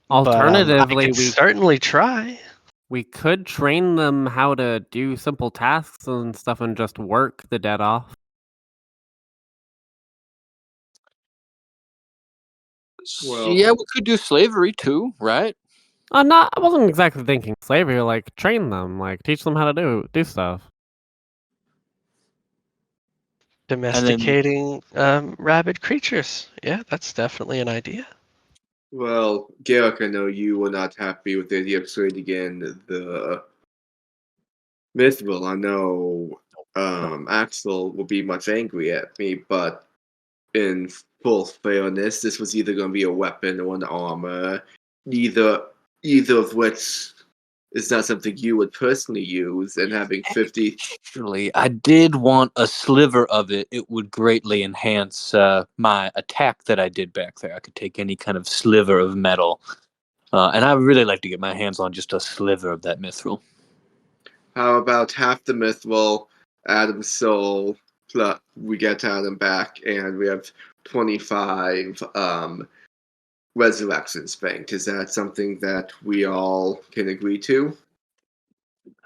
But I Alternatively, could certainly try. we could train them how to do simple tasks and stuff and just work the dead off. Well, yeah, we could do slavery too, right? I wasn't exactly thinking slavery, like train them, like teach them how to do stuff. Domesticating rabid creatures. Yeah, that's definitely an idea. Well, Garrick, I know you were not happy with the idea of trading in the Mithril. I know Axel will be much angry at me, but in full fairness, this was either going to be a weapon or an armor. Either of which is not something you would personally use, and having 50. Actually, I did want a sliver of it. It would greatly enhance my attack that I did back there. I could take any kind of sliver of metal. And I would really like to get my hands on just a sliver of that mithril. How about half the Mithril, Adam's soul, plus we get Adam back, and we have 25 resurrections banked. Is that something that we all can agree to?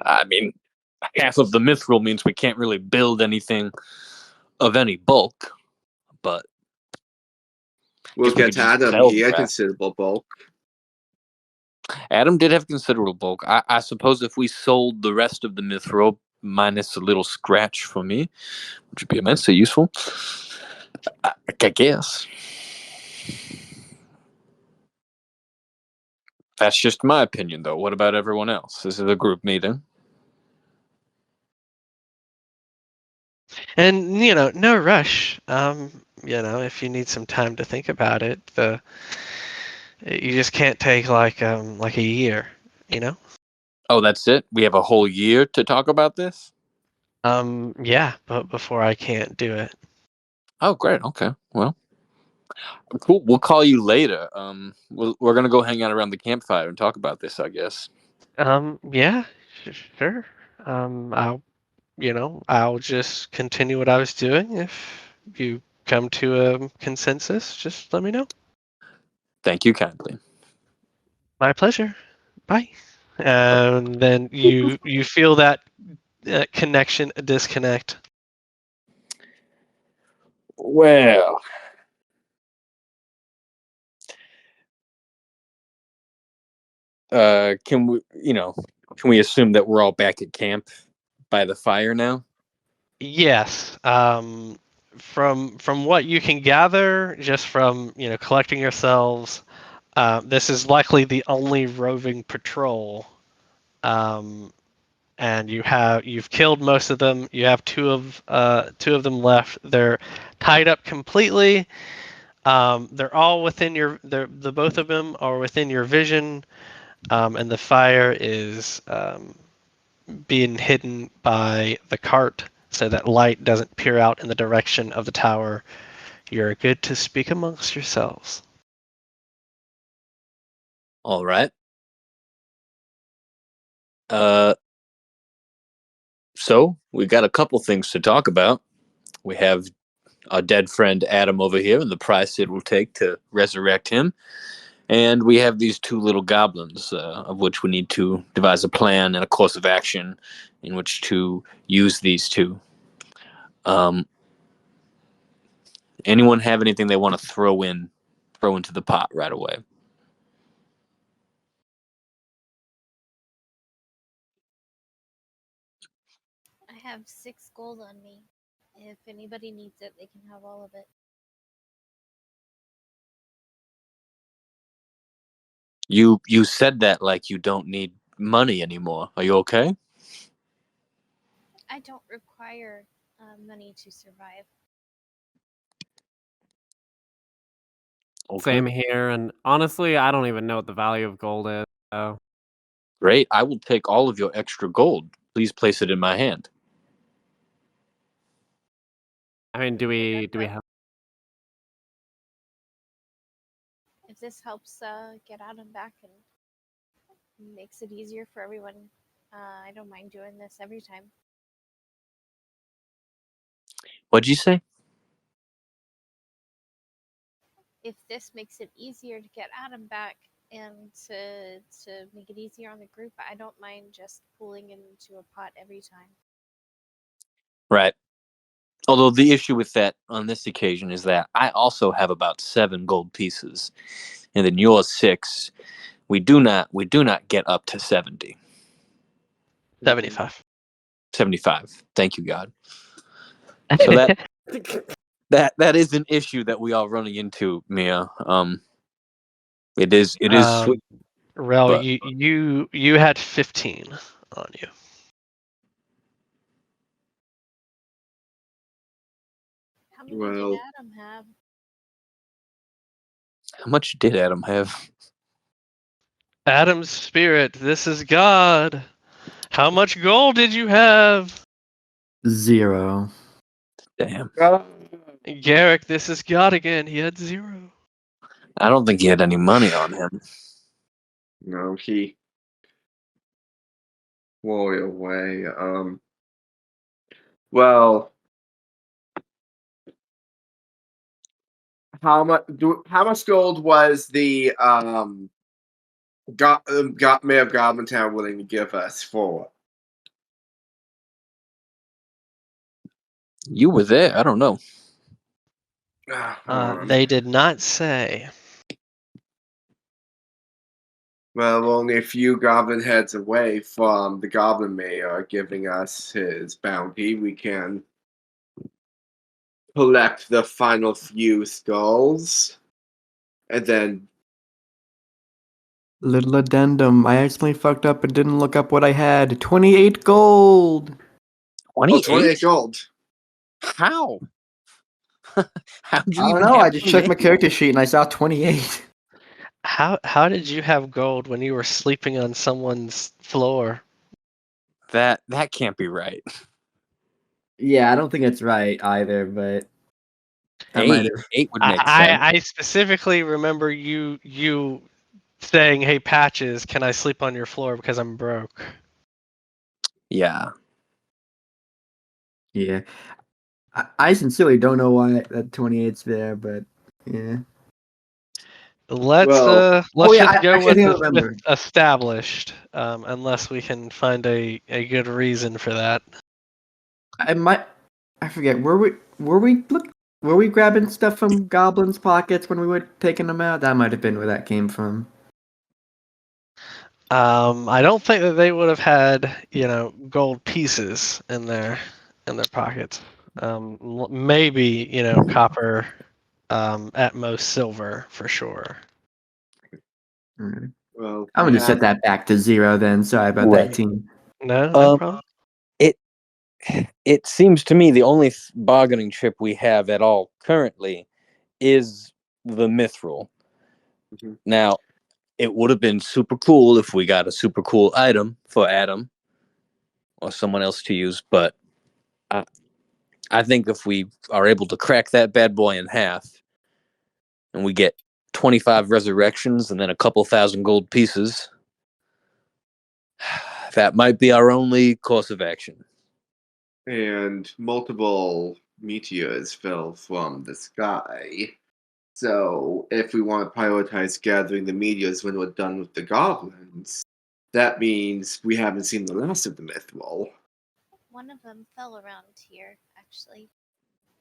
I mean, half of the mithril means we can't really build anything of any bulk, but We'll guess we get could just Adam. sell He the had rest. considerable bulk. Adam did have considerable bulk. I suppose if we sold the rest of the mithril minus a little scratch for me, which would be immensely useful, I guess. That's just my opinion, though. What about everyone else? This is a group meeting. And no rush. If you need some time to think about it, you just can't take like a year. Oh, that's it? We have a whole year to talk about this? Yeah, but before I can't do it. Oh, great. Okay. Well, cool. We'll call you later. We're gonna go hang out around the campfire and talk about this, I guess. Yeah, sure. I'll just continue what I was doing. If you come to a consensus, just let me know. Thank you kindly. My pleasure. Bye. And then you feel that connection disconnect. Well, can we assume that we're all back at camp by the fire now? Yes. From what you can gather, just from collecting yourselves, this is likely the only roving patrol. And you've killed most of them. You have two of them left. They're tied up completely. They're all within the both of them are within your vision, and the fire is being hidden by the cart so that light doesn't peer out in the direction of the tower. You're good to speak amongst yourselves. All right. So we got a couple things to talk about. We have our dead friend Adam over here and the price it will take to resurrect him. And we have these two little goblins, of which we need to devise a plan and a course of action in which to use these two. Anyone have anything they want to throw into the pot right away? I have 6 gold on me. If anybody needs it, they can have all of it. You said that like you don't need money anymore. Are you okay? I don't require money to survive. Okay. Same here, and honestly, I don't even know what the value of gold is. So Great. I will take all of your extra gold. Please place it in my hand. I mean, do we have? If this helps get Adam back and makes it easier for everyone, I don't mind doing this every time. What'd you say? If this makes it easier to get Adam back and to make it easier on the group, I don't mind just pulling into a pot every time. Right. Although the issue with that on this occasion is that I also have about 7 gold pieces, and then yours 6. We do not get up to 70. 75. 75. Thank you, God. So that is an issue that we are running into, Mia. It is sweet. Rel, but- you had 15 on you. How many Well- did Adam have? How much did Adam have? Adam's spirit, this is God. How much gold did you have? 0. Damn. Garrick, this is God again. He had 0. I don't think he had any money on him. No, he flew away. Well, how much gold was the Mayor of Goblin Town willing to give us for? You were there. I don't know. They did not say. Well, only a few goblin heads away from the Goblin Mayor giving us his bounty, we can collect the final few skulls, and then Little addendum. I accidentally fucked up and didn't look up what I had. 28 gold. 28 gold. How? How'd you I don't even know. have I just checked my 28? character sheet and I saw 28. How did you have gold when you were sleeping on someone's floor? That can't be right. Yeah, I don't think it's right either, but I might have. 8 would make sense. I specifically remember you saying, "Hey, Patches, can I sleep on your floor because I'm broke?" Yeah. Yeah. I sincerely don't know why that 28's there, but yeah. Let's Well- let's yeah, just go actually, I think I with remember. established, unless we can find a good reason for that. I forget. Were we grabbing stuff from goblins' pockets when we were taking them out? That might have been where that came from. I don't think that they would have had, gold pieces in their pockets. Maybe, copper, at most silver for sure. Alright. Well, I'm gonna set that back to 0 then. Sorry about Right. that, team. No problem. It seems to me the only bargaining chip we have at all currently is the mithril. Mhm. Now, it would have been super cool if we got a super cool item for Adam or someone else to use, but I think if we are able to crack that bad boy in half and we get 25 resurrections and then a couple thousand gold pieces, that might be our only course of action. And multiple meteors fell from the sky. So, if we want to prioritize gathering the meteors when we're done with the goblins, that means we haven't seen the last of the mithril. One of them fell around here, actually.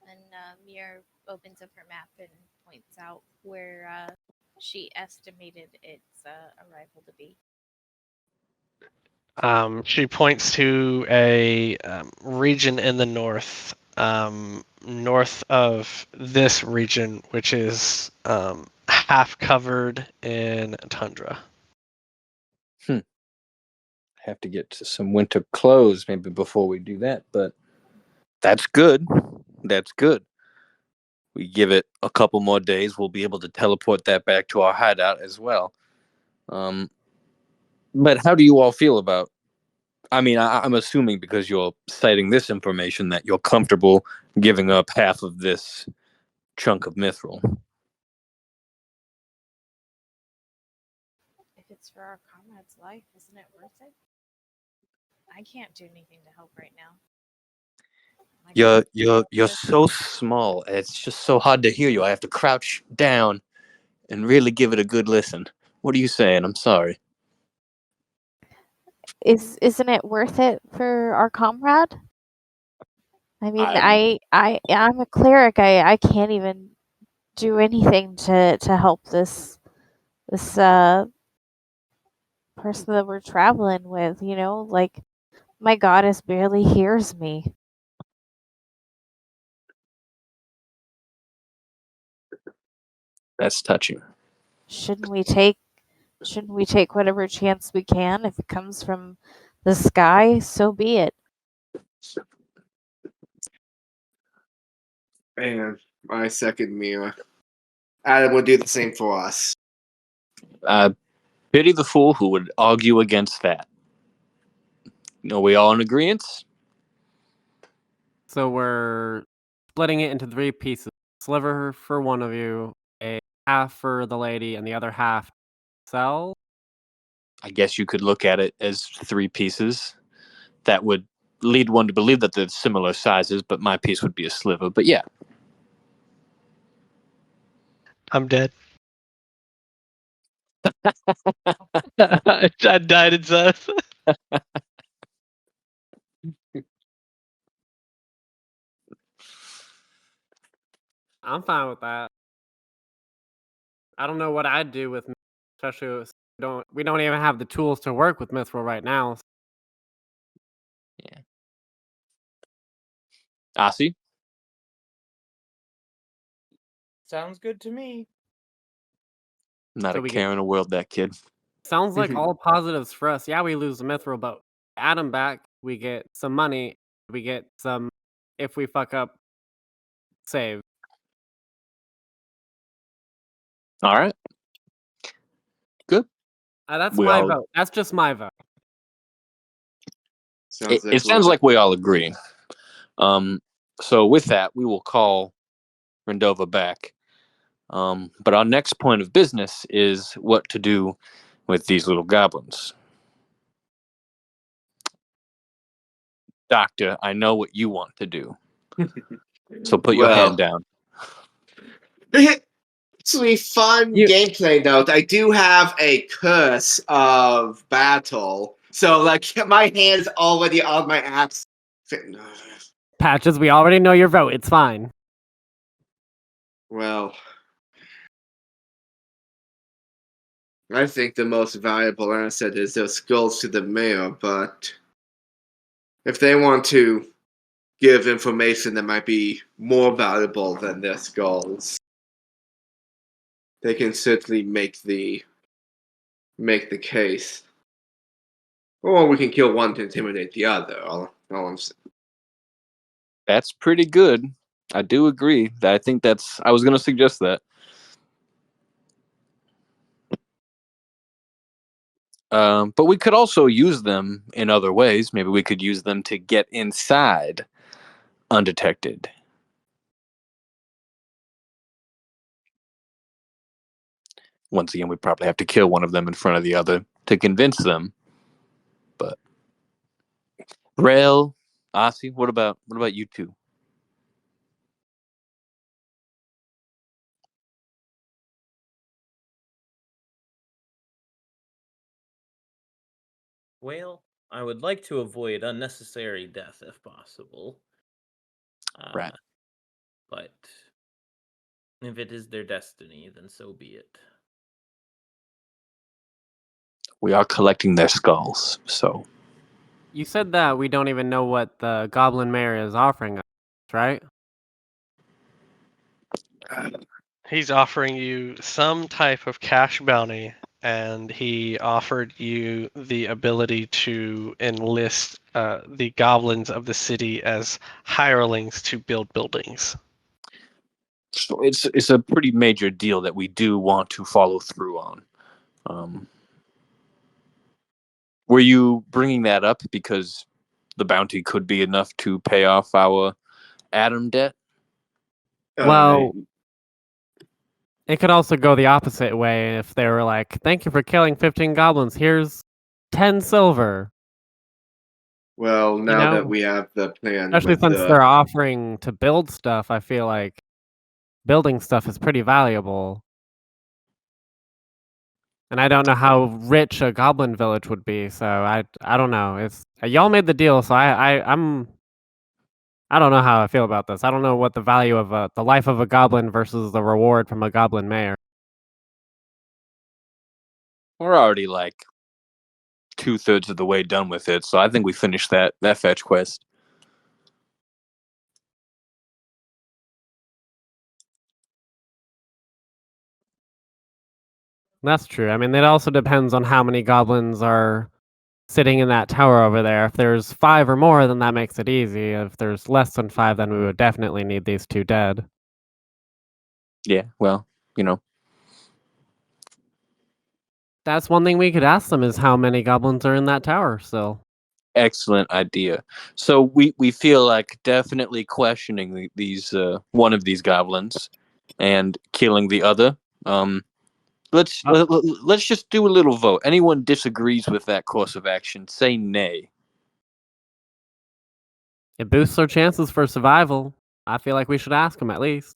And Mir opens up her map and points out where she estimated its arrival to be. She points to a region in the north, north of this region, which is half covered in tundra. Have to get to some winter clothes maybe before we do that, but that's good. That's good. We give it a couple more days, we'll be able to teleport that back to our hideout as well. But how do you all feel about? I mean, I'm assuming because you're citing this information that you're comfortable giving up half of this chunk of mithril. If it's for our comrade's life, isn't it worth it? I can't do anything to help right now. My God. You're so small. It's just so hard to hear you. I have to crouch down and really give it a good listen. What are you saying? I'm sorry. Isn't it worth it for our comrade? I mean, I'm a cleric. I can't even do anything to help this person that we're traveling with. Like my goddess barely hears me. That's touching. shouldn't we take whatever chance we can? If it comes from the sky, so be it. And I second Mira. Adam would do the same for us. Pity the fool who would argue against that. Are we all in agreement? So we're splitting it into 3 pieces. Sliver for one of you, a half for the lady, and the other half sell. I guess you could look at it as 3 pieces. That would lead one to believe that they're similar sizes, but my piece would be a sliver. But yeah. I'm dead. I died inside. I'm fine with that. I don't know what I'd do with, especially with, we don't even have the tools to work with Mithril right now. Asi? Sounds good to me. Not So a we care in the world, that kid. Sounds like all positives for us. Yeah, we lose the Mithril, but Adam back, we get some money, we get some, if we fuck up, save. All right. Good. That's We my all- vote. That's just my vote. It sounds like we all agree. So with that, we will call Rendova back. But our next point of business is what to do with these little goblins. Doctor, I know what you want to do. So put your hand down. Actually, fun gameplay note. I do have a curse of battle. So, like, my hand's already on my axe. Patches, we already know your vote. It's fine. Well, I think the most valuable asset is those skulls to the mayor, but if they want to give information that might be more valuable than their skulls, they can certainly make the case. Or we can kill one to intimidate the other. All I'm saying. That's pretty good. I do agree. I think I was going to suggest that. But we could also use them in other ways. Maybe we could use them to get inside undetected. Once again, we probably have to kill one of them in front of the other to convince them. But Rail, Asi, what about you two? Well, I would like to avoid unnecessary death if possible. Right. But if it is their destiny, then so be it. We are collecting their skulls, so. You said that we don't even know what the Goblin Mayor is offering us, right? He's offering you some type of cash bounty, and he offered you the ability to enlist the goblins of the city as hirelings to build buildings. So it's a pretty major deal that we do want to follow through on. Were you bringing that up because the bounty could be enough to pay off our Adam debt? Well, it could also go the opposite way if they were like, thank you for killing 15 goblins. Here's 10 silver. Well, now that know, we have the plan, Especially with since the, they're offering to build stuff, I feel like building stuff is pretty valuable. And I don't know how rich a goblin village would be, so I don't know. It's y'all made the deal, so I don't know how I feel about this. I don't know what the value of the life of a goblin versus the reward from a goblin mayor. We're already like 2/3 of the way done with it, so I think we finished that fetch quest. That's true. I mean, it also depends on how many goblins are sitting in that tower over there. If there's 5 or more, then that makes it easy. If there's less than 5, then we would definitely need these 2 dead. Yeah, well, you know. That's one thing we could ask them is how many goblins are in that tower still. Excellent idea. So we feel like definitely questioning these one of these goblins and killing the other. Let's let's just do a little vote. Anyone disagrees with that course of action, say nay. It boosts our chances for survival. I feel like we should ask them at least.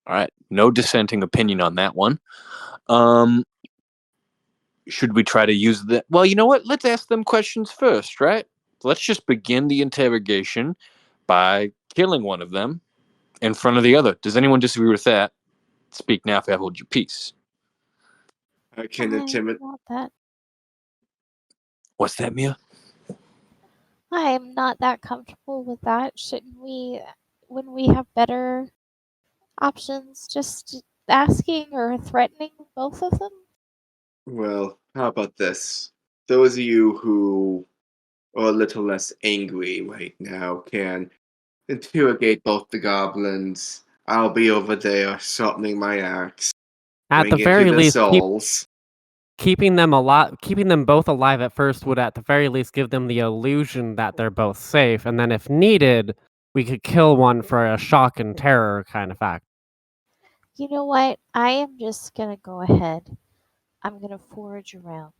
All right, no dissenting opinion on that one. Should we try to use the? Well, you know what? Let's ask them questions first, right? Let's just begin the interrogation by killing one of them in front of the other. Does anyone disagree with that? Speak now if I hold your peace. I can intimidate. Not that. What's that, Mia? I am not that comfortable with that. Shouldn't we, when we have better options, just asking or threatening both of them? Well, how about this? Those of you who are a little less angry right now can interrogate both the goblins. I'll be over there sharpening my axe. At the Bring it to very the least, souls. keeping them both alive at first would at the very least give them the illusion that they're both safe, and then if needed, we could kill one for a shock and terror kind of fact. You know what? I am just gonna go ahead. I'm gonna forage around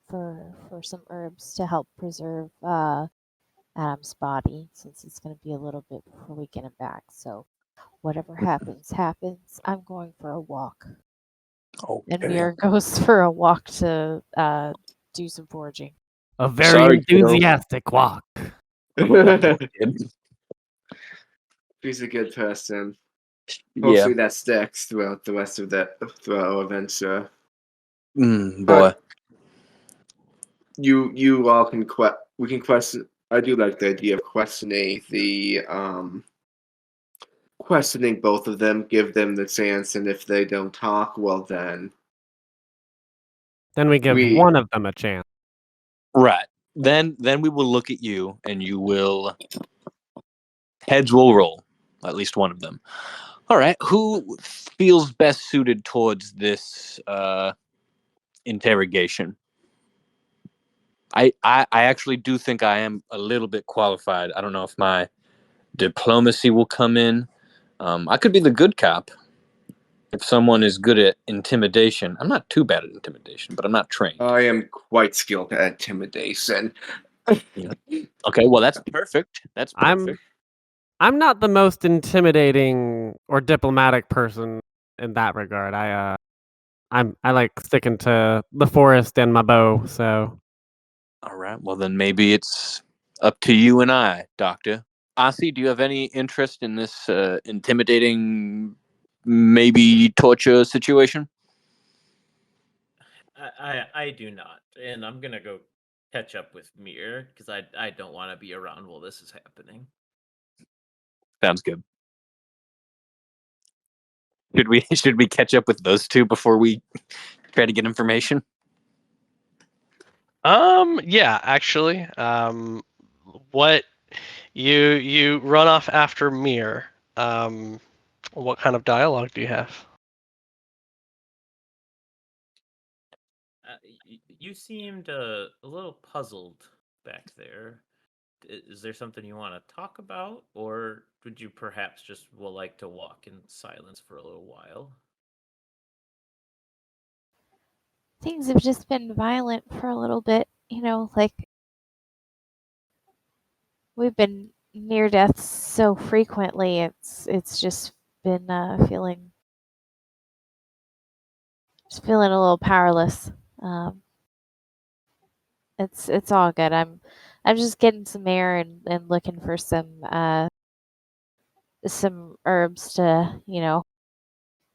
for some herbs to help preserve Adam's body, since it's gonna be a little bit before we get him back. So whatever happens, happens. I'm going for a walk. And Okay. Mira goes for a walk to do some foraging. A very Sorry, kiddo. enthusiastic walk. He's a good person. Yeah. Hopefully that sticks throughout the rest of throughout our adventure. Boy. But you all can we can question. I do like the idea of questioning questioning both of them, give them the chance, and if they don't talk, well then Then we give one of them a chance. Right. Then we will look at you and you will heads will roll. At least one of them. All right. Who feels best suited towards this interrogation? I actually do think I am a little bit qualified. I don't know if my diplomacy will come in. I could be the good cop if someone is good at intimidation. I'm not too bad at intimidation, but I'm not trained. I am quite skilled at intimidation. Okay, well that's perfect. That's perfect. I'm not the most intimidating or diplomatic person in that regard. I like sticking to the forest and my bow, so. All right. Well, then maybe it's up to you and I, Doctor. Asi, do you have any interest in this intimidating, maybe torture situation? I do not, and I'm gonna go catch up with Mir because I don't want to be around while this is happening. Sounds good. Should we catch up with those two before we try to get information? Yeah, actually. What you run off after Mir. What kind of dialogue do you have? You seemed a little puzzled back there. Is there something you want to talk about, or would you perhaps just like to walk in silence for a little while? Things have just been violent for a little bit, like we've been near death so frequently. It's just been feeling a little powerless. It's all good. I'm just getting some air and looking for some herbs to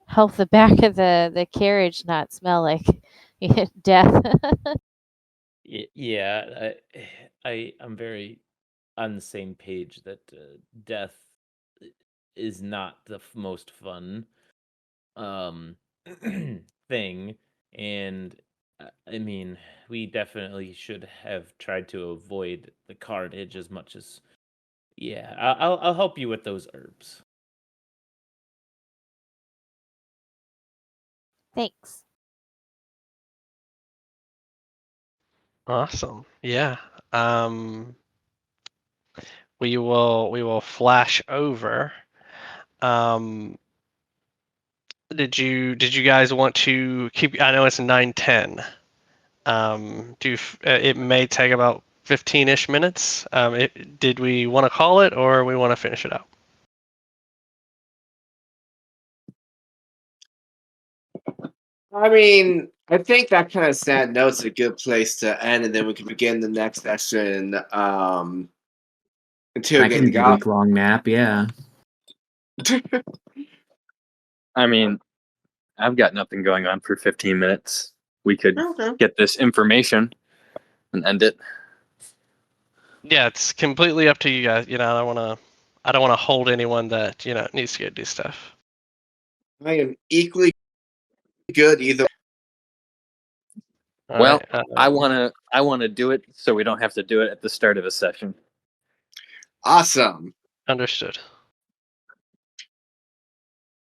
help the back of the carriage not smell like death. Yeah, I'm very on the same page that death is not the most fun. thing, and I mean, we definitely should have tried to avoid the carnage as much as. Yeah, I'll help you with those herbs. Thanks. Awesome. Yeah. Um, we will flash over. Um, did you guys want to keep? I know it's 9:10. It may take about 15-ish minutes. Did we want to call it or we want to finish it up? I mean, I think that kind of sad note's a good place to end, and then we can begin the next session. Until I can getting take a week long nap. Yeah. I mean, I've got nothing going on for 15 minutes. We could Okay. get this information and end it. Yeah, it's completely up to you guys. I don't want to hold anyone that needs to go do stuff. I am equally good either. All Well, right. I wanna do it so we don't have to do it at the start of a session. Awesome. Understood.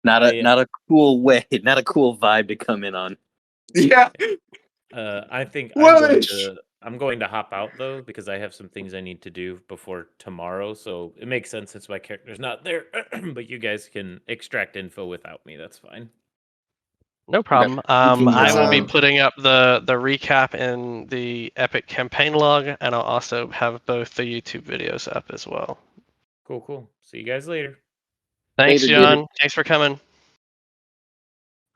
Not a cool way, not a cool vibe to come in on. Yeah. I think Whoosh! I'm going to hop out though because I have some things I need to do before tomorrow. So it makes sense since my character's not there. But you guys can extract info without me. That's fine. No problem. can, I will be uh, putting up the recap in the Epic campaign log, and I'll also have both the YouTube videos up as well. Cool. See you guys later. Thanks, Later, dude. John. Thanks for coming.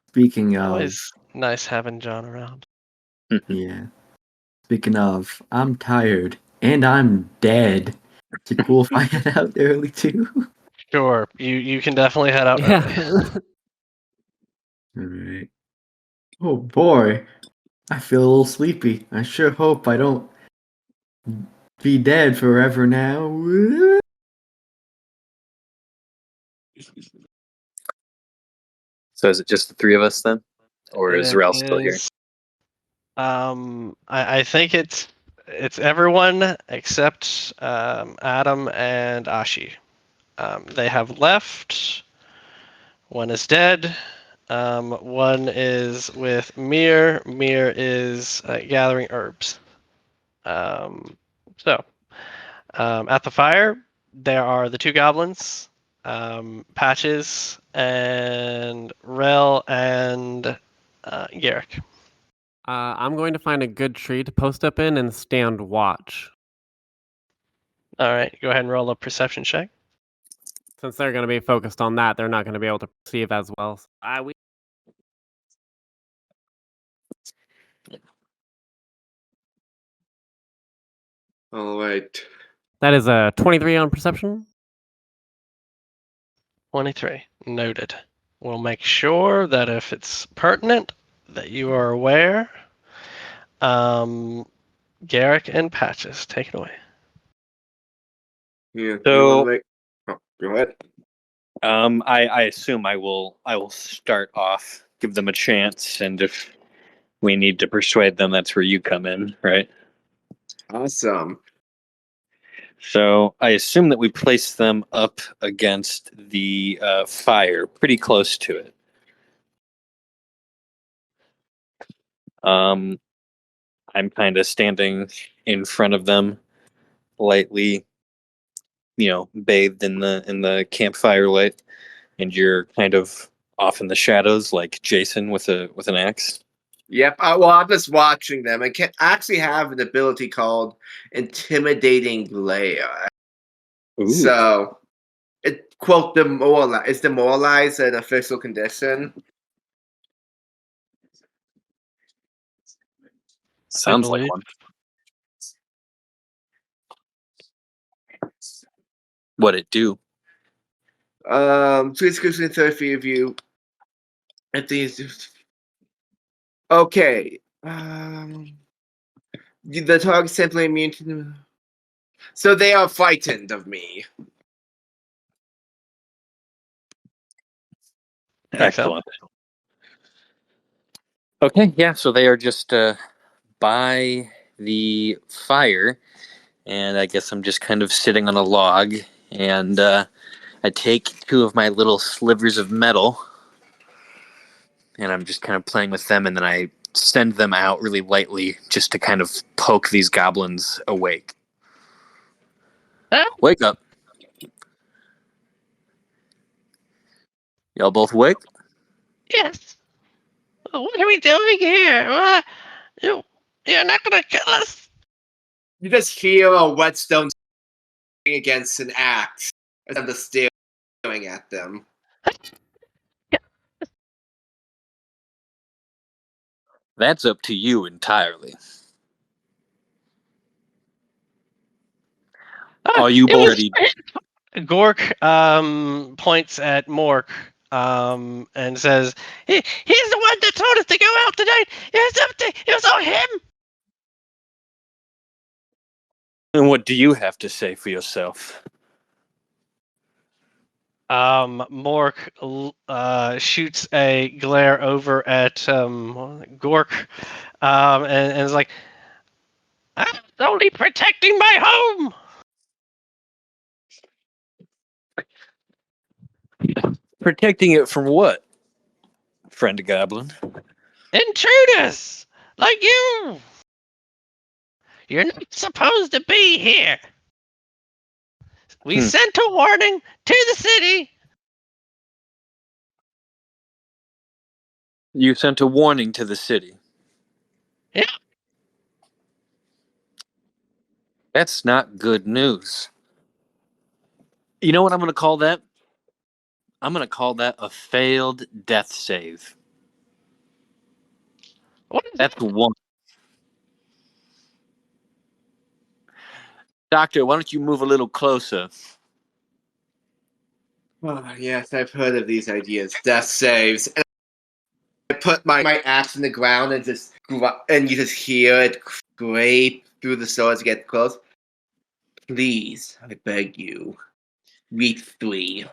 Speaking of, Always nice having John around. yeah. Speaking of, I'm tired and I'm dead. Is it cool if I head out early too? Sure, you can definitely head out early. Yeah. All right. Oh boy, I feel a little sleepy. I sure hope I don't be dead forever now. So is it just the three of us then? Or is It Rel still here? is. I think it's everyone except Adam and Ashi. They have left. One is dead. One is with Mir. Mir is gathering herbs. So, at the fire, there are the two goblins, Patches and Rel and Garrick. I'm going to find a good tree to post up in and stand watch. All right, go ahead and roll a perception check. Since they're going to be focused on that, they're not going to be able to perceive as well. So All right. that is a 23 on perception. 23. Noted. We'll make sure that if it's pertinent, that you are aware. Garrick and Patches, take it away. Yeah. So- Go ahead. I assume I will start off, give them a chance, and if we need to persuade them, that's where you come in, right? Awesome. So I assume that we place them up against the fire, pretty close to it. I'm kind of standing in front of them, lightly, bathed in the campfire light, and you're kind of off in the shadows, like Jason with an axe. Yep. Well, I'm just watching them. I actually have an ability called Intimidating Glare. Ooh. So, quote, is demoralize an official condition? Sounds I like believe. one. What'd it do? Please excuse me, third feet of you. I think it's okay. The target simply immune to. So they are frightened of me. Thanks, Al. Excellent. Okay, yeah, so they are just by the fire, and I guess I'm just kind of sitting on a log, and I take 2 of my little slivers of metal, and I'm just kind of playing with them, and then I send them out really lightly just to kind of poke these goblins awake. Wake up. Y'all both awake? Yes. What are we doing here? You're not gonna kill us. You just hear a whetstone against an axe as I'm just staring at them. That's up to you entirely. Are you It both was ready? Gork points at Mork and says, he's the one that told us to go out tonight. It was all him. And what do you have to say for yourself? Mork shoots a glare over at Gork and is like, I'm only protecting my home. Protecting it from what, friend goblin? Intruders like you. You're not supposed to be here. We sent a warning to the city. You sent a warning to the city. Yeah. That's not good news. You know what I'm going to call that? I'm going to call that a failed death save. What is That's one. Doctor, why don't you move a little closer? Oh, yes, I've heard of these ideas. Death saves. And I put my axe in the ground and and you just hear it scrape through the soil as it gets close. Please, I beg you, week 3.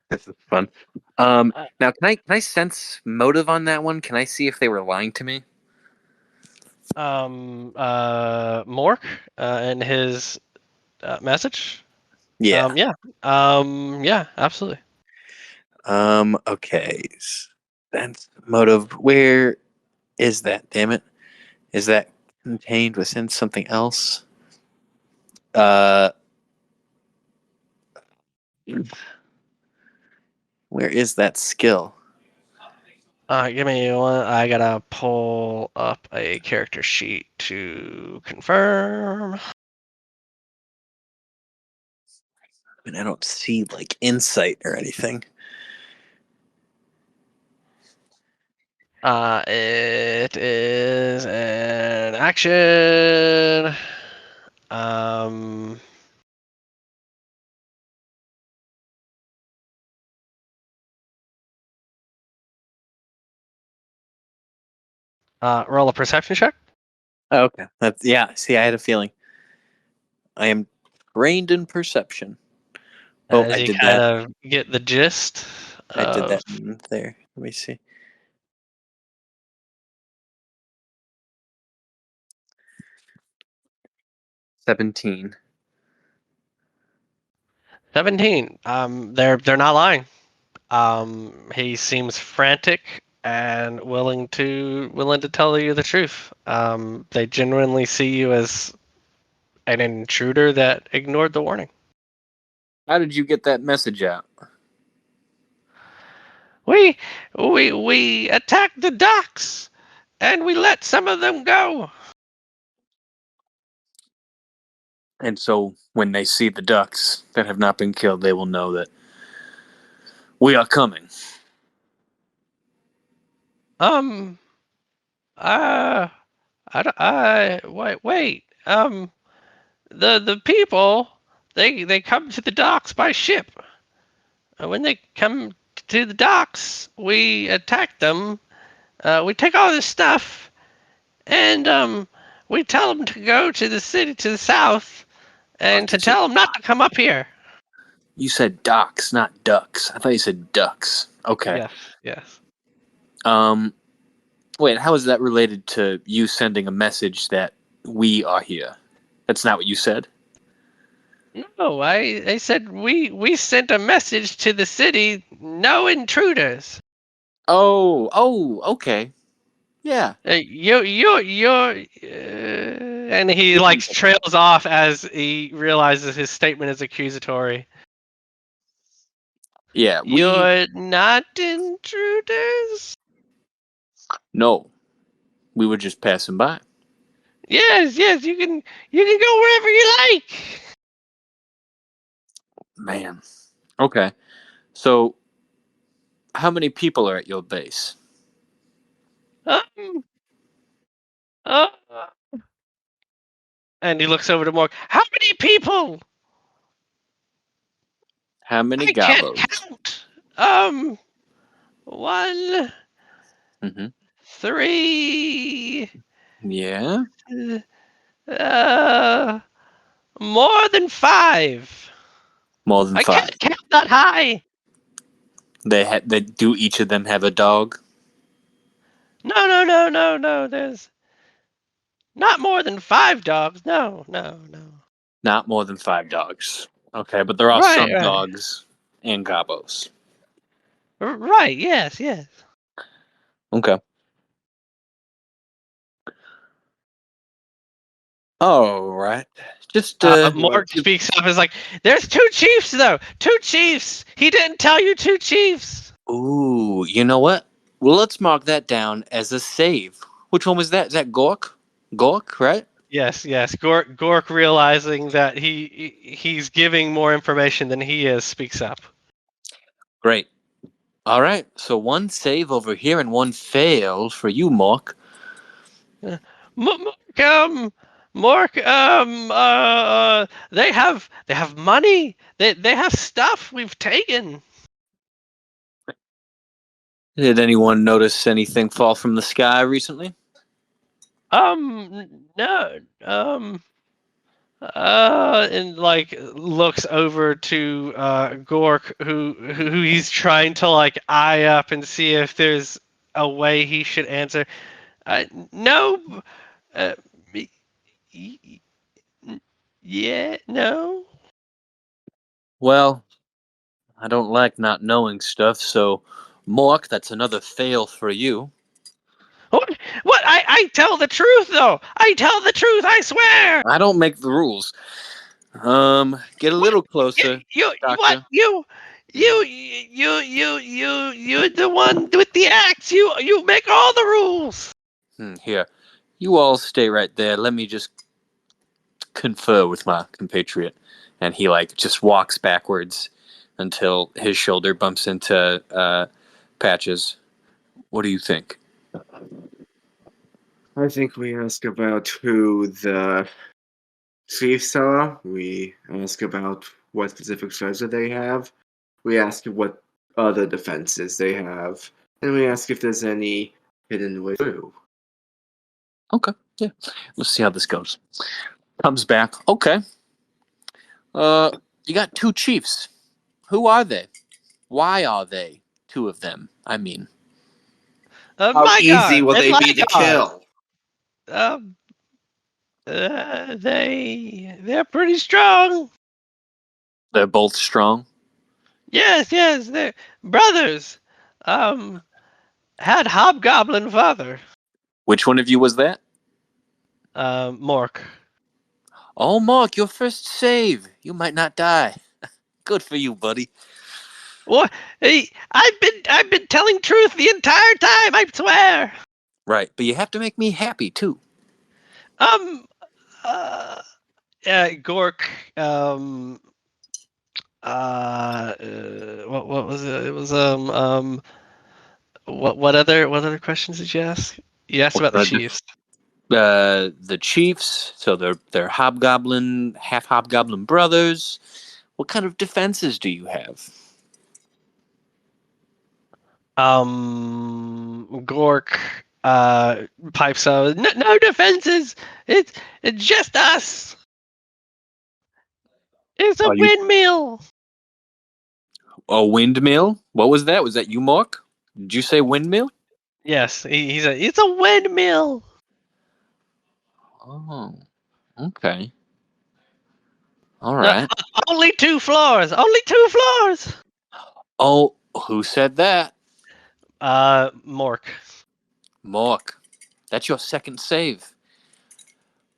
This is fun. Now, can I sense motive on that one? Can I see if they were lying to me? Mork and his message. Yeah. Yeah, absolutely. Okay. That's motive. Where is that? Damn it. Is that contained within something else? Where is that skill? Give me one. I gotta pull up a character sheet to confirm. I mean, I don't see like insight or anything. It is an action. Roll a perception check. Oh, okay. Yeah. See, I had a feeling. I am trained in perception. Oh, As I you did kind that. of get the gist I did of. that there. Let me see. $17. 17. They're not lying. He seems frantic and willing to tell you the truth. They genuinely see you as an intruder that ignored the warning. How did you get that message out? We attacked the docks and we let some of them go. And so when they see the ducks that have not been killed, they will know that we are coming. Um. Uh. Wait. The people they come to the docks by ship. When they come to the docks, we attack them. We take all this stuff, and we tell them to go to the city to the south, and to tell them not to come up here. You said docks, not ducks. I thought you said ducks. Okay. Yes. Wait, how is that related to you sending a message that we are here? That's not what you said. No, I said we sent a message to the city. No intruders. Okay. Yeah. And he like trails off as he realizes his statement is accusatory. Yeah, You're not intruders. No, we were just passing by. Yes, you can go wherever you like. Man. Okay. So, how many people are at your base? Um, uh, and he looks over to Mork. How many people? How many I can't gobos? count. One, Mm-hmm. 3. Yeah. Uh, more than 5. More than I 5. can't count that high. They do each of them have a dog? No. There's not more than 5 dogs. No. Not more than 5 dogs. Okay, but there are Right, some dogs and gobos. right. Yes. Okay. All right. Just Mork speaks up. Is like, there's 2 chiefs though. 2 chiefs. He didn't tell you 2 chiefs. Ooh, you know what? Well, let's mark that down as a save. Which one was that? Is that Gork? Gork, right? Yes. Gork realizing that he's giving more information than he is, speaks up. Great. All right. So 1 save over here and 1 fail for you, Mork. Mork, they have money. They have stuff we've taken. Did anyone notice anything fall from the sky recently? No, and like looks over to Gork, who he's trying to like eye up and see if there's a way he should answer. No, uh, y- y- yeah, no. Well, I don't like not knowing stuff, so Mork, that's another fail for you. What? What? I tell the truth though. I tell the truth. I swear. I don't make the rules. Get a little closer, What? Doctor. You're the one with the axe. You make all the rules. Here. You all stay right there. Let me just confer with my compatriot. And he like just walks backwards until his shoulder bumps into Patches. What do you think? I think we ask about who the chiefs are. We ask about what specific treasure they have. We ask what other defenses they have. And we ask if there's any hidden way through. Okay, yeah. Let's see how this goes. Comes back. Okay. You got 2 chiefs. Who are they? Why are they 2 of them? I mean, How My easy God, will and they my be to God. kill? They're pretty strong. they're both strong. Yes, they're brothers. Had hobgoblin father. Which one of you was that? Mork. Oh, Mark, your first save. You might not die. Good for you, buddy. What? Hey, I've been telling truth the entire time. I swear. Right, but you have to make me happy too. Um. Uh. Gork. Um. What was it? It was What other questions did you ask? You asked about the Chiefs. The Chiefs. So they're hobgoblin, half hobgoblin brothers. What kind of defenses do you have? Gork pipes out. No defenses. It's just us. It's a Are you windmill. a windmill? What was that? Was that you, Mark? Did you say windmill? Yes, it's a windmill. Oh, okay. All Uh, right. only 2 floors. Only 2 floors. Oh, who said that? Mork. Mork. That's your second save.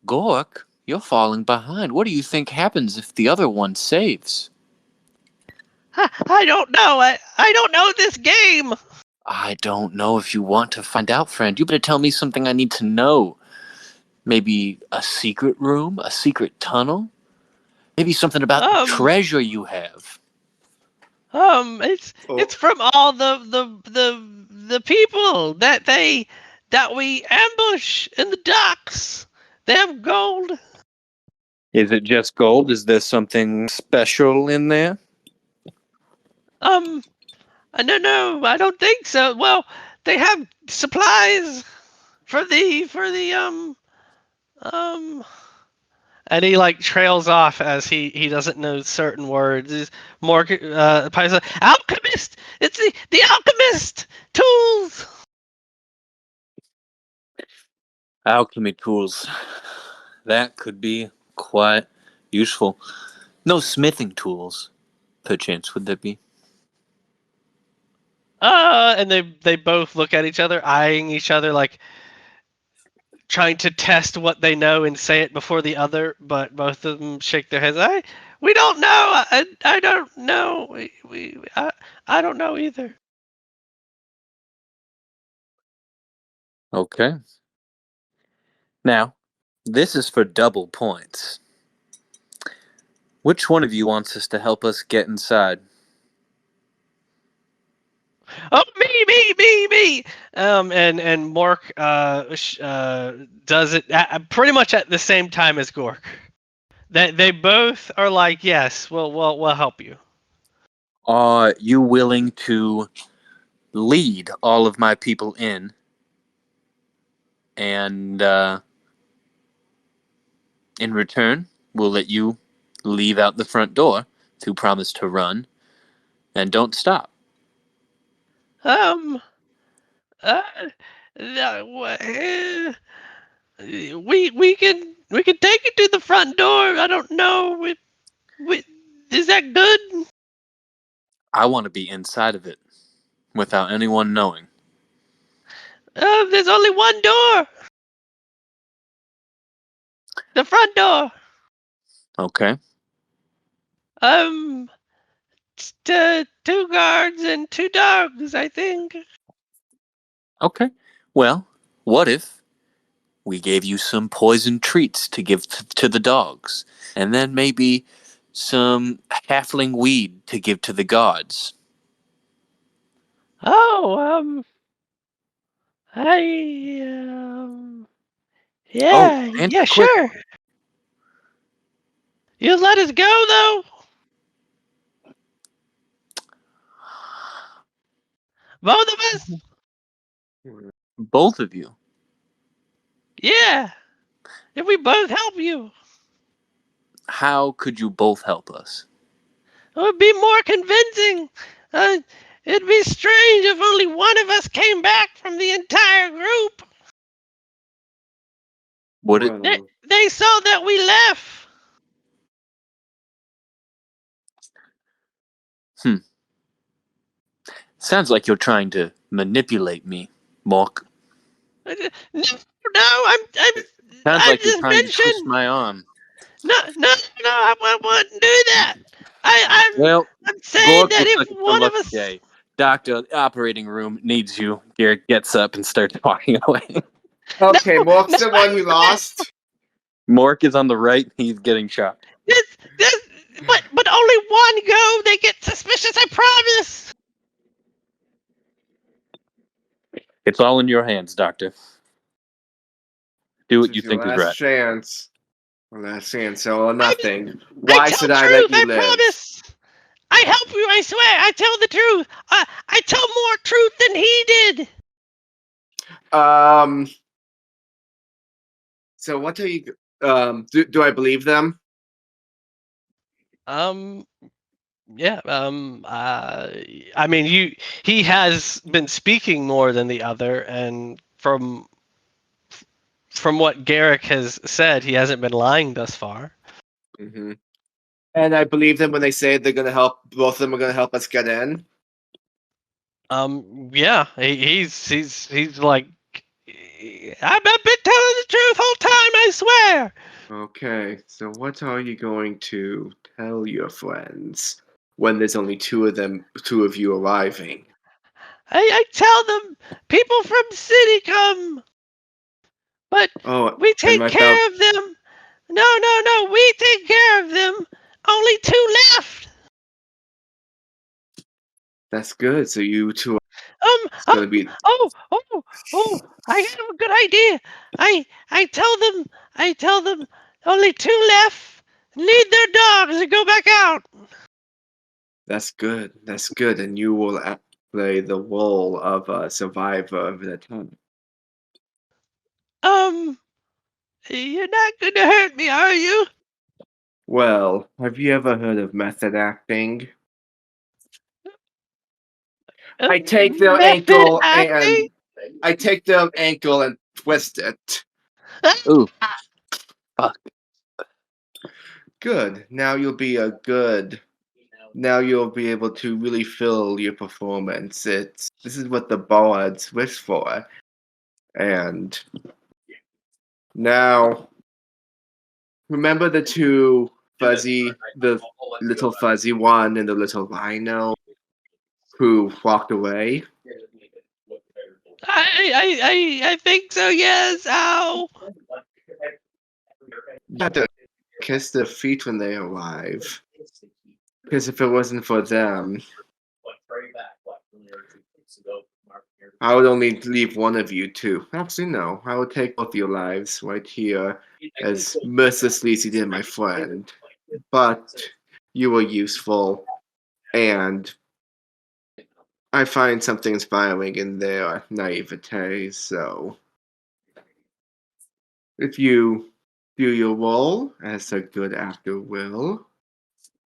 Gork, you're falling behind. What do you think happens if the other one saves? I don't know. I don't know this game. I don't know if you want to find out, friend. You better tell me something I need to know. Maybe a secret room? A secret tunnel? Maybe something about the Um, treasure you have. it's from all the people that we ambush in the docks. They have gold. Is it just gold? Is there something special in there? No, I don't think so. Well, they have supplies for the um. And he like trails off as he doesn't know certain words. He's more Pi's like, alchemist. It's the alchemist tools. Alchemy tools. That could be quite useful. No smithing tools, perchance, would there be? And they both look at each other, eyeing each other like trying to test what they know and say it before the other, but both of them shake their heads. We don't know. I don't know. I don't know either. Okay. Now, this is for double points. Which one of you wants us to help us get inside? Oh, me. And Mork does it pretty much at the same time as Gork. They both are like, yes, we'll help you. Are you willing to lead all of my people in and in return, we'll let you leave out the front door to promise to run and don't stop. Um, uh, we can take it to the front door. I don't know. Is that good? I want to be inside of it without anyone knowing. There's only one door. The front door. Okay. Um, two guards and 2 dogs, I think. Okay. Well, what if we gave you some poison treats to give to the dogs, and then maybe some halfling weed to give to the gods? Oh, I Oh, yeah, and a quick sure. one. You let us go though. Both of us. Both of you. Yeah. If we both help you, How could you both help us? it would be more convincing. Uh, it'd be strange if only one of us came back from the entire group. Would it? They saw that we left. Sounds like you're trying to manipulate me, Mork. No, I'm Sounds I like you're just trying to twist mentioned. my arm. No, I wouldn't do that. Well, I'm saying Gork that looks if like it's a one of lucky us. day. Doctor, the operating room needs you. Garrett gets up and starts walking away. Okay, Mork's the one I you swear. lost. Mork is on the right. He's getting shot. This, but only one go. They get suspicious. I promise. It's all in your hands, Doctor. Do This what you is your think is last right. chance. Last chance, or nothing. I Why tell should I truth. let you I live? promise. I help you. I swear. I tell the truth. I tell more truth than he did. So what are you? Do I believe them? Um. Yeah. I mean, he has been speaking more than the other, and from what Garrick has said, he hasn't been lying thus far. Mm-hmm. And I believe them when they say they're gonna help. Both of them are gonna help us get in. Yeah, he's like, I've been telling the truth whole time, I swear. Okay, so what are you going to tell your friends when there's only two of you arriving? I tell them people from the city come, but Oh, we and take care of them. No, we take care of them. Only two left. that's good. So you two are Um, gonna be. I have a good idea. I tell them only two left. Lead their dogs and go back out. That's good. That's good, and you will play the role of a survivor of an attack. You're not gonna hurt me, are you? Well, have you ever heard of method acting? I take their Method ankle acting? and I take their ankle and twist it. Ooh, fuck. Good. Now you'll be a good. Now you'll be able to really fill your performance. This is what the bards wish for. And now, remember the the little fuzzy one and the little rhino who walked away? I think so, yes. Ow. You have to kiss their feet when they arrive. Because if it wasn't for them, I would only leave one of you two. Actually, no. I would take both your lives right here, as mercilessly as you did my friend. But you were useful, and I find something inspiring in their naivete, so if you do your role as a good actor will,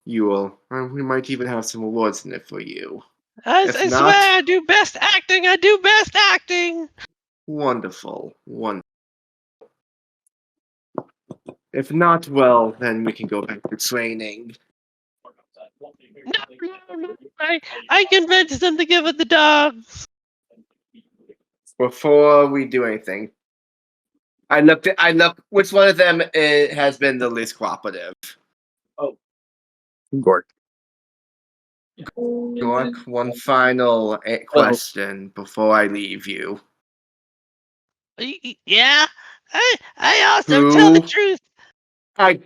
we might even have some awards in it for you. I If swear not, I do best acting. I do best acting. wonderful. If not, well, then we can go back to training. No. I convinced them to give it the dogs. Before we do anything, I looked. Which one of them has been the least cooperative? Gork. York, one final question before I leave you. Yeah. I also tell the Who? truth. I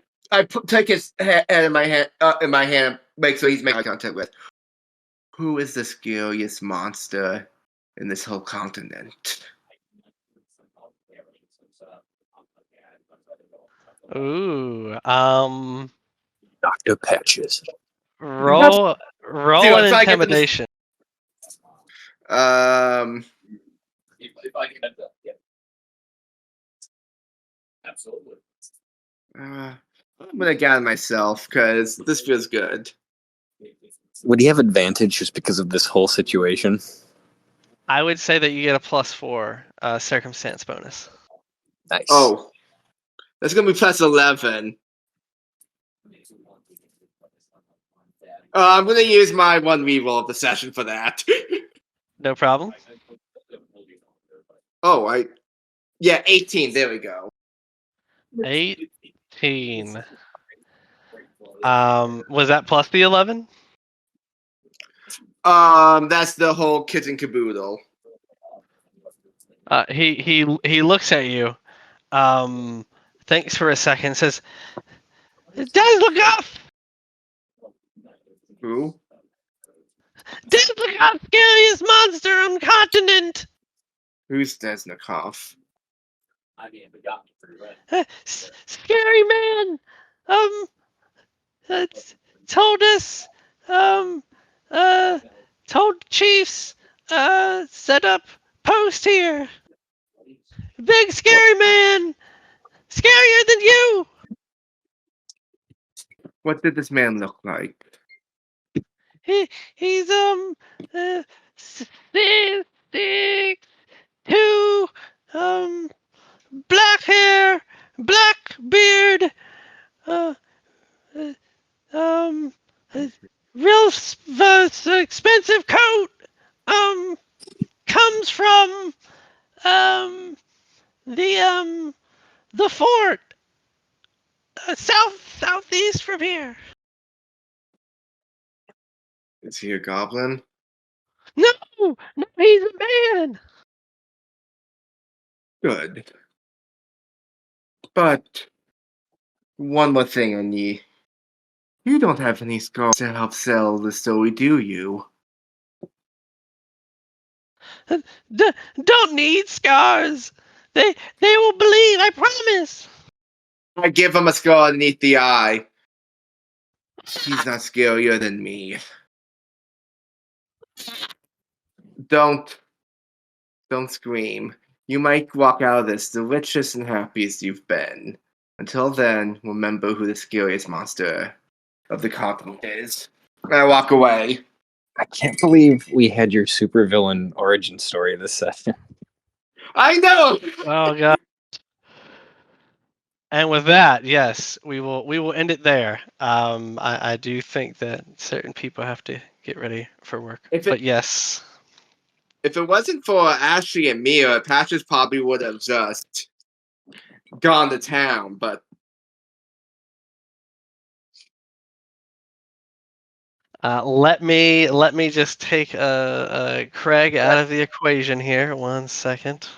take his head in my hand, make sure he's making eye contact with. Who is the scariest monster in this whole continent? Ooh. Dr. Patches. Roll Dude, an I'm trying to get this. intimidation. I'm gonna gather myself because this feels good. Would he have advantage just because of this whole situation? I would say that you get a +4 circumstance bonus. Nice. Oh, that's gonna be plus 11. I'm gonna use my one reroll of the session for that. No problem. Oh, 18. There we go. 18. Was that plus the 11? That's the whole kit and caboodle. He looks at you. Thinks for a second. Says, "Guys, look up! Who? Deslikov, scariest monster on the continent. Who's Desnikov? Scary man. Told us. Told chiefs. Set up post here. Big scary man. Scarier than you. What did this man look like? he's uh, 6'2", black hair, black beard, uh, uh, um, real expensive coat. Comes from um the fort, southeast from here. Is he a goblin? No, no, he's a man. Good. But one more thing I need. You don't have any scars to help sell the story, do you? Don't need scars. They will believe. I promise. I give him a scar underneath the eye. He's not scarier than me. Don't scream. You might walk out of this the richest and happiest you've been. Until then, remember who the scariest monster of the continent is. I walk away. I can't believe we had your supervillain origin story this session. I know. Oh god. And with that, yes, we will end it there. I do think that certain people have to get ready for work. But yes. If it wasn't for Ashley and Mia, Patches probably would have just gone to town, but Let me just take Craig out of the equation here. 1 second.